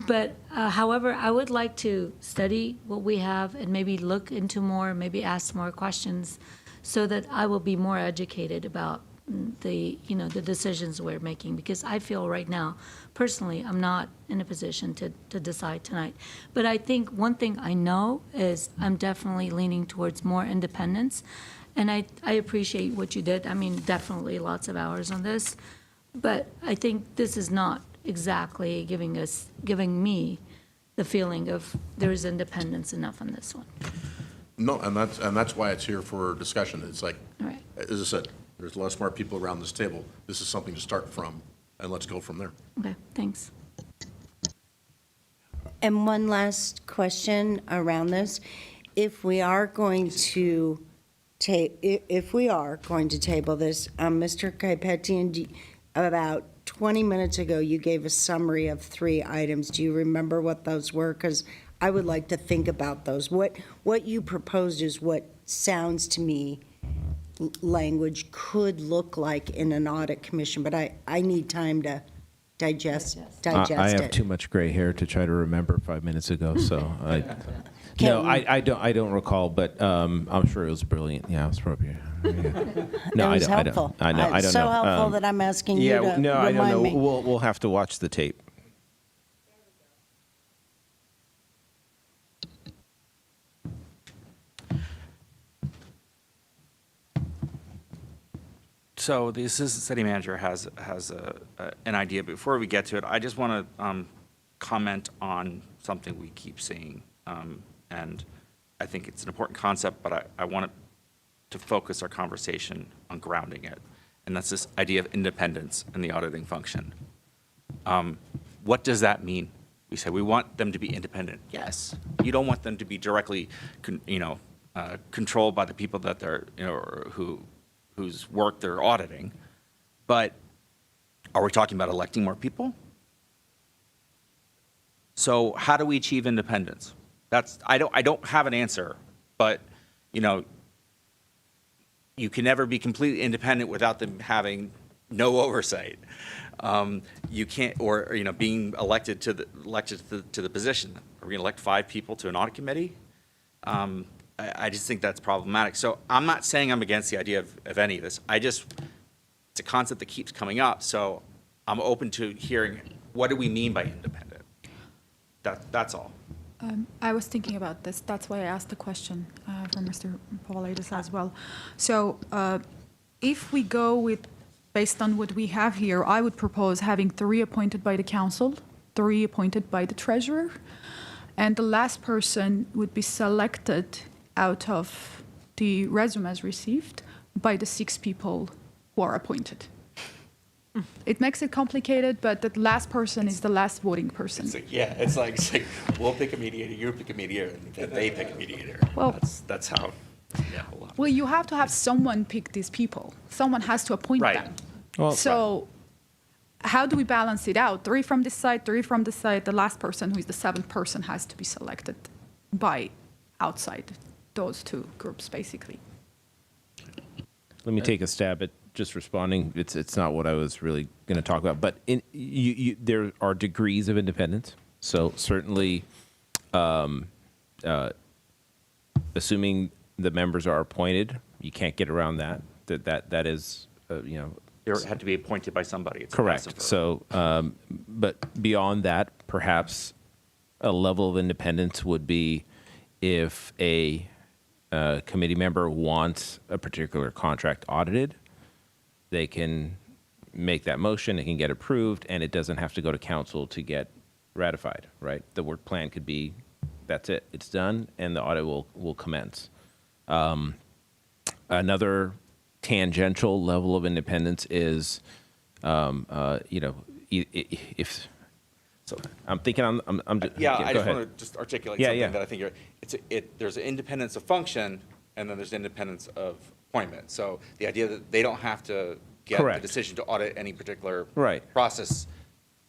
But however, I would like to study what we have and maybe look into more, maybe ask more questions so that I will be more educated about the, the decisions we're making, because I feel right now, personally, I'm not in a position to decide tonight. But I think one thing I know is I'm definitely leaning towards more independence, and I appreciate what you did. I mean, definitely lots of hours on this, but I think this is not exactly giving me the feeling of there is independence enough on this one. No, and that's why it's here for discussion. It's like, All right. as I said, there's a lot of smart people around this table. This is something to start from, and let's go from there. Okay, thanks. And one last question around this. If we are going to table this, Mr. Kaipetian, about 20 minutes ago, you gave a summary of 3 items. Do you remember what those were? Because I would like to think about those. What you proposed is what sounds to me language could look like in an audit commission, but I need time to digest I have it. too much gray hair to try to remember 5 minutes ago, so I don't recall, but I'm sure it was brilliant. Yeah, it was probably. Yeah. No, It was I don't. helpful. I know. I don't so know. helpful that I'm asking you to I don't know. remind me. We'll have to watch the tape. So the assistant city manager has an idea. Before we get to it, I just want to comment on something we keep seeing. And I think it's an important concept, but I want to focus our conversation on grounding it. And that's this idea of independence in the auditing function. What does that mean? We say we want them to be independent. Yes. You don't want them to be directly, controlled by the people that they're, or whose work they're auditing. But are we talking about electing more people? So how do we achieve independence? I don't have an answer, but you can never be completely independent without them having no oversight. You can't, or being elected to the position. Are we going to elect 5 people to an audit committee? I just think that's problematic. So I'm not saying I'm against the idea of any of this. It's a concept that keeps coming up. So I'm open to hearing, what do we mean by independent? That's all. I was thinking about this. That's why I asked the question from Mr. Pavlidis as well. So if we go with, based on what we have here, I would propose having 3 appointed by the council, 3 appointed by the treasurer, and the last person would be selected out of the resumes received by the 6 people who are appointed. It makes it complicated, but the last person is the last voting person. It's like we'll pick a mediator, you pick a mediator, and then they pick a mediator. Well, that's how. Yeah. Well, you have to have someone pick these people. Someone has to appoint them. Well, so how do we balance it out? 3 from this side, 3 from this side. The last person, who is the 7th person, has to be selected by outside those 2 groups, basically. Let me take a stab at just responding. It's not what I was really going to talk about, but there are degrees of independence. So certainly, assuming the members are appointed, you can't get around that. That is, They had to be appointed by somebody. It's correct. So, but beyond that, perhaps a level of independence would be if a committee member wants a particular contract audited, they can make that motion, it can get approved, and it doesn't have to go to council to get ratified, right? The work plan could be, that's it, it's done, and the audit will commence. Another tangential level of independence is, if, so I'm thinking I'm just, I go just ahead. want to just articulate something that I think there's an independence of function, and then there's independence of appointment. So the idea that they don't have to get Correct. the decision to audit any particular Right. process,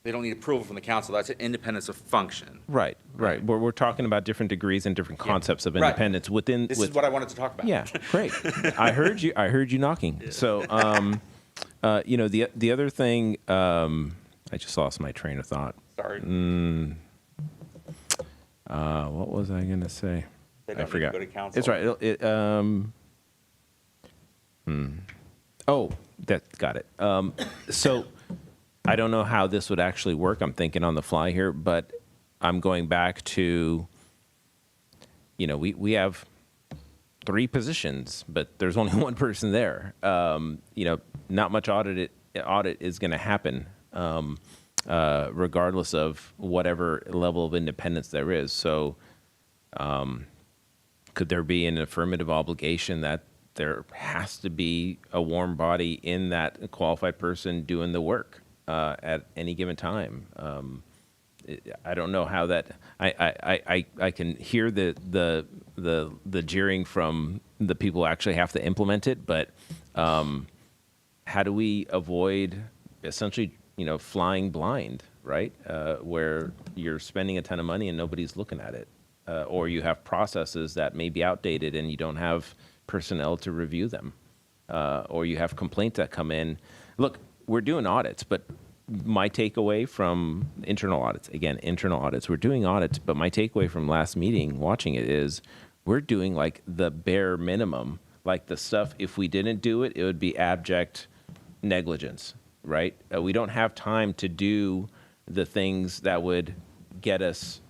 they don't need approval from the council. That's an independence of function. Right. We're talking about different degrees and different concepts of Right. independence within. This is what I wanted to talk about. Yeah, great. I heard you knocking. So, the other thing, I just lost my train of thought. Sorry. What was I going to say? They don't I need to forgot. go to council. It's right. Oh, Got it. So I don't know how this would actually work. I'm thinking on the fly here, but I'm going back to, we have 3 positions, but there's only one person there. Not much audit is going to happen, regardless of whatever level of independence there is. So could there be an affirmative obligation that there has to be a warm body in that qualified person doing the work at any given time? I don't know how that. I can hear the jeering from the people who actually have to implement it, but how do we avoid essentially flying blind, right? Where you're spending a ton of money and nobody's looking at it, or you have processes that may be outdated and you don't have personnel to review them, or you have complaints that come in. Look, we're doing audits, but my takeaway from internal audits, we're doing audits, but my takeaway from last meeting, watching it, is we're doing like the bare minimum, like the stuff, if we didn't do it, it would be abject negligence, right? We don't have time to do the things that would get us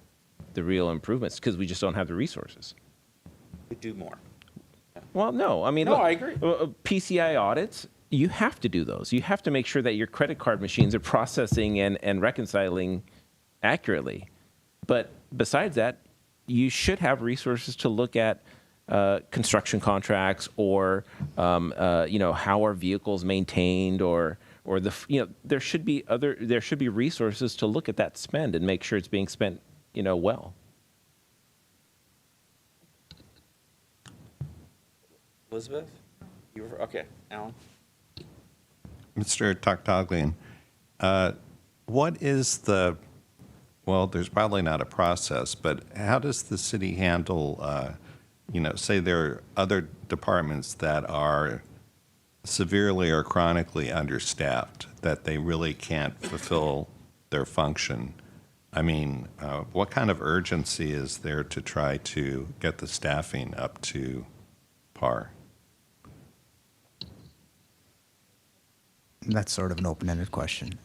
the real improvements because we just don't have the resources. We do more. Well, no, I mean, No, look, I agree. PCI audits, you have to do those. You have to make sure that your credit card machines are processing and reconciling accurately. But besides that, you should have resources to look at construction contracts or, how are vehicles maintained or there should be resources to look at that spend and make sure it's being spent, well. Elizabeth? Okay, Alan? Mr. Toktaglian, what is there's probably not a process, but how does the city handle, say there are other departments that are severely or chronically understaffed, that they really can't fulfill their function? I mean, what kind of urgency is there to try to get the staffing up to par? That's sort of an open-ended question.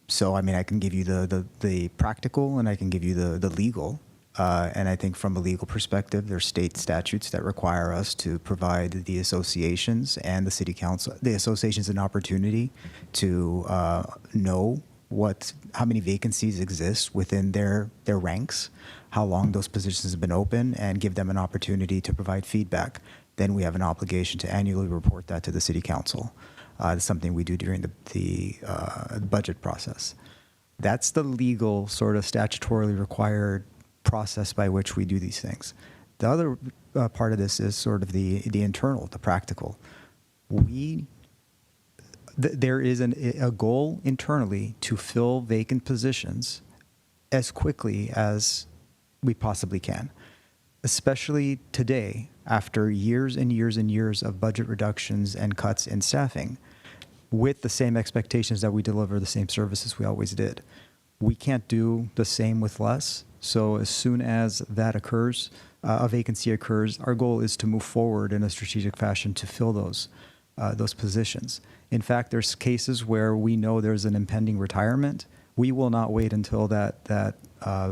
So, I mean, I can give you the practical and I can give you the legal. And I think from a legal perspective, there's state statutes that require us to provide the associations and the city council, the associations an opportunity to know how many vacancies exist within their ranks, how long those positions have been open, and give them an opportunity to provide feedback. Then we have an obligation to annually report that to the city council. It's something we do during the budget process. That's the legal sort of statutorily required process by which we do these things. The other part of this is sort of the internal, the practical. There is a goal internally to fill vacant positions as quickly as we possibly can, especially today, after years and years and years of budget reductions and cuts in staffing, with the same expectations that we deliver the same services we always did. We can't do the same with less. So as soon as that occurs, a vacancy occurs, our goal is to move forward in a strategic fashion to fill those positions. In fact, there's cases where we know there's an impending retirement. We will not wait until that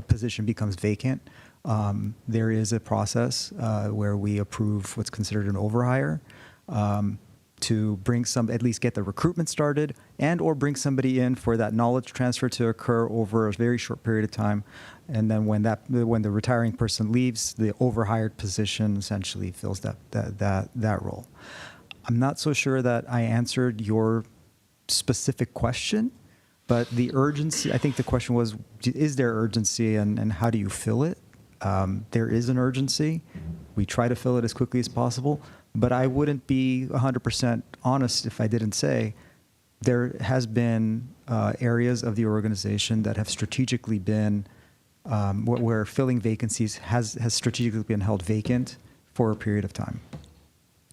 position becomes vacant. There is a process where we approve what's considered an overhire to bring at least get the recruitment started and or bring somebody in for that knowledge transfer to occur over a very short period of time. And then when the retiring person leaves, the overhired position essentially fills that role. I'm not so sure that I answered your specific question, but the urgency, I think the question was, is there urgency and how do you fill it? There is an urgency. We try to fill it as quickly as possible, but I wouldn't be 100% honest if I didn't say there has been areas of the organization that have strategically been, where filling vacancies has strategically been held vacant for a period of time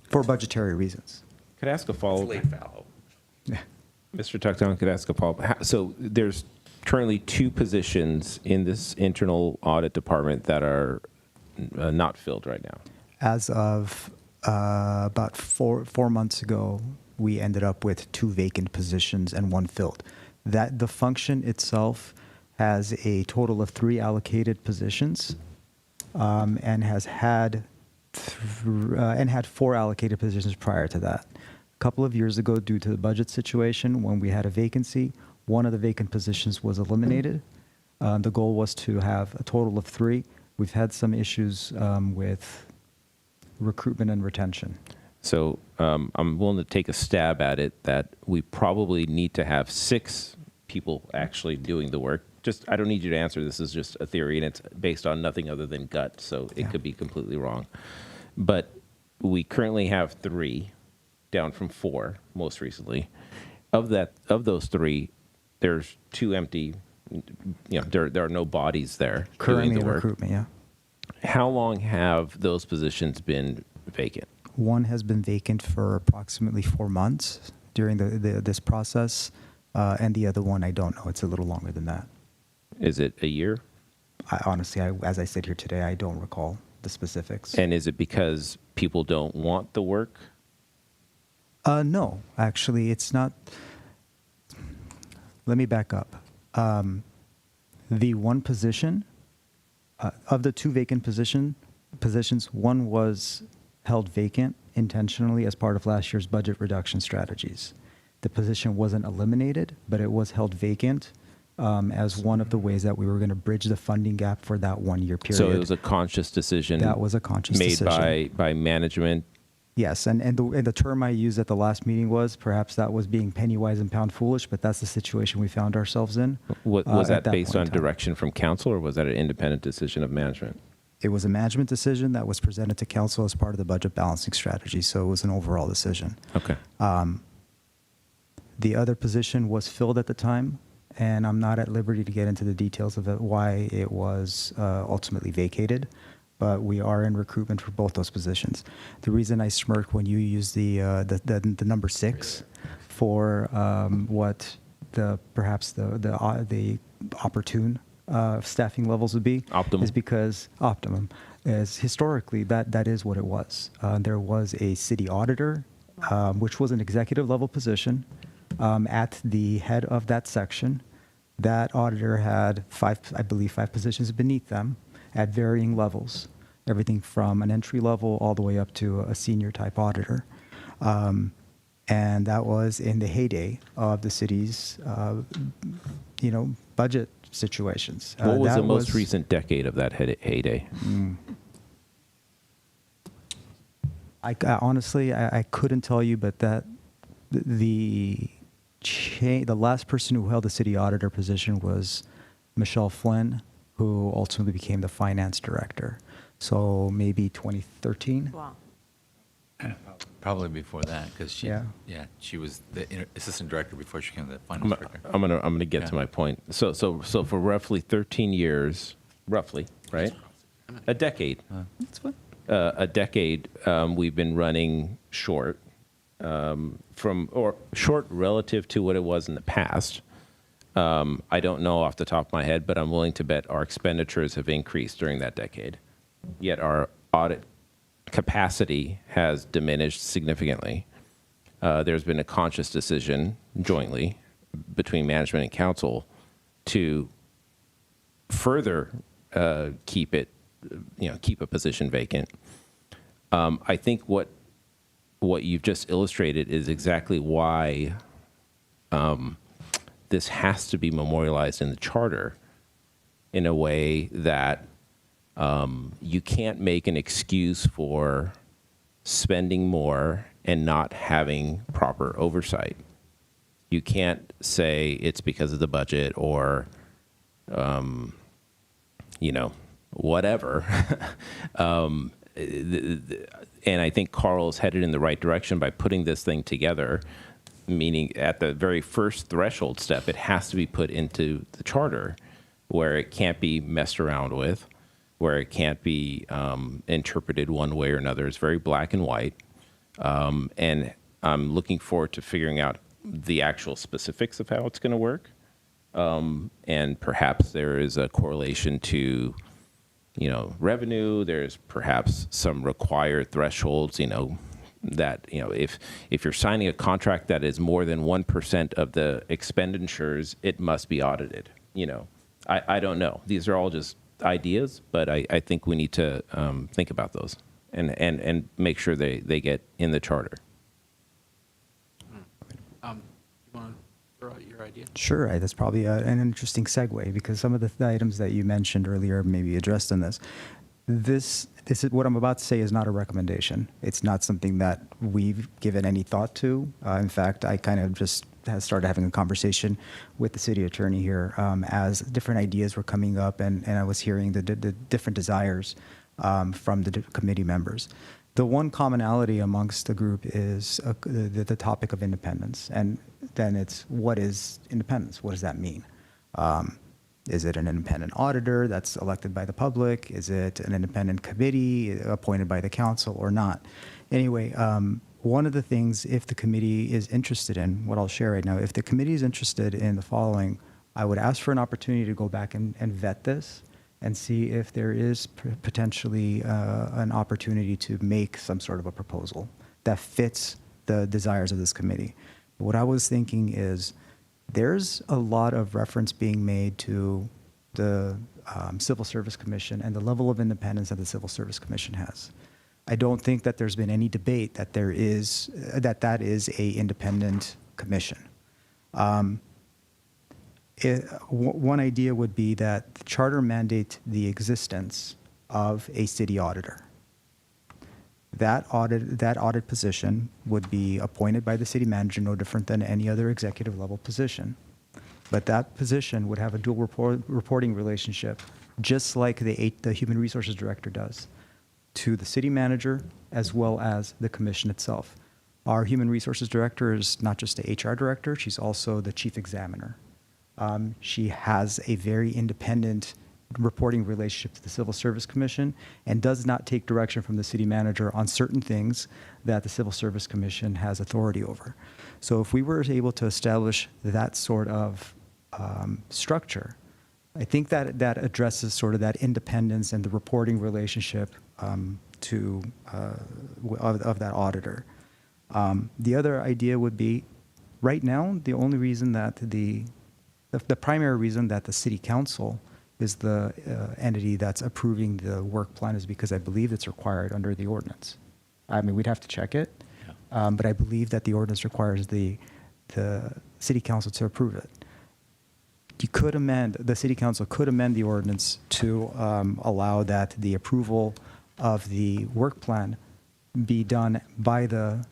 for budgetary reasons. Could I ask a follow-up? Late fallow. Yeah. Mr. Tucktown, could I ask a follow-up? So there's currently 2 positions in this internal audit department that are not filled right now. As of about four months ago, we ended up with 2 vacant positions and 1 filled. That the function itself has a total of 3 allocated positions, and has had 4 allocated positions prior to that. A couple of years ago, due to the budget situation, when we had a vacancy, one of the vacant positions was eliminated. The goal was to have a total of 3. We've had some issues with recruitment and retention. So I'm willing to take a stab at it that we probably need to have 6 people actually doing the work. Just, I don't need you to answer. This is just a theory, and it's based on nothing other than gut, so it could be completely wrong. But we currently have 3, down from 4 most recently. Of those 3, there's 2 empty. There are no bodies there Currently doing the in work. recruitment, yeah. How long have those positions been vacant? One has been vacant for approximately 4 months during this process, and the other one, I don't know. It's a little longer than that. Is it a year? Honestly, as I sit here today, I don't recall the specifics. And is it because people don't want the work? No, actually, it's not. Let me back up. The one position, of the 2 vacant positions, one was held vacant intentionally as part of last year's budget reduction strategies. The position wasn't eliminated, but it was held vacant as one of the ways that we were going to bridge the funding gap for that 1-year period. So it was a conscious decision. That was a conscious decision. Made by management. Yes, and the term I used at the last meeting was perhaps that was being penny wise and pound foolish, but that's the situation we found ourselves in. Was that at based point on in time. direction from council, or was that an independent decision of management? It was a management decision that was presented to council as part of the budget balancing strategy, so it was an overall decision. Okay. The other position was filled at the time, and I'm not at liberty to get into the details of it, why it was ultimately vacated, but we are in recruitment for both those positions. The reason I smirked when you used the number 6 for what perhaps the opportune staffing levels would be Optimum. is because optimum is historically that is what it was. There was a city auditor, which was an executive level position at the head of that section. That auditor had 5 positions beneath them at varying levels, everything from an entry level all the way up to a senior type auditor. And that was in the heyday of the city's, budget situations. What was that the most recent decade of that heyday? I honestly, I couldn't tell you, but that the last person who held the city auditor position was Michelle Flynn, who ultimately became the finance director. So maybe 2013. Wow. Probably before that, because she was the assistant director before she became the finance director. I'm gonna get to my point. So for roughly 13 years, roughly, right? A decade. That's what. A decade, we've been running short, short relative to what it was in the past. I don't know off the top of my head, but I'm willing to bet our expenditures have increased during that decade. Yet our audit capacity has diminished significantly. There's been a conscious decision jointly between management and council to further keep a position vacant. I think what you've just illustrated is exactly why this has to be memorialized in the charter in a way that you can't make an excuse for spending more and not having proper oversight. You can't say it's because of the budget or, whatever. And I think Carl is headed in the right direction by putting this thing together, meaning at the very first threshold step, it has to be put into the charter where it can't be messed around with, where it can't be interpreted one way or another. It's very black and white. And I'm looking forward to figuring out the actual specifics of how it's going to work. And perhaps there is a correlation to, revenue. There's perhaps some required thresholds, that, you know, if you're signing a contract that is more than 1% of the expenditures, it must be audited. You know, I don't know. These are all just ideas, but I think we need to think about those and make sure they get in the charter. You want to throw out your idea? Sure, that's probably an interesting segue because some of the items that you mentioned earlier may be addressed in this. This is what I'm about to say is not a recommendation. It's not something that we've given any thought to. In fact, I kind of just started having a conversation with the city attorney here as different ideas were coming up, and I was hearing the different desires from the committee members. The one commonality amongst the group is the topic of independence, and then it's what is independence? What does that mean? Is it an independent auditor that's elected by the public? Is it an independent committee appointed by the council or not? Anyway, one of the things, if the committee is interested in, what I'll share right now, if the committee is interested in the following, I would ask for an opportunity to go back and vet this and see if there is potentially an opportunity to make some sort of a proposal that fits the desires of this committee. What I was thinking is there's a lot of reference being made to the Civil Service Commission and the level of independence that the Civil Service Commission has. I don't think that there's been any debate that that is a independent commission. One idea would be that the charter mandate the existence of a city auditor. That audit position would be appointed by the city manager, no different than any other executive level position. But that position would have a dual reporting relationship, just like the human resources director does, to the city manager as well as the commission itself. Our human resources director is not just the HR director, she's also the chief examiner. She has a very independent reporting relationship to the Civil Service Commission and does not take direction from the city manager on certain things that the Civil Service Commission has authority over. So if we were able to establish that sort of structure, I think that addresses sort of that independence and the reporting relationship of that auditor. The other idea would be, right now, the only reason that the primary reason that the city council is the entity that's approving the work plan is because I believe it's required under the ordinance. I mean, we'd have to check it, but I believe that the ordinance requires the city council to approve it. The city council could amend the ordinance to allow that the approval of the work plan be done by the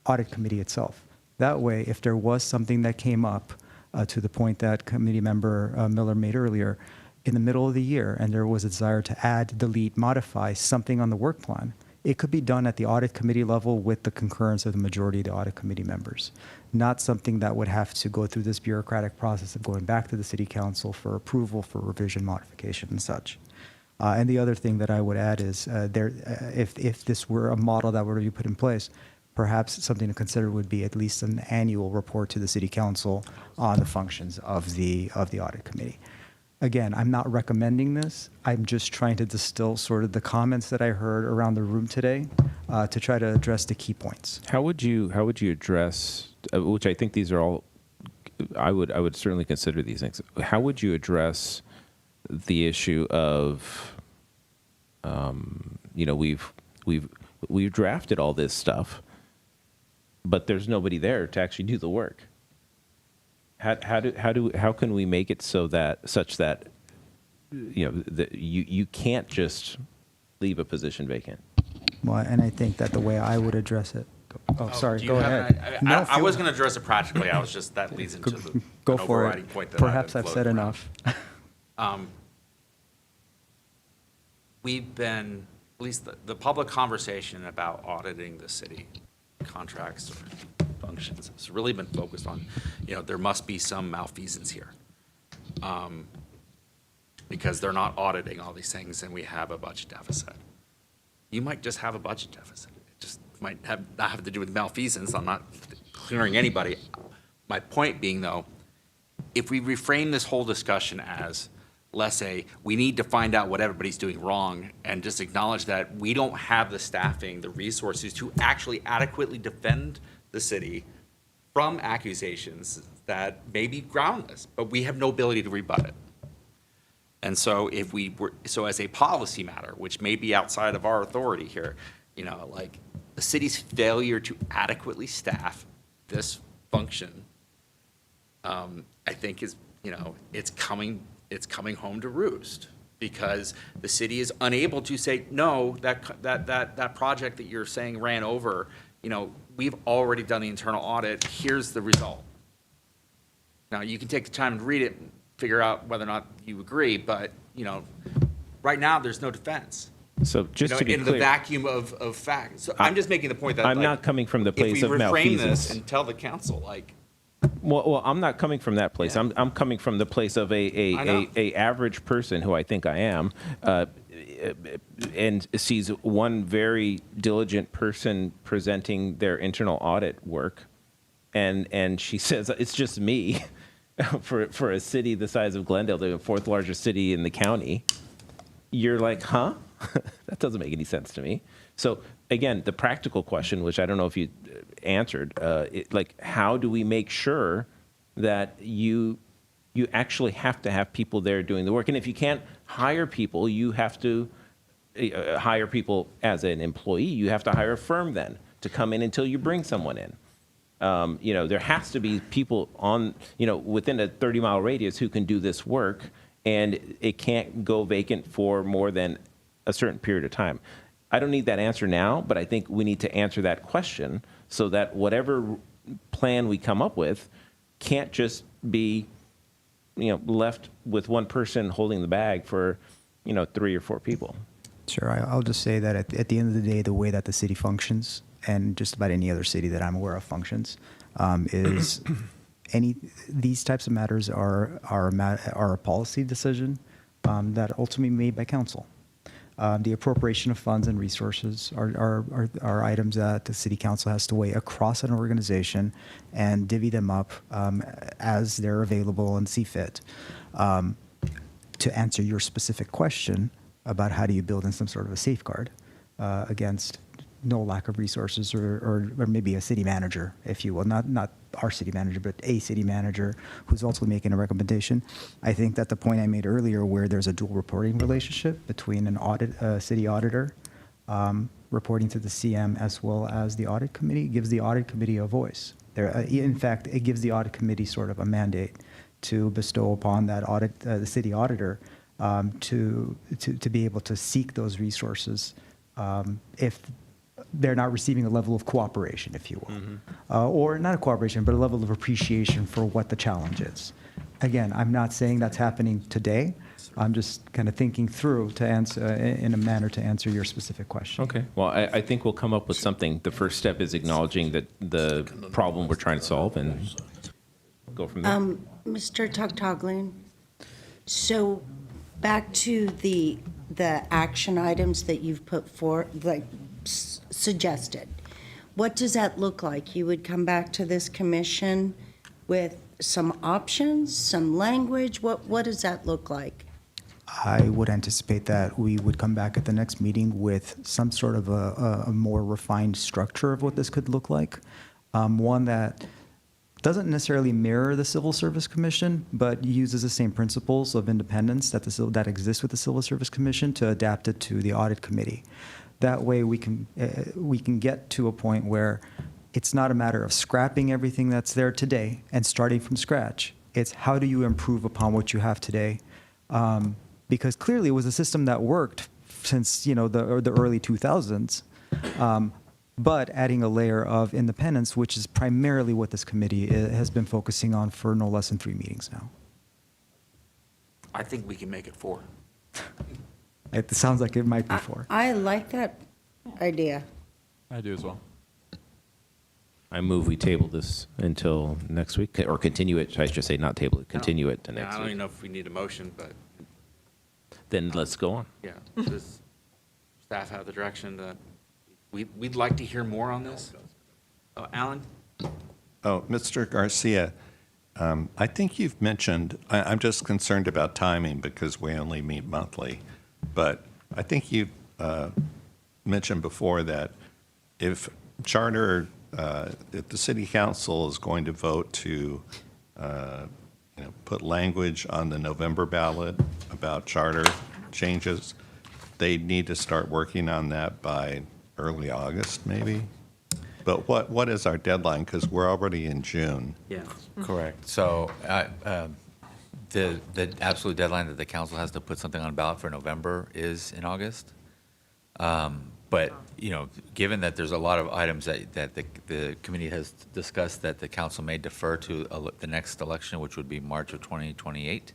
audit committee itself. That way, if there was something that came up to the point that committee member Miller made earlier, in the middle of the year, and there was a desire to add, delete, modify something on the work plan, it could be done at the audit committee level with the concurrence of the majority of the audit committee members. Not something that would have to go through this bureaucratic process of going back to the city council for approval for revision, modification, and such. And the other thing that I would add is if this were a model that were to be put in place, perhaps something to consider would be at least an annual report to the city council on the functions of the audit committee. Again, I'm not recommending this. I'm just trying to distill sort of the comments that I heard around the room today to try to address the key points. How would you address, which I think these are all, I would certainly consider these things. How would you address the issue of, we've drafted all this stuff, but there's nobody there to actually do the work? How can we make it such that you can't just leave a position vacant? Well, and I think that the way I would address it. Oh, sorry. Go ahead. I was going to address it practically. That leads into the go for overriding it. point that Perhaps I've said enough. We've been, at least the public conversation about auditing the city contracts or functions has really been focused on, there must be some malfeasance here. Because they're not auditing all these things and we have a budget deficit. You might just have a budget deficit. It just might not have to do with malfeasance. I'm not clearing anybody. My point being, though, if we reframe this whole discussion as less we need to find out what everybody's doing wrong and just acknowledge that we don't have the staffing, the resources to actually adequately defend the city from accusations that may be groundless, but we have no ability to rebut it. And so so as a policy matter, which may be outside of our authority here, like the city's failure to adequately staff this function, I think is, it's coming home to roost, because the city is unable to say, no, that project that you're saying ran over, we've already done the internal audit, here's the result. Now, you can take the time to read it and figure out whether or not you agree, but, right now, there's no defense. So just to be in clear, the vacuum of facts. So I'm just making the point that I'm not coming from the place of if we reframe malfeasance. this and tell the council, Well, I'm not coming from that place. Yeah. I'm coming from the place of I know. a average person who I think I am, and sees one very diligent person presenting their internal audit work, and she says it's just me, for a city the size of Glendale, the fourth largest city in the county. You're like, huh? That doesn't make any sense to me. So again, the practical question, which I don't know if you answered, how do we make sure that you actually have to have people there doing the work? And if you can't hire people, you have to hire people as an employee. You have to hire a firm then to come in until you bring someone in. There has to be people within a 30-mile radius who can do this work, and it can't go vacant for more than a certain period of time. I don't need that answer now, but I think we need to answer that question so that whatever plan we come up with can't just be, left with one person holding the bag for, 3 or 4 people. Sure. I'll just say that at the end of the day, the way that the city functions, and just about any other city that I'm aware of functions, is these types of matters are a policy decision that ultimately made by council. The appropriation of funds and resources are items that the city council has to weigh across an organization and divvy them up as they're available and see fit. To answer your specific question about how do you build in some sort of a safeguard against no lack of resources, or maybe a city manager, if you will, not our city manager, but a city manager who's also making a recommendation. I think that the point I made earlier, where there's a dual reporting relationship between a city auditor reporting to the CM as well as the audit committee, gives the audit committee a voice. In fact, it gives the audit committee sort of a mandate to bestow upon that the city auditor to be able to seek those resources if they're not receiving a level of cooperation, if you will, or not a cooperation, but a level of appreciation for what the challenge is. Again, I'm not saying that's happening today. I'm just kind of thinking through to answer in a manner to answer your specific question. Okay. Well, I think we'll come up with something. The first step is acknowledging that the problem we're trying to solve, and go from there. Mr. Tugtaglian, so back to the action items that you've put forth, suggested. What does that look like? You would come back to this commission with some options, some language? What does that look like? I would anticipate that we would come back at the next meeting with some sort of a more refined structure of what this could look like. One that doesn't necessarily mirror the Civil Service Commission, but uses the same principles of independence that exist with the Civil Service Commission to adapt it to the Audit Committee. That way we can get to a point where it's not a matter of scrapping everything that's there today and starting from scratch. It's how do you improve upon what you have today? Because clearly it was a system that worked since the early 2000s, but adding a layer of independence, which is primarily what this committee has been focusing on for no less than 3 meetings now. I think we can make it 4. It sounds like it might be 4. I like that idea. I do as well. I move we table this until next week, or continue it. I should say not table it, continue it to next I don't week. even know if we need a motion, but Then let's go on. yeah, does staff have the direction that we'd like to hear more on this? Oh, Alan? Oh, Mr. Garcia, I think you've mentioned, I'm just concerned about timing because we only meet monthly, but I think you've mentioned before that if charter, if the city council is going to vote to, put language on the November ballot about charter changes, they need to start working on that by early August, maybe? But what is our deadline? Because we're already in June. Yeah. Correct. So the absolute deadline that the council has to put something on ballot for November is in August. But, given that there's a lot of items that the committee has discussed that the council may defer to the next election, which would be March of 2028,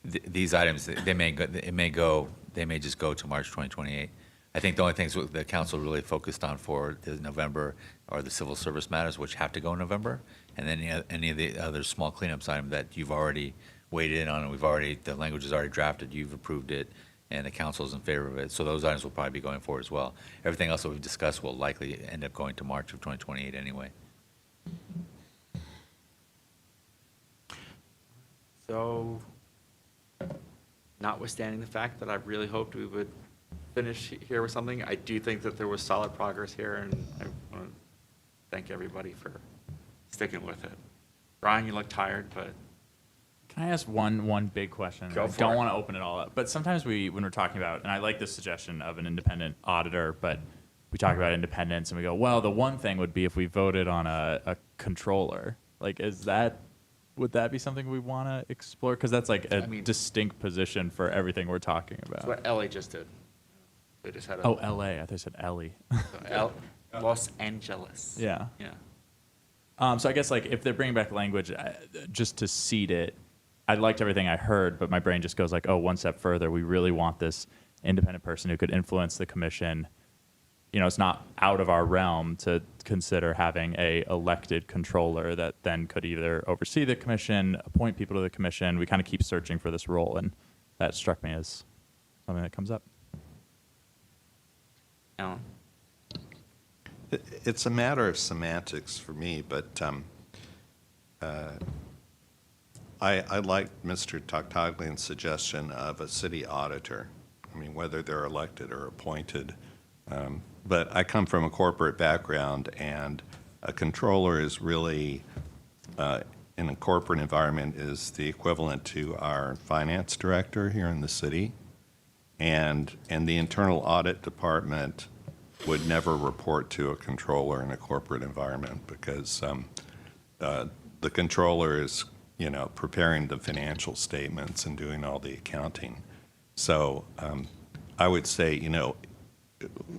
these items, they may just go to March 2028. I think the only things the council really focused on for the November are the civil service matters, which have to go in November, and then any of the other small cleanups items that you've already weighed in on, and the language is already drafted, you've approved it, and the council is in favor of it. So those items will probably be going forward as well. Everything else that we've discussed will likely end up going to March of 2028 anyway. So, notwithstanding the fact that I really hoped we would finish here with something, I do think that there was solid progress here, and I want to thank everybody for sticking with it. Brian, you look tired, but Can I ask one big question? Go I for don't it. want to open it all up, but sometimes when we're talking about, and I like this suggestion of an independent auditor, but we talk about independence and we go, well, the one thing would be if we voted on a controller. Like, would that be something we want to explore? Because that's like a distinct position for everything we're talking that's about. what LA just did. They just had a. Oh, LA. I thought you said Ellie. Los Angeles. Yeah. Yeah. So I guess like if they're bringing back language just to seed it, I liked everything I heard, but my brain just goes like, oh, one step further. We really want this independent person who could influence the commission. It's not out of our realm to consider having a elected controller that then could either oversee the commission, appoint people to the commission. We kind of keep searching for this role, and that struck me as something that comes up. Alan? It's a matter of semantics for me, but I like Mr. Toctaglian's suggestion of a city auditor. I mean, whether they're elected or appointed. But I come from a corporate background, and a controller is really, in a corporate environment, is the equivalent to our finance director here in the city. And the internal audit department would never report to a controller in a corporate environment because the controller is, preparing the financial statements and doing all the accounting. So I would say,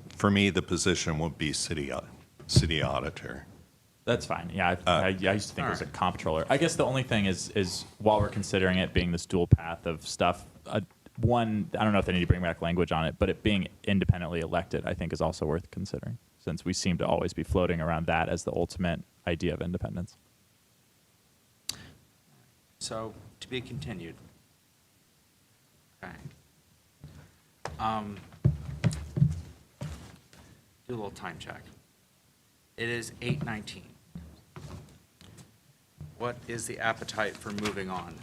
for me, the position would be city auditor. That's fine. Yeah, I used to think it was a comptroller. I guess the only thing is while we're considering it being this dual path of stuff, one, I don't know if they need to bring back language on it, but it being independently elected, I think, is also worth considering, since we seem to always be floating around that as the ultimate idea of independence. So, to be continued. Okay. Do a little time check. It is 8:19. What is the appetite for moving on?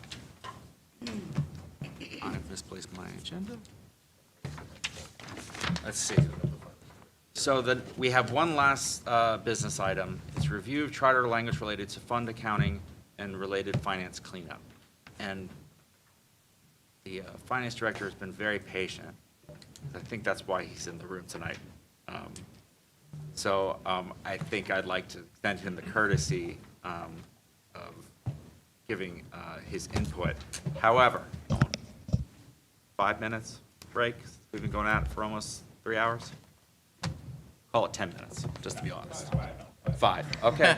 I've misplaced my agenda. Let's see. So we have one last business item. It's review of charter language related to fund accounting and related finance cleanup. And the finance director has been very patient. I think that's why he's in the room tonight. So I think I'd like to extend him the courtesy of giving his input. However, 5 minutes break. We've been going at it for almost 3 hours. Call it 10 minutes, just to be honest. 5, okay.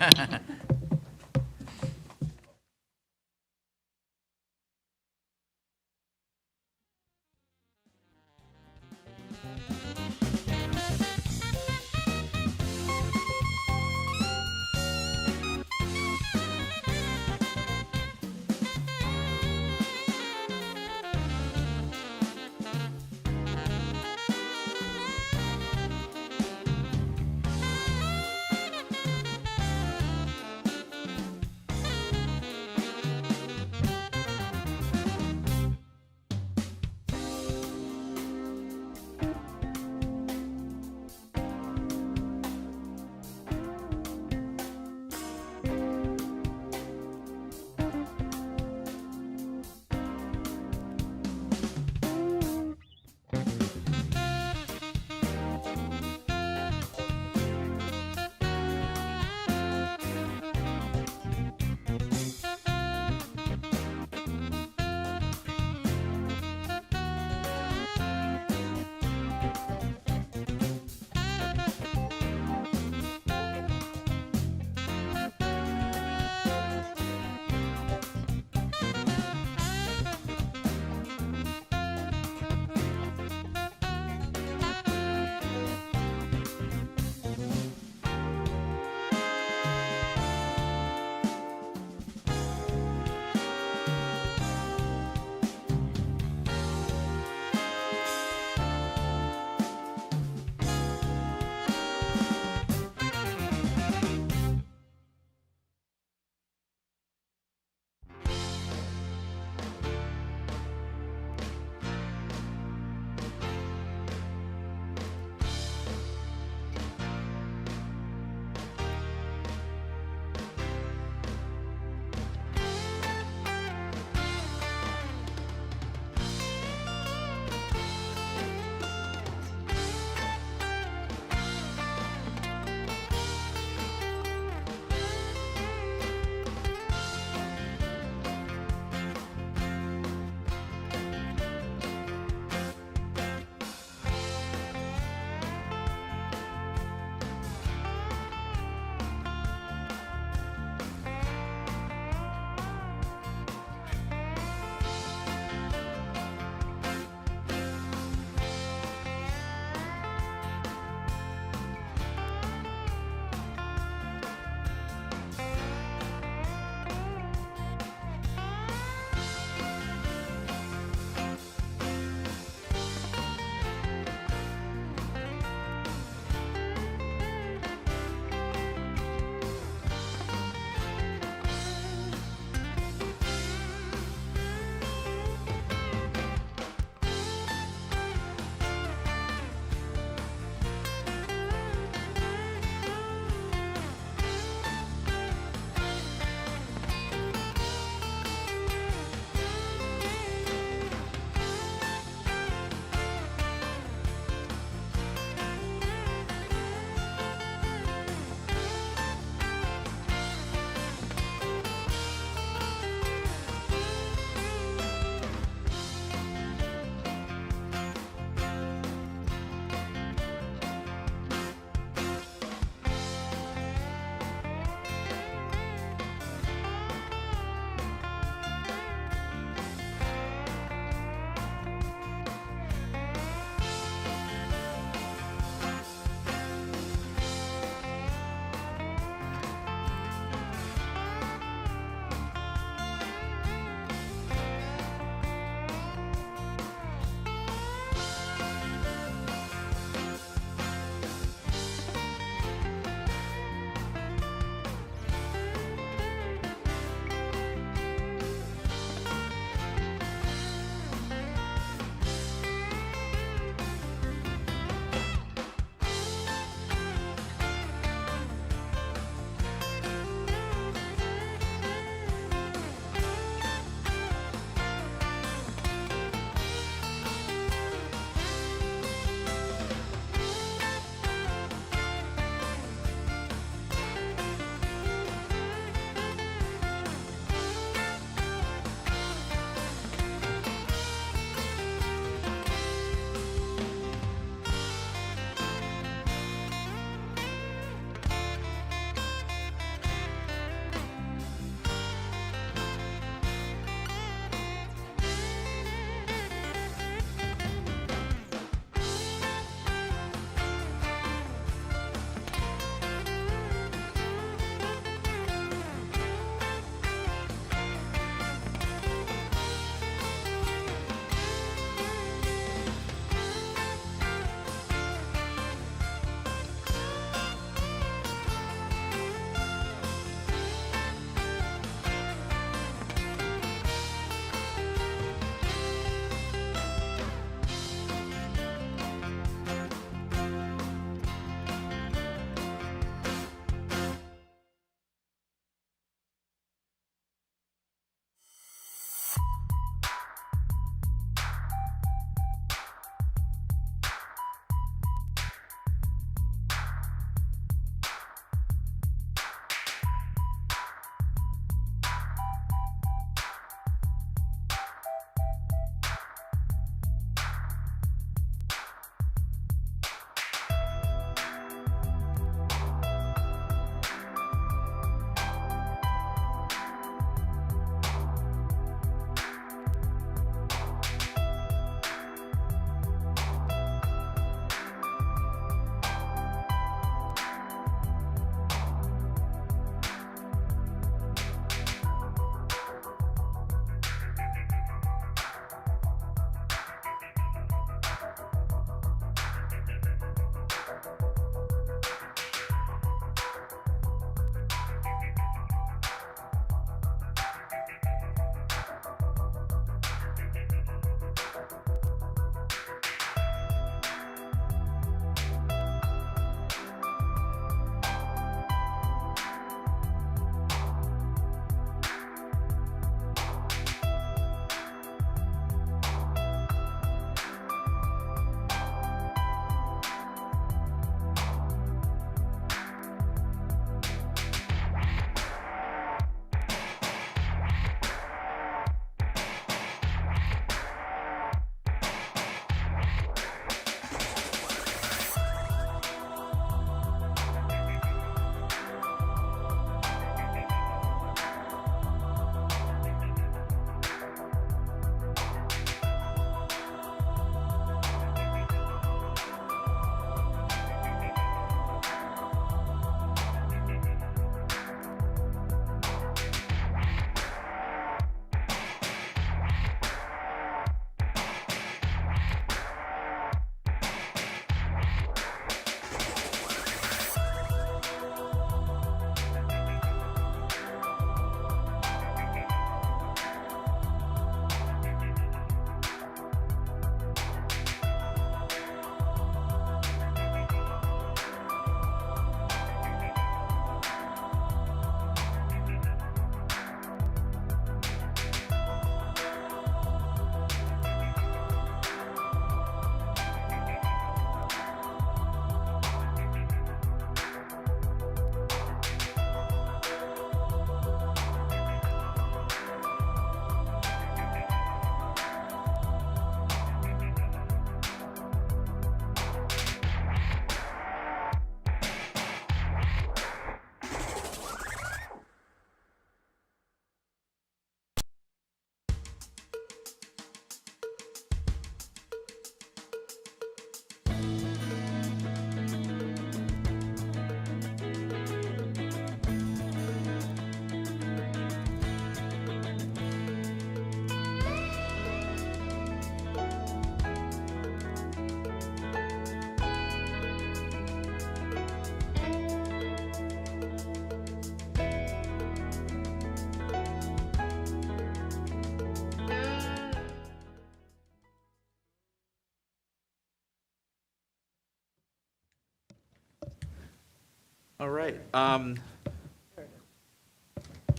All right.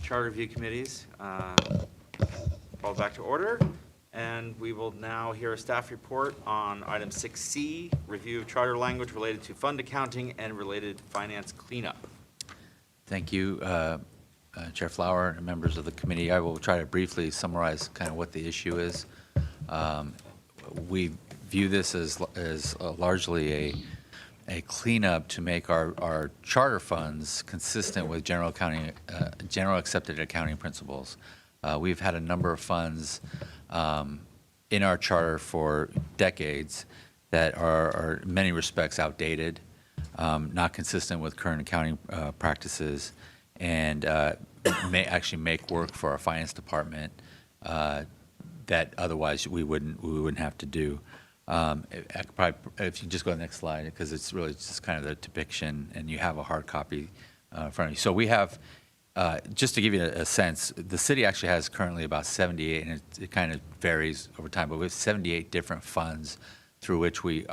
Charter Review Committees, called back to order. And we will now hear a staff report on item 6C, review of charter language related to fund accounting and related finance cleanup. Thank you, Chair Flower and members of the committee. I will try to briefly summarize kind of what the issue is. We view this as largely a cleanup to make our charter funds consistent with general accepted accounting principles. We've had a number of funds in our charter for decades that are in many respects outdated, not consistent with current accounting practices, and may actually make work for our finance department that otherwise we wouldn't have to do. If you just go to the next slide, because it's really just kind of the depiction, and you have a hard copy in front of you. So we have, just to give you a sense, the city actually has currently about 78, and it kind of varies over time, but we have 78 different funds through which we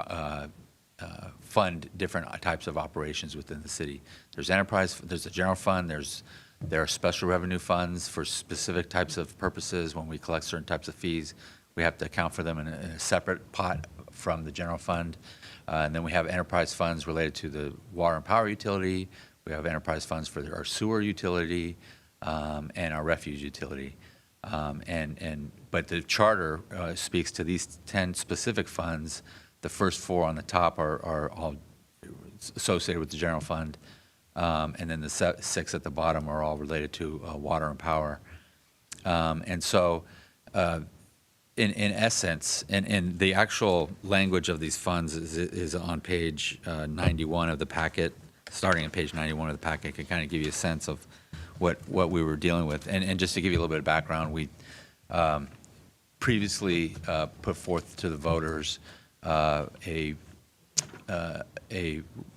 fund different types of operations within the city. There's enterprise, there's a general fund, there are special revenue funds for specific types of purposes. When we collect certain types of fees, we have to account for them in a separate pot from the general fund. And then we have enterprise funds related to the water and power utility. We have enterprise funds for our sewer utility and our refuge utility. But the charter speaks to these 10 specific funds. The first 4 on the top are all associated with the general fund. And then the 6 at the bottom are all related to water and power. And so in essence, and the actual language of these funds is on page 91 of the packet. Starting at page 91 of the packet can kind of give you a sense of what we were dealing with. And just to give you a little bit of background, we previously put forth to the voters a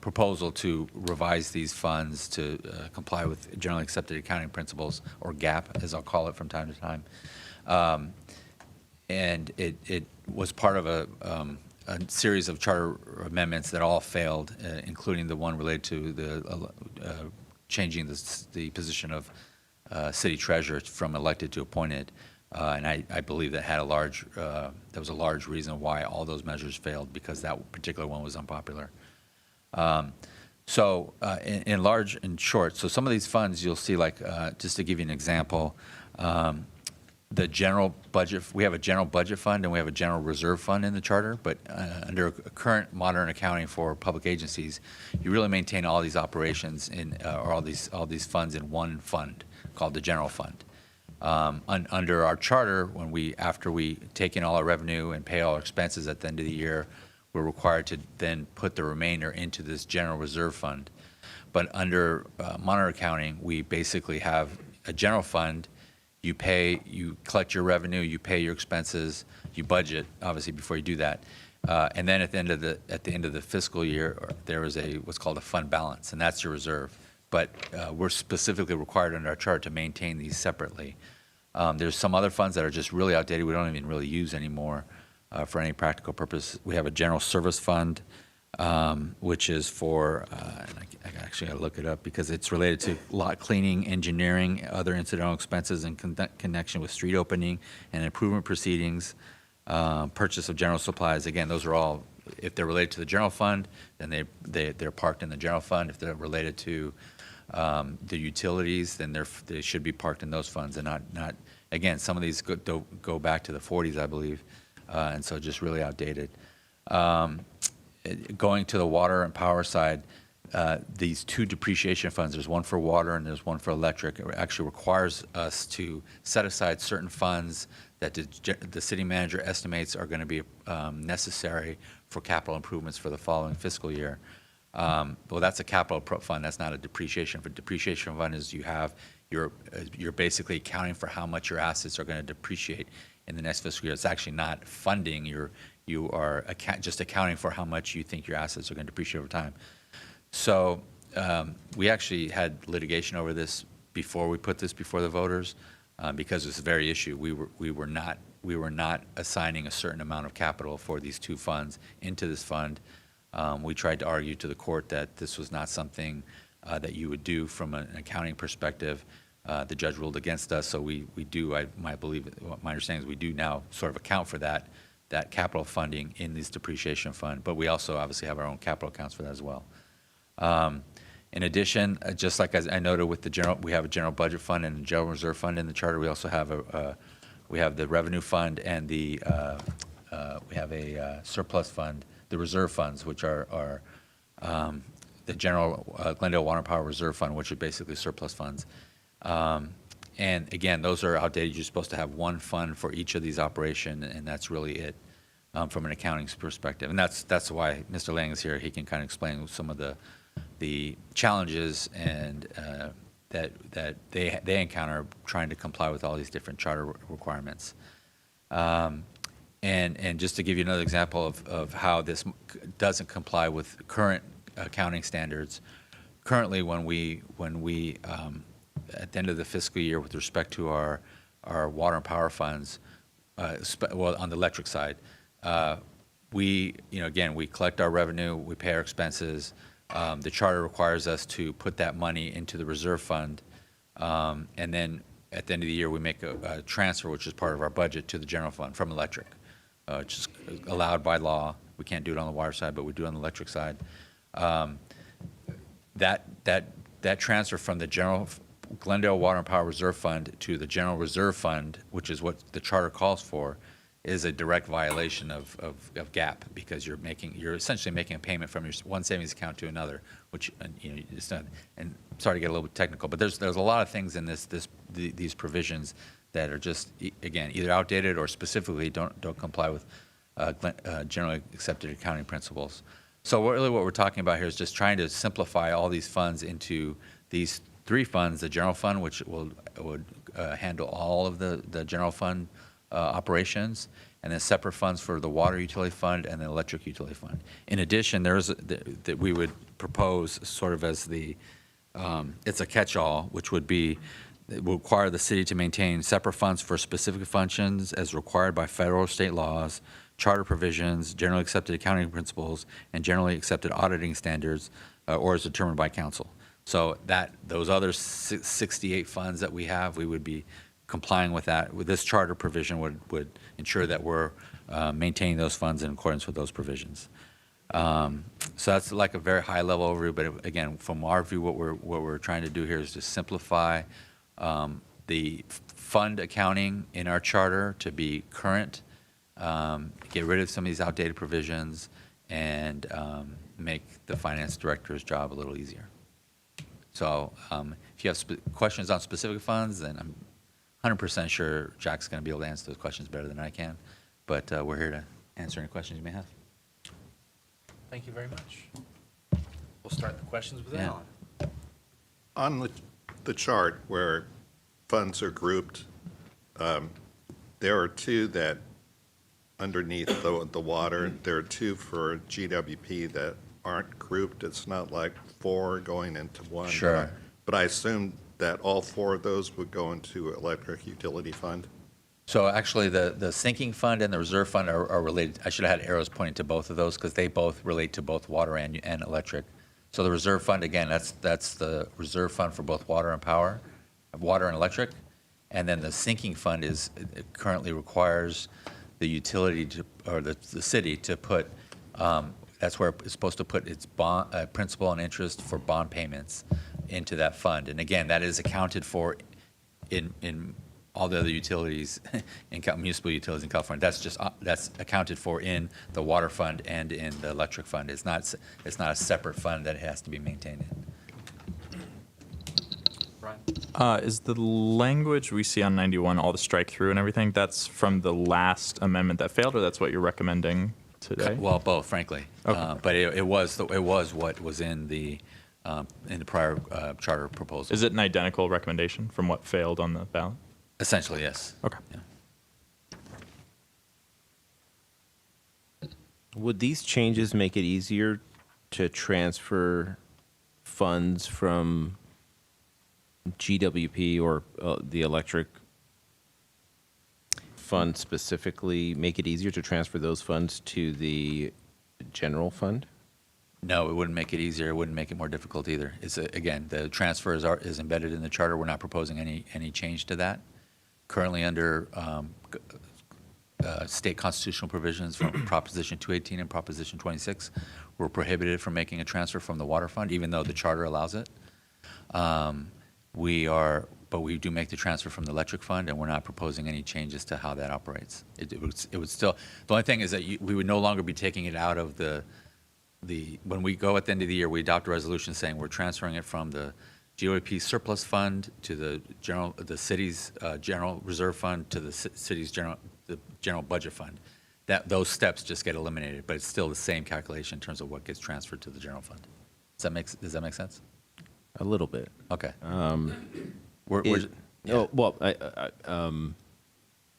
proposal to revise these funds to comply with generally accepted accounting principles, or GAAP, as I'll call it from time to time. And it was part of a series of charter amendments that all failed, including the one related to the changing the position of city treasurer from elected to appointed. And I believe that had that was a large reason why all those measures failed, because that particular one was unpopular. So in short, so some of these funds you'll see, like just to give you an example, the general budget, we have a general budget fund and we have a general reserve fund in the charter, but under current modern accounting for public agencies, you really maintain all these operations or all these funds in one fund called the general fund. Under our charter, after we take in all our revenue and pay all our expenses at the end of the year, we're required to then put the remainder into this general reserve fund. But under modern accounting, we basically have a general fund. You collect your revenue, you pay your expenses, you budget, obviously, before you do that. And then at the end of the fiscal year, there is what's called a fund balance, and that's your reserve. But we're specifically required under our chart to maintain these separately. There's some other funds that are just really outdated, we don't even really use anymore for any practical purpose. We have a general service fund, which is for, I actually got to look it up because it's related to lot cleaning, engineering, other incidental expenses in connection with street opening and improvement proceedings, purchase of general supplies. Again, those are all, if they're related to the general fund, then they're parked in the general fund. If they're related to the utilities, then they should be parked in those funds, and not again, some of these go back to the 40s, I believe, and so just really outdated. Going to the water and power side, these 2 depreciation funds, there's one for water and there's one for electric. It actually requires us to set aside certain funds that the city manager estimates are going to be necessary for capital improvements for the following fiscal year. Well, that's a capital fund. That's not a depreciation fund. Depreciation fund is you're basically accounting for how much your assets are going to depreciate in the next fiscal year. It's actually not funding. You are just accounting for how much you think your assets are going to depreciate over time. So we actually had litigation over this before we put this before the voters, because it's the very issue. We were not assigning a certain amount of capital for these 2 funds into this fund. We tried to argue to the court that this was not something that you would do from an accounting perspective. The judge ruled against us, so we do, my understanding is we do now sort of account for that capital funding in this depreciation fund, but we also obviously have our own capital accounts for that as well. In addition, just like as I noted with we have a general budget fund and a general reserve fund in the charter. We also have we have the revenue fund and we have a surplus fund, the reserve funds, which are the general Glendale Water and Power Reserve Fund, which are basically surplus funds. And again, those are outdated. You're supposed to have one fund for each of these operations, and that's really it from an accounting perspective. And that's why Mr. Lang is here. He can kind of explain some of the challenges and that they encounter trying to comply with all these different charter requirements. And just to give you another example of how this doesn't comply with current accounting standards, currently when we at the end of the fiscal year with respect to our water and power funds, well, on the electric side, we collect our revenue, we pay our expenses. The charter requires us to put that money into the reserve fund, and then at the end of the year, we make a transfer, which is part of our budget, to the general fund from electric, which is allowed by law. We can't do it on the water side, but we do it on the electric side. That transfer from the general Glendale Water and Power Reserve Fund to the General Reserve Fund, which is what the charter calls for, is a direct violation of GAAP, because you're essentially making a payment from your one savings account to another, which it's not. And sorry to get a little bit technical, but there's a lot of things in these provisions that are just again either outdated or specifically don't comply with generally accepted accounting principles. So really what we're talking about here is just trying to simplify all these funds into these three funds: the general fund, which would handle all of the general fund operations, and then separate funds for the water utility fund and the electric utility fund. In addition, that we would propose sort of as it's a catch-all, which would be, it will require the city to maintain separate funds for specific functions as required by federal or state laws, charter provisions, generally accepted accounting principles, and generally accepted auditing standards, or as determined by council. So those other 68 funds that we have, we would be complying with that. With this charter provision would ensure that we're maintaining those funds in accordance with those provisions. So that's like a very high level overview, but again, from our view, what we're trying to do here is to simplify the fund accounting in our charter to be current, get rid of some of these outdated provisions, and make the finance director's job a little easier. So if you have questions on specific funds, then I'm 100% sure Jack's going to be able to answer those questions better than I can. But we're here to answer any questions you may have. Thank you very much. We'll start the questions with Yeah. Alan. On the chart where funds are grouped, there are two that underneath the water, there are two for GWP that aren't grouped. It's not like four going into one. Sure. But I assume that all four of those would go into electric utility fund? So actually, the sinking fund and the reserve fund are related. I should have had arrows pointing to both of those because they both relate to both water and electric. So the reserve fund, again, that's the reserve fund for both water and power, water and electric. And then the sinking fund it currently requires the utility or the city to put, that's where it's supposed to put its bond, principal and interest for bond payments into that fund. And again, that is accounted for in all the other utilities, municipal utilities in California. That's accounted for in the water fund and in the electric fund. It's not a separate fund that it has to be maintained in. Brian? Is the language we see on 91, all the strike through and everything, that's from the last amendment that failed, or that's what you're recommending today? Well, both, frankly. Okay. But it was what was in the prior charter proposal. Is it an identical recommendation from what failed on the ballot? Essentially, yes. Okay. Yeah. Would these changes make it easier to transfer funds from GWP or the electric fund specifically, make it easier to transfer those funds to the general fund? No, it wouldn't make it easier. It wouldn't make it more difficult either. It's, again, the transfer is embedded in the charter. We're not proposing any change to that. Currently under state constitutional provisions from Proposition 218 and Proposition 26, we're prohibited from making a transfer from the water fund, even though the charter allows it. But we do make the transfer from the electric fund, and we're not proposing any changes to how that operates. It would still, the only thing is that we would no longer be taking it out of when we go at the end of the year, we adopt a resolution saying we're transferring it from the GOP surplus fund to the city's general reserve fund to the city's general budget fund. Those steps just get eliminated, but it's still the same calculation in terms of what gets transferred to the general fund. Does that make sense? A little bit. Okay.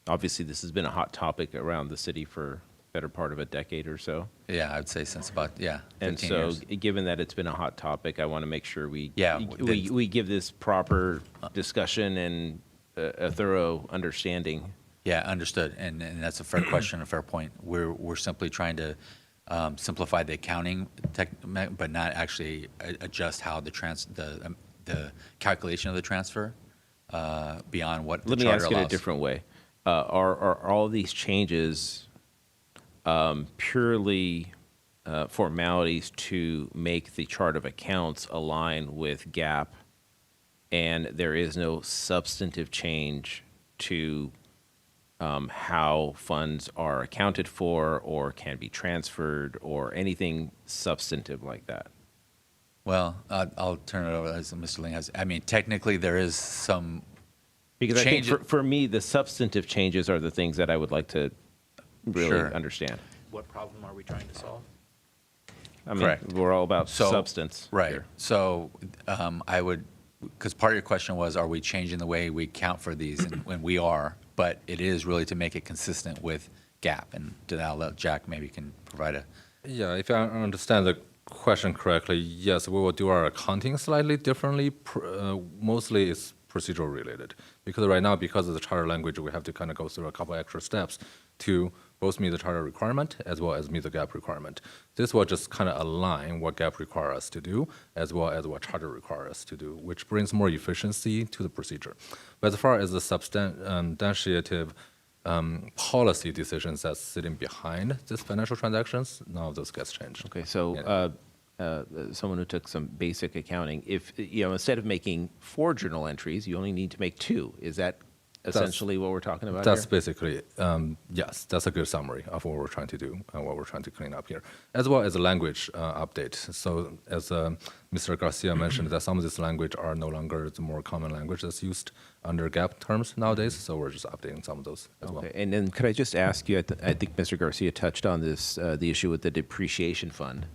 Obviously, this has been a hot topic around the city for better part of a decade or so. Yeah, I'd say since about 15 and so, years. Given that it's been a hot topic, I want to make sure we give this proper discussion and a thorough understanding. Yeah, understood, and that's a fair question, a fair point. We're simply trying to simplify the accounting, but not actually adjust how the calculation of the transfer beyond what the charter allows. Let me ask it a different way. Are all of these changes purely formalities to make the chart of accounts align with GAAP, and there is no substantive change to how funds are accounted for or can be transferred or anything substantive like that? Well, I'll turn it over as Mr. Ling has. I mean, technically, there is some because change. I think for me, the substantive changes are the things that I would like to really Sure. understand. What problem are we trying to solve? I mean, Correct. we're all about substance. Right. here. So I would, because part of your question was, are we changing the way we count for these? And when we are, but it is really to make it consistent with GAAP. And I'll let Jack maybe can provide a. Yeah, if I understand the question correctly, yes, we will do our accounting slightly differently. Mostly it's procedural related. Because right now, because of the charter language, we have to kind of go through a couple extra steps to both meet the charter requirement as well as meet the GAAP requirement. This will just kind of align what GAAP requires us to do as well as what charter requires us to do, which brings more efficiency to the procedure. But as far as the substantiative policy decisions that's sitting behind these financial transactions, none of those gets changed. Okay, so someone who took some basic accounting, if instead of making 4 journal entries, you only need to make 2. Is that essentially what we're talking about That's here? basically, yes, that's a good summary of what we're trying to do and what we're trying to clean up here, as well as a language update. So as Mr. Garcia mentioned, that some of this language are no longer the more common language that's used under GAAP terms nowadays, so we're just updating some of those as well. And then could I just ask you, I think Mr. Garcia touched on this, the issue with the depreciation fund.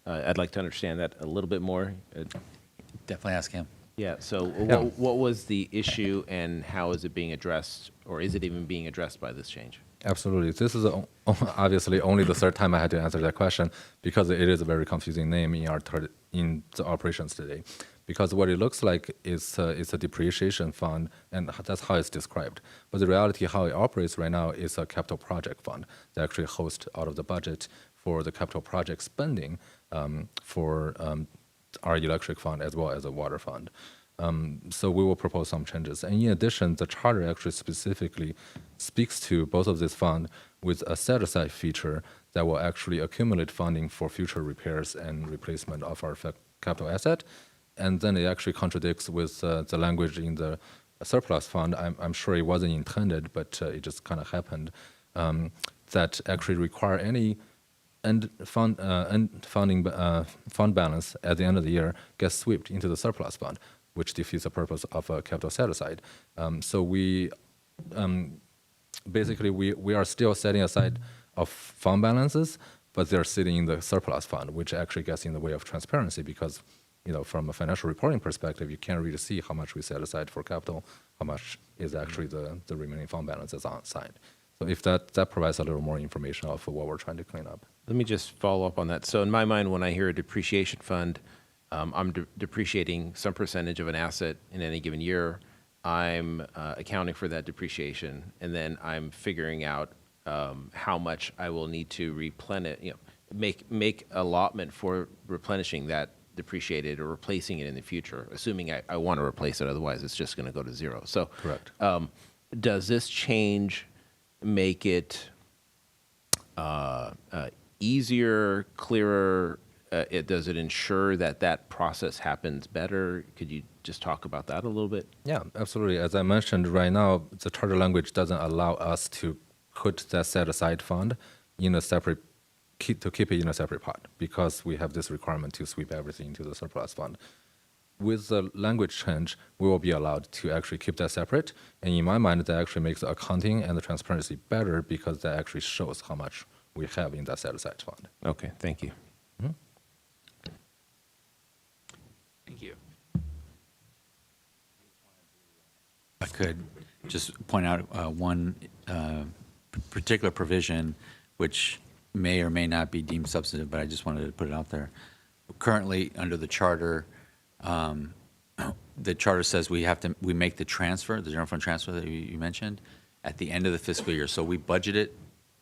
I'd like to understand that a little bit more. Definitely ask him. Yeah, so Yeah. What was the issue and how is it being addressed, or is it even being addressed by this change? Absolutely. This is obviously only the third time I had to answer that question because it is a very confusing name in the operations today. Because what it looks like is it's a depreciation fund, and that's how it's described. But the reality, how it operates right now, is a capital project fund that actually hosts out of the budget for the capital project spending for our electric fund as well as a water fund. So we will propose some changes. And in addition, the charter actually specifically speaks to both of these funds with a set-aside feature that will actually accumulate funding for future repairs and replacement of our capital asset. And then it actually contradicts with the language in the surplus fund. I'm sure it wasn't intended, but it just kind of happened, that actually require any fund balance at the end of the year gets swept into the surplus fund, which defeats the purpose of a capital set aside. So we basically we are still setting aside of fund balances, but they're sitting in the surplus fund, which actually gets in the way of transparency because from a financial reporting perspective, you can't really see how much we set aside for capital, how much is actually the remaining fund balance that's on side. So if that provides a little more information of what we're trying to clean up. Let me just follow up on that. So in my mind, when I hear a depreciation fund, I'm depreciating some percentage of an asset in any given year. I'm accounting for that depreciation, and then I'm figuring out how much I will need to replenish, make allotment for replenishing that depreciated or replacing it in the future, assuming I want to replace it, otherwise it's just going to go to zero. So Correct. Does this change make it easier, clearer? Does it ensure that that process happens better? Could you just talk about that a little bit? Yeah, absolutely. As I mentioned, right now, the charter language doesn't allow us to put that set-aside fund in a separate, to keep it in a separate pot, because we have this requirement to sweep everything into the surplus fund. With the language change, we will be allowed to actually keep that separate. And in my mind, that actually makes the accounting and the transparency better, because that actually shows how much we have in that set-aside fund. Okay, thank you. Thank you. I could just point out one particular provision which may or may not be deemed substantive, but I just wanted to put it out there. Currently, under the charter says we make the transfer, the general fund transfer that you mentioned, at the end of the fiscal year. So we budget it.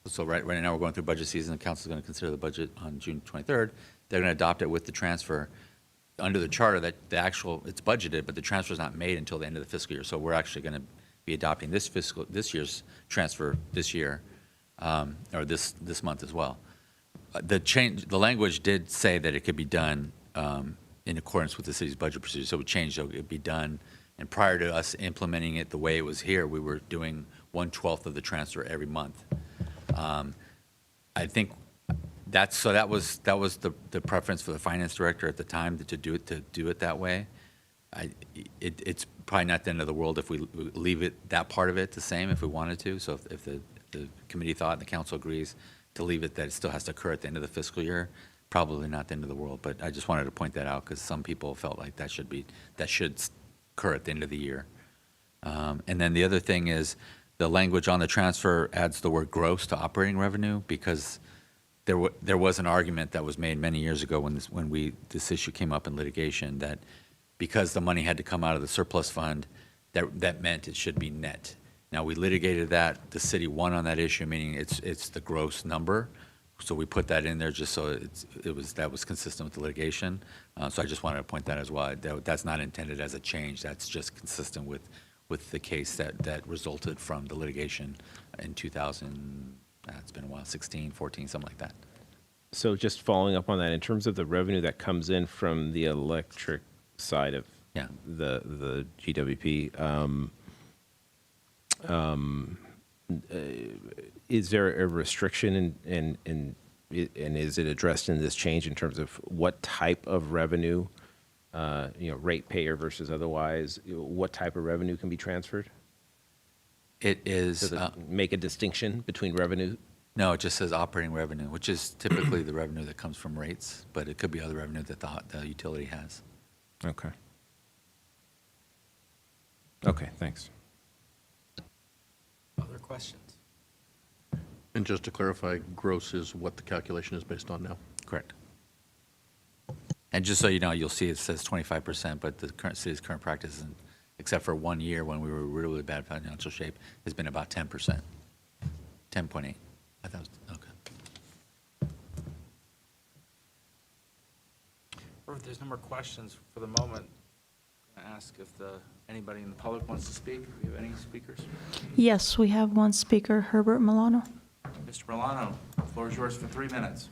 So right now we're going through budget season. The council is going to consider the budget on June 23rd. They're going to adopt it with the transfer. Under the charter, that it's budgeted, but the transfer is not made until the end of the fiscal year. So we're actually going to be adopting this year's transfer this year, or this month as well. The language did say that it could be done in accordance with the city's budget procedure. So it changed, so it would be done. And prior to us implementing it the way it was here, we were doing 1/12 of the transfer every month. I think that was the preference for the finance director at the time, to do it that way. It's probably not the end of the world if we leave that part of it the same if we wanted to. So if the committee thought and the council agrees to leave it that it still has to occur at the end of the fiscal year, probably not the end of the world. But I just wanted to point that out because some people felt like that should occur at the end of the year. And then the other thing is the language on the transfer adds the word gross to operating revenue, because there was an argument that was made many years ago when this issue came up in litigation, that because the money had to come out of the surplus fund, that meant it should be net. Now, we litigated that. The city won on that issue, meaning it's the gross number. So we put that in there just so that was consistent with the litigation. So I just wanted to point that as well. That's not intended as a change. That's just consistent with the case that resulted from the litigation in 2000. It's been a while, 16, 14, something like that. So just following up on that, in terms of the revenue that comes in from the electric side of the GWP, is there a restriction and is it addressed in this change in terms of what type of revenue, ratepayer versus otherwise, what type of revenue can be transferred? It is. Does it make a distinction between revenue? No, it just says operating revenue, which is typically the revenue that comes from rates, but it could be other revenue that the utility has. Okay. Okay, thanks. Other questions? And just to clarify, gross is what the calculation is based on now? Correct. And just so you know, you'll see it says 25%, but the city's current practice, except for 1 year when we were really bad financial shape, has been about 10%. 10.8. I thought it was, okay. Or if there's no more questions for the moment, I'm going to ask if anybody in the public wants to speak. Do we have any speakers? Yes, we have one speaker, Herbert Milano. Mr. Milano, the floor is yours for 3 minutes.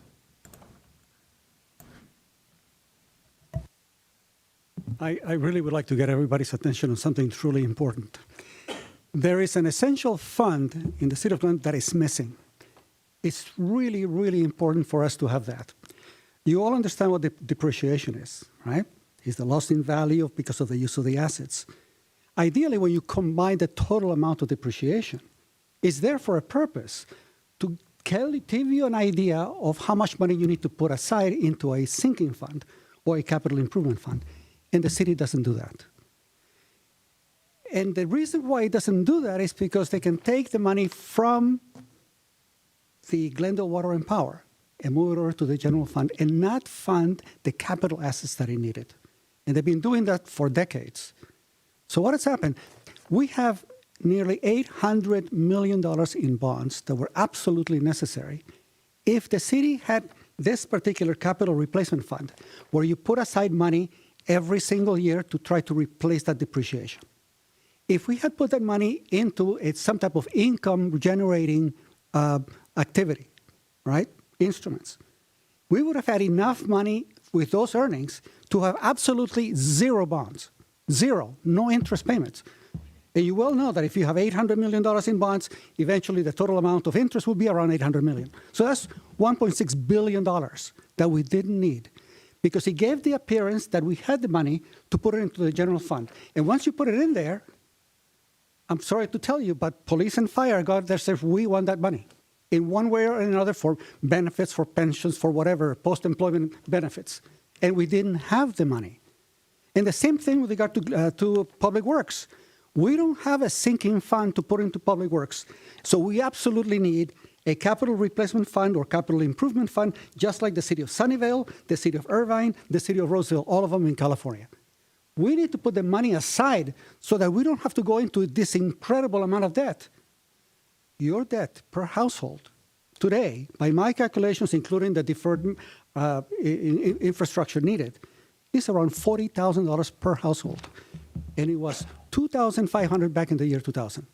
I really would like to get everybody's attention on something truly important. There is an essential fund in the city of London that is missing. It's really, really important for us to have that. You all understand what depreciation is, right? It's the loss in value because of the use of the assets. Ideally, when you combine the total amount of depreciation, it's there for a purpose, to give you an idea of how much money you need to put aside into a sinking fund or a capital improvement fund. And the city doesn't do that. And the reason why it doesn't do that is because they can take the money from the Glendale Water and Power and move it over to the general fund and not fund the capital assets that it needed. And they've been doing that for decades. So what has happened? We have nearly $800 million in bonds that were absolutely necessary. If the city had this particular capital replacement fund, where you put aside money every single year to try to replace that depreciation. If we had put that money into some type of income-generating activity, right, instruments, we would have had enough money with those earnings to have absolutely zero bonds, zero, no interest payments. And you well know that if you have $800 million in bonds, eventually the total amount of interest will be around $800 million. So that's $1.6 billion that we didn't need, because it gave the appearance that we had the money to put it into the general fund. And once you put it in there, I'm sorry to tell you, but police and fire got there said, we want that money in one way or another, for benefits, for pensions, for whatever, post-employment benefits. And we didn't have the money. And the same thing with regard to public works. We don't have a sinking fund to put into public works. So we absolutely need a capital replacement fund or capital improvement fund, just like the city of Sunnyvale, the city of Irvine, the city of Roseville, all of them in California. We need to put the money aside so that we don't have to go into this incredible amount of debt. Your debt per household today, by my calculations, including the deferred infrastructure needed, is around $40,000 per household. And it was $2,500 back in the year 2000.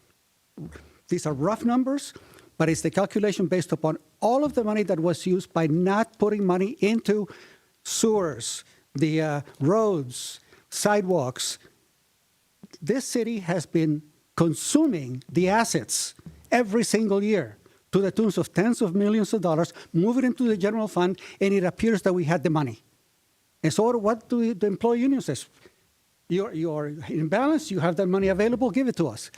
These are rough numbers, but it's the calculation based upon all of the money that was used by not putting money into sewers, the roads, sidewalks. This city has been consuming the assets every single year to the tunes of tens of millions of dollars, move it into the general fund, and it appears that we had the money. And so what do the employee union says? You're in balance, you have that money available, give it to us.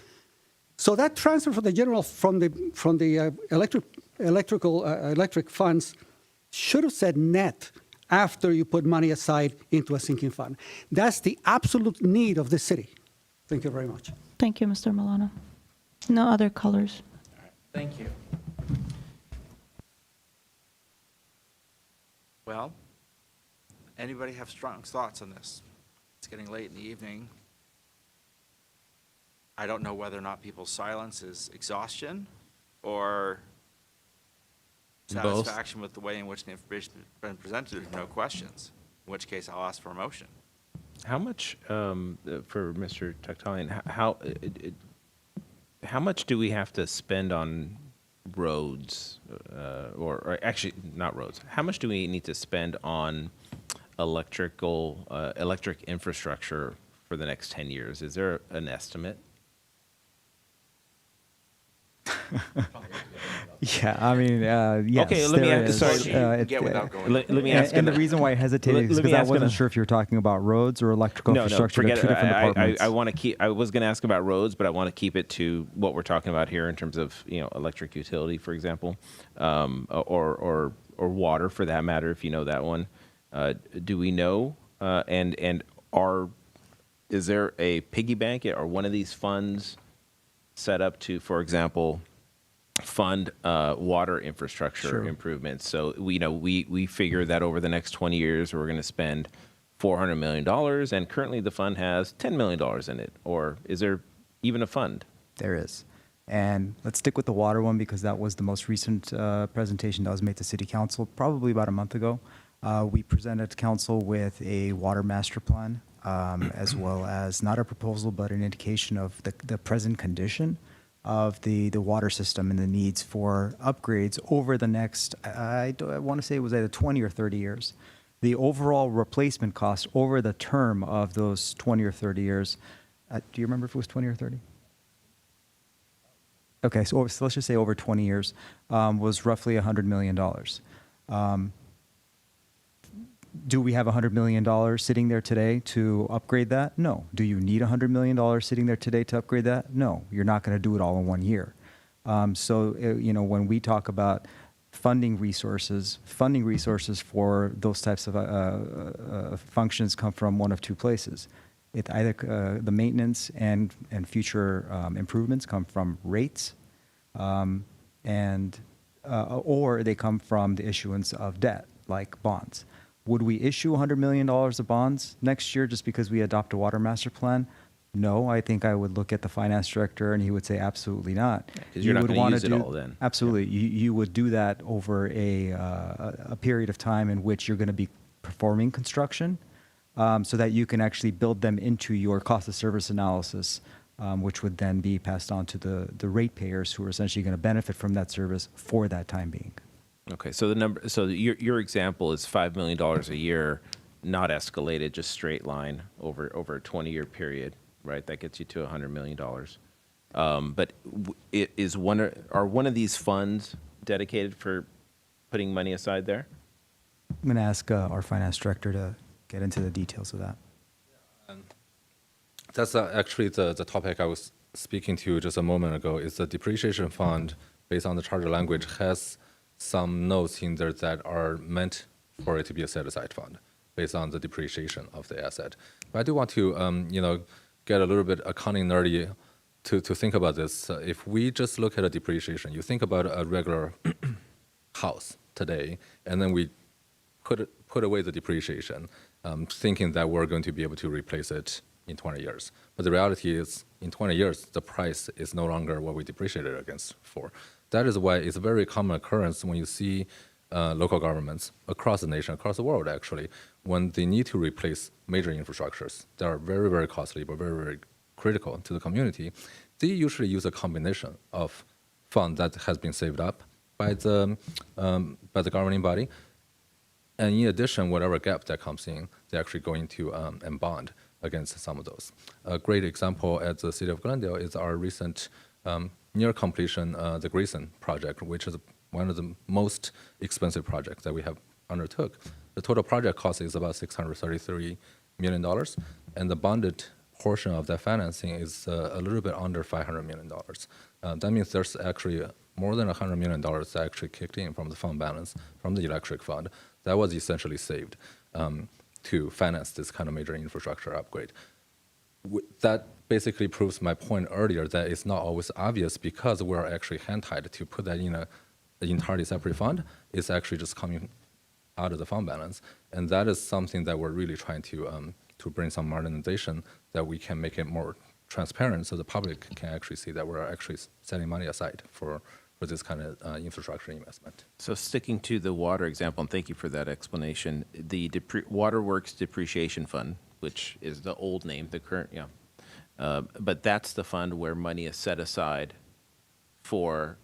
So that transfer from the general, from the electric funds should have said net after you put money aside into a sinking fund. That's the absolute need of this city. Thank you very much. Thank you, Mr. Milano. No other colors. Thank you. Well, anybody have strong thoughts on this? It's getting late in the evening. I don't know whether or not people's silence is exhaustion or Both. satisfaction with the way in which the information has been presented, no questions, in which case I'll ask for a motion. How much, for Mr. Tuktalian, how much do we have to spend on roads, or actually, not roads, how much do we need to spend on electric infrastructure for the next 10 years? Is there an estimate? Yeah, I mean, yes. Okay, let me there ask. is. Sorry, let me ask. And the reason why I hesitated is because I wasn't sure if you were talking about roads or electrical infrastructure. Forget They're two different departments. I want to keep. I was going to ask about roads, but I want to keep it to what we're talking about here in terms of electric utility, for example, or water for that matter, if you know that one. Do we know? Is there a piggy bank or one of these funds set up to, for example, fund water infrastructure improvements? So we figure that over the next 20 years we're going to spend $400 million, and currently the fund has $10 million in it. Or is there even a fund? There is. And let's stick with the water one because that was the most recent presentation that was made to City Council probably about a month ago. We presented Council with a water master plan, as well as not a proposal, but an indication of the present condition of the water system and the needs for upgrades over the next, I want to say it was either 20 or 30 years. The overall replacement cost over the term of those 20 or 30 years, do you remember if it was 20 or 30? Okay, so let's just say over 20 years, was roughly $100 million. Do we have $100 million sitting there today to upgrade that? No. Do you need $100 million sitting there today to upgrade that? No. You're not going to do it all in 1 year. When we talk about funding resources for those types of functions come from one of two places. Either the maintenance and future improvements come from rates, or they come from the issuance of debt, like bonds. Would we issue $100 million of bonds next year just because we adopt a water master plan? no, I think I would look at the finance director and he would say, absolutely not. 'cause you're not would gonna wanna use it do- all then. Absolutely. You would do that over a period of time in which you're going to be performing construction so that you can actually build them into your cost of service analysis, which would then be passed on to the ratepayers who are essentially going to benefit from that service for that time being. Okay, so your example is $5 million a year, not escalated, just straight line over a 20-year period, right? That gets you to $100 million. But are one of these funds dedicated for putting money aside there? I'm going to ask our finance director to get into the details of that. That's actually the topic I was speaking to just a moment ago. Is the depreciation fund, based on the charter language, has some notes in there that are meant for it to be a set-aside fund based on the depreciation of the asset. But I do want to, get a little bit accounting nerdy to think about this. If we just look at a depreciation, you think about a regular house today, and then we put away the depreciation, thinking that we're going to be able to replace it in 20 years. But the reality is, in 20 years, the price is no longer what we depreciated against for. That is why it's a very common occurrence when you see local governments across the nation, across the world actually, when they need to replace major infrastructures that are very, very costly but very, very critical to the community, they usually use a combination of fund that has been saved up by the governing body. And in addition, whatever gap that comes in, they actually go into and bond against some of those. A great example at the city of Glendale is our recent near completion, the Grayson project, which is one of the most expensive projects that we have undertook. The total project cost is about $633 million, and the bonded portion of that financing is a little bit under $500 million. That means there's actually more than $100 million that actually kicked in from the fund balance, from the electric fund, that was essentially saved to finance this kind of major infrastructure upgrade. That basically proves my point earlier that it's not always obvious because we're actually hand-tied to put that in an entirely separate fund. It's actually just coming out of the fund balance. And that is something that we're really trying to bring some modernization, that we can make it more transparent so the public can actually see that we're actually setting money aside for this kind of infrastructure investment. So sticking to the water example, and thank you for that explanation, the Waterworks Depreciation Fund, which is the old name, the current, but that's the fund where money is set aside for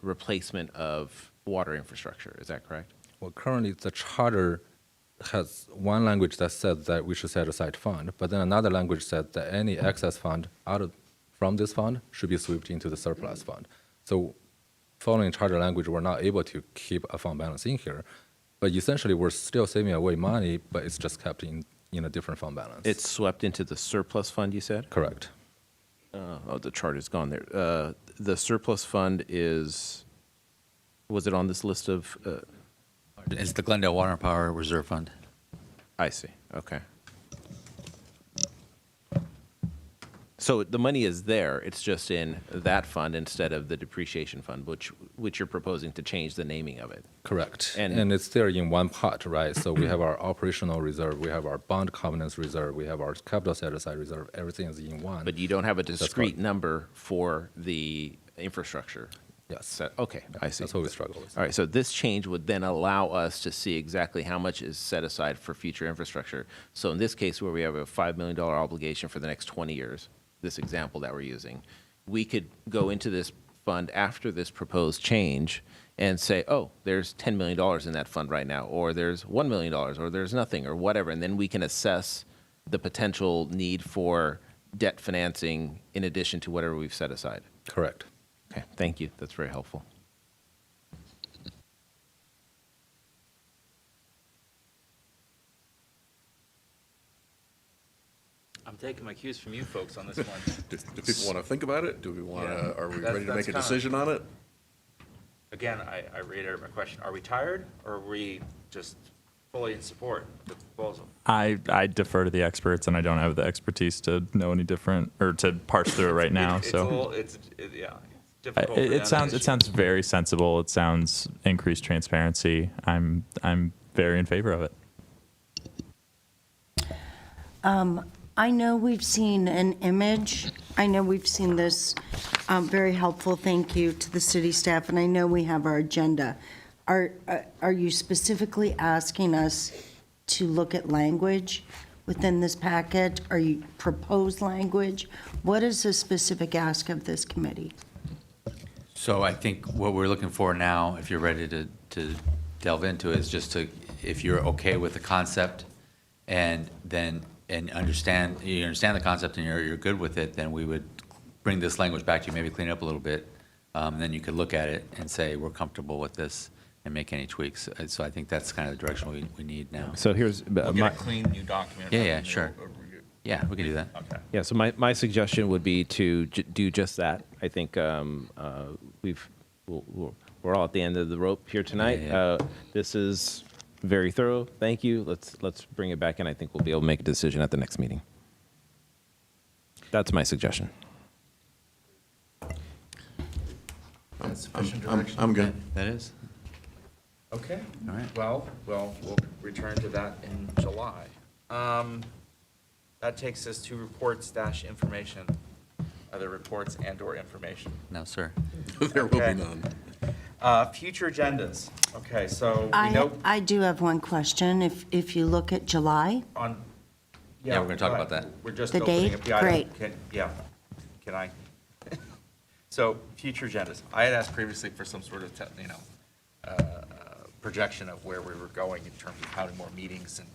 replacement of water infrastructure. Is that correct? Well, currently the charter has one language that says that we should set aside fund, but then another language said that any excess fund from this fund should be swept into the surplus fund. So following charter language, we're not able to keep a fund balance in here, but essentially we're still saving away money, but it's just kept in a different fund balance. It's swept into the surplus fund, you said? Correct. The chart is gone there. The surplus fund was it on this list of? It's the Glendale Water and Power Reserve Fund. I see, okay. So the money is there, it's just in that fund instead of the depreciation fund, which you're proposing to change the naming of it. Correct. And it's there in one pot, right? So we have our operational reserve, we have our bond covenants reserve, we have our capital set-aside reserve, everything is in one. But you don't have a discrete number for the infrastructure. Yes. Okay, I see. That's what we struggle with. All right, so this change would then allow us to see exactly how much is set aside for future infrastructure. So in this case, where we have a $5 million obligation for the next 20 years, this example that we're using, we could go into this fund after this proposed change and say, oh, there's $10 million in that fund right now, or there's $1 million, or there's nothing, or whatever, and then we can assess the potential need for debt financing in addition to whatever we've set aside. Correct. Okay, thank you. That's very helpful. I'm taking my cues from you folks on this one. Do people want to think about it? Do we want to, are we ready to make a kinda- decision on it? Again, I reiterate my question. Are we tired, or are we just fully in support of the proposal? I defer to the experts, and I don't have the expertise to know any different or to parse through it right now. It's a So little, it's difficult. it sounds very sensible. It sounds increased transparency. I'm very in favor of it. I know we've seen an image. I know we've seen this. Very helpful. Thank you to the city staff. And I know we have our agenda. Are you specifically asking us to look at language within this packet? Are you propose language? What is the specific ask of this committee? So I think what we're looking for now, if you're ready to delve into it, is just to, if you're okay with the concept and understand the concept and you're good with it, then we would bring this language back to you, maybe clean it up a little bit. Then you could look at it and say, we're comfortable with this and make any tweaks. So I think that's kind of the direction we need now. So here's We'll my, get a clean new document. Yeah, rather yeah, than sure. a review. Yeah, we can do that. Okay. yeah, so my suggestion would be to do just that. I think we're all at the end of the rope here tonight. Yeah, This is very thorough. Thank you. Let's bring it back, and I think we'll be able to make a decision at the next meeting. That's my suggestion. That's sufficient I'm direction. good. That is? Okay. All right. Well, we'll return to that in July. That takes us to reports-information. Other reports and/or information. No, sir. There will Okay. be none. Future agendas. Okay, so we know I do have one question. If you look at July, on. Yeah, we're gonna talk go about ahead. that. We're just The opening date? up the item. Great. Can I? So, future agendas. I had asked previously for some sort of, projection of where we were going in terms of how many more meetings and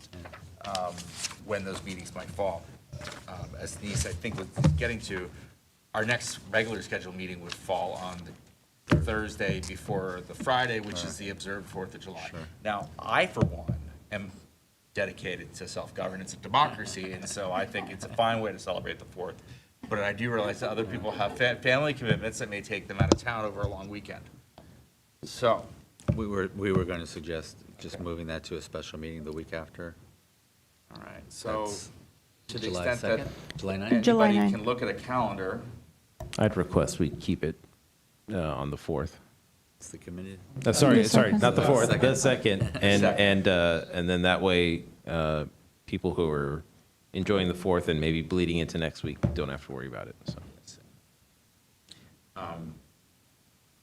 when those meetings might fall. As Denise, I think, was getting to, our next regular scheduled meeting would fall on the Thursday before the Friday, which is the observed 4th of July. Sure. Now, I, for one, am dedicated to self-governance and democracy, and so I think it's a fine way to celebrate the 4th. But I do realize that other people have family commitments that may take them out of town over a long weekend. So, We were going to suggest just moving that to a special meeting the week after. all right, so That's to the July extent that 2nd? July 9th? July anybody 9th. can look at a calendar, I'd request we keep it on the 4th. It's the committee. Sorry, The sorry, second. not the 4th, Second. the 2nd. And, Second. and then that way, people who are enjoying the 4th and maybe bleeding into next week don't have to worry about it, so.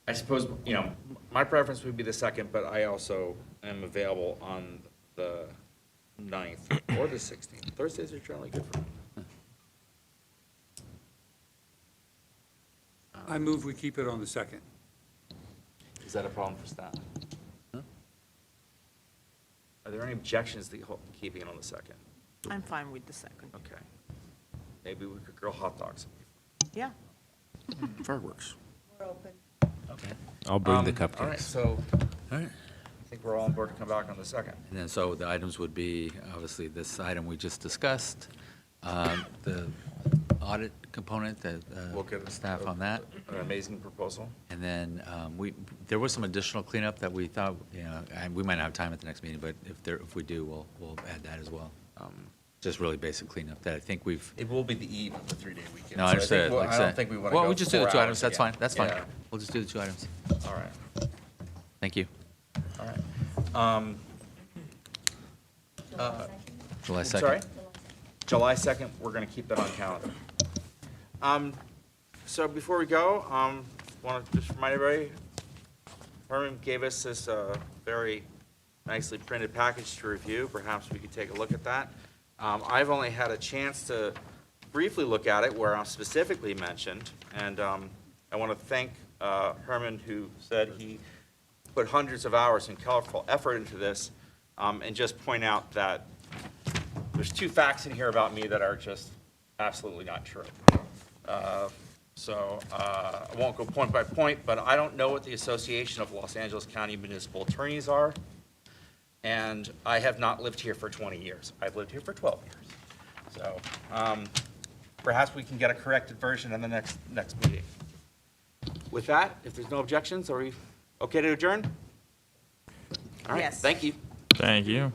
I suppose, my preference would be the 2nd, but I also am available on the 9th or the 16th. Thursdays are generally good for me. I move we keep it on the 2nd. Is that a problem for staff? Are there any objections to keeping it on the 2nd? I'm fine with the 2nd. Okay. Maybe we could grill hot dogs. Yeah. Fireworks. Okay. I'll bring the All right, cupcakes. so All right. I think we're all on board to come back on the 2nd. And then, so the items would be, obviously, this item we just discussed, the audit component, that We'll get the staff on that. An amazing proposal. And then there was some additional cleanup that we thought, we might not have time at the next meeting, but if we do, we'll add that as well. Just really basic cleanup that I think we've. It will be the eve of the 3-day weekend. No, I so understand. think we'll- Like I I don't said. think we want to go Well, we just do the 4 two hours items. That's again. fine. That's fine. Yeah. We'll just do the two items. All right. Thank you. All right. July 2nd. Sorry? July 2nd, we're going to keep that on calendar. So before we go, want to just remind everybody, Herman gave us this very nicely printed package to review. Perhaps we could take a look at that. I've only had a chance to briefly look at it where I'm specifically mentioned, and I want to thank Herman, who said he put hundreds of hours and colorful effort into this, and just point out that there's 2 facts in here about me that are just absolutely not true. So I won't go point by point, but I don't know what the Association of Los Angeles County Municipal Attorneys are, and I have not lived here for 20 years. I've lived here for 12 years. So perhaps we can get a corrected version in the next meeting. With that, if there's no objections, are we okay to adjourn? All right, Yes. thank you. Thank you.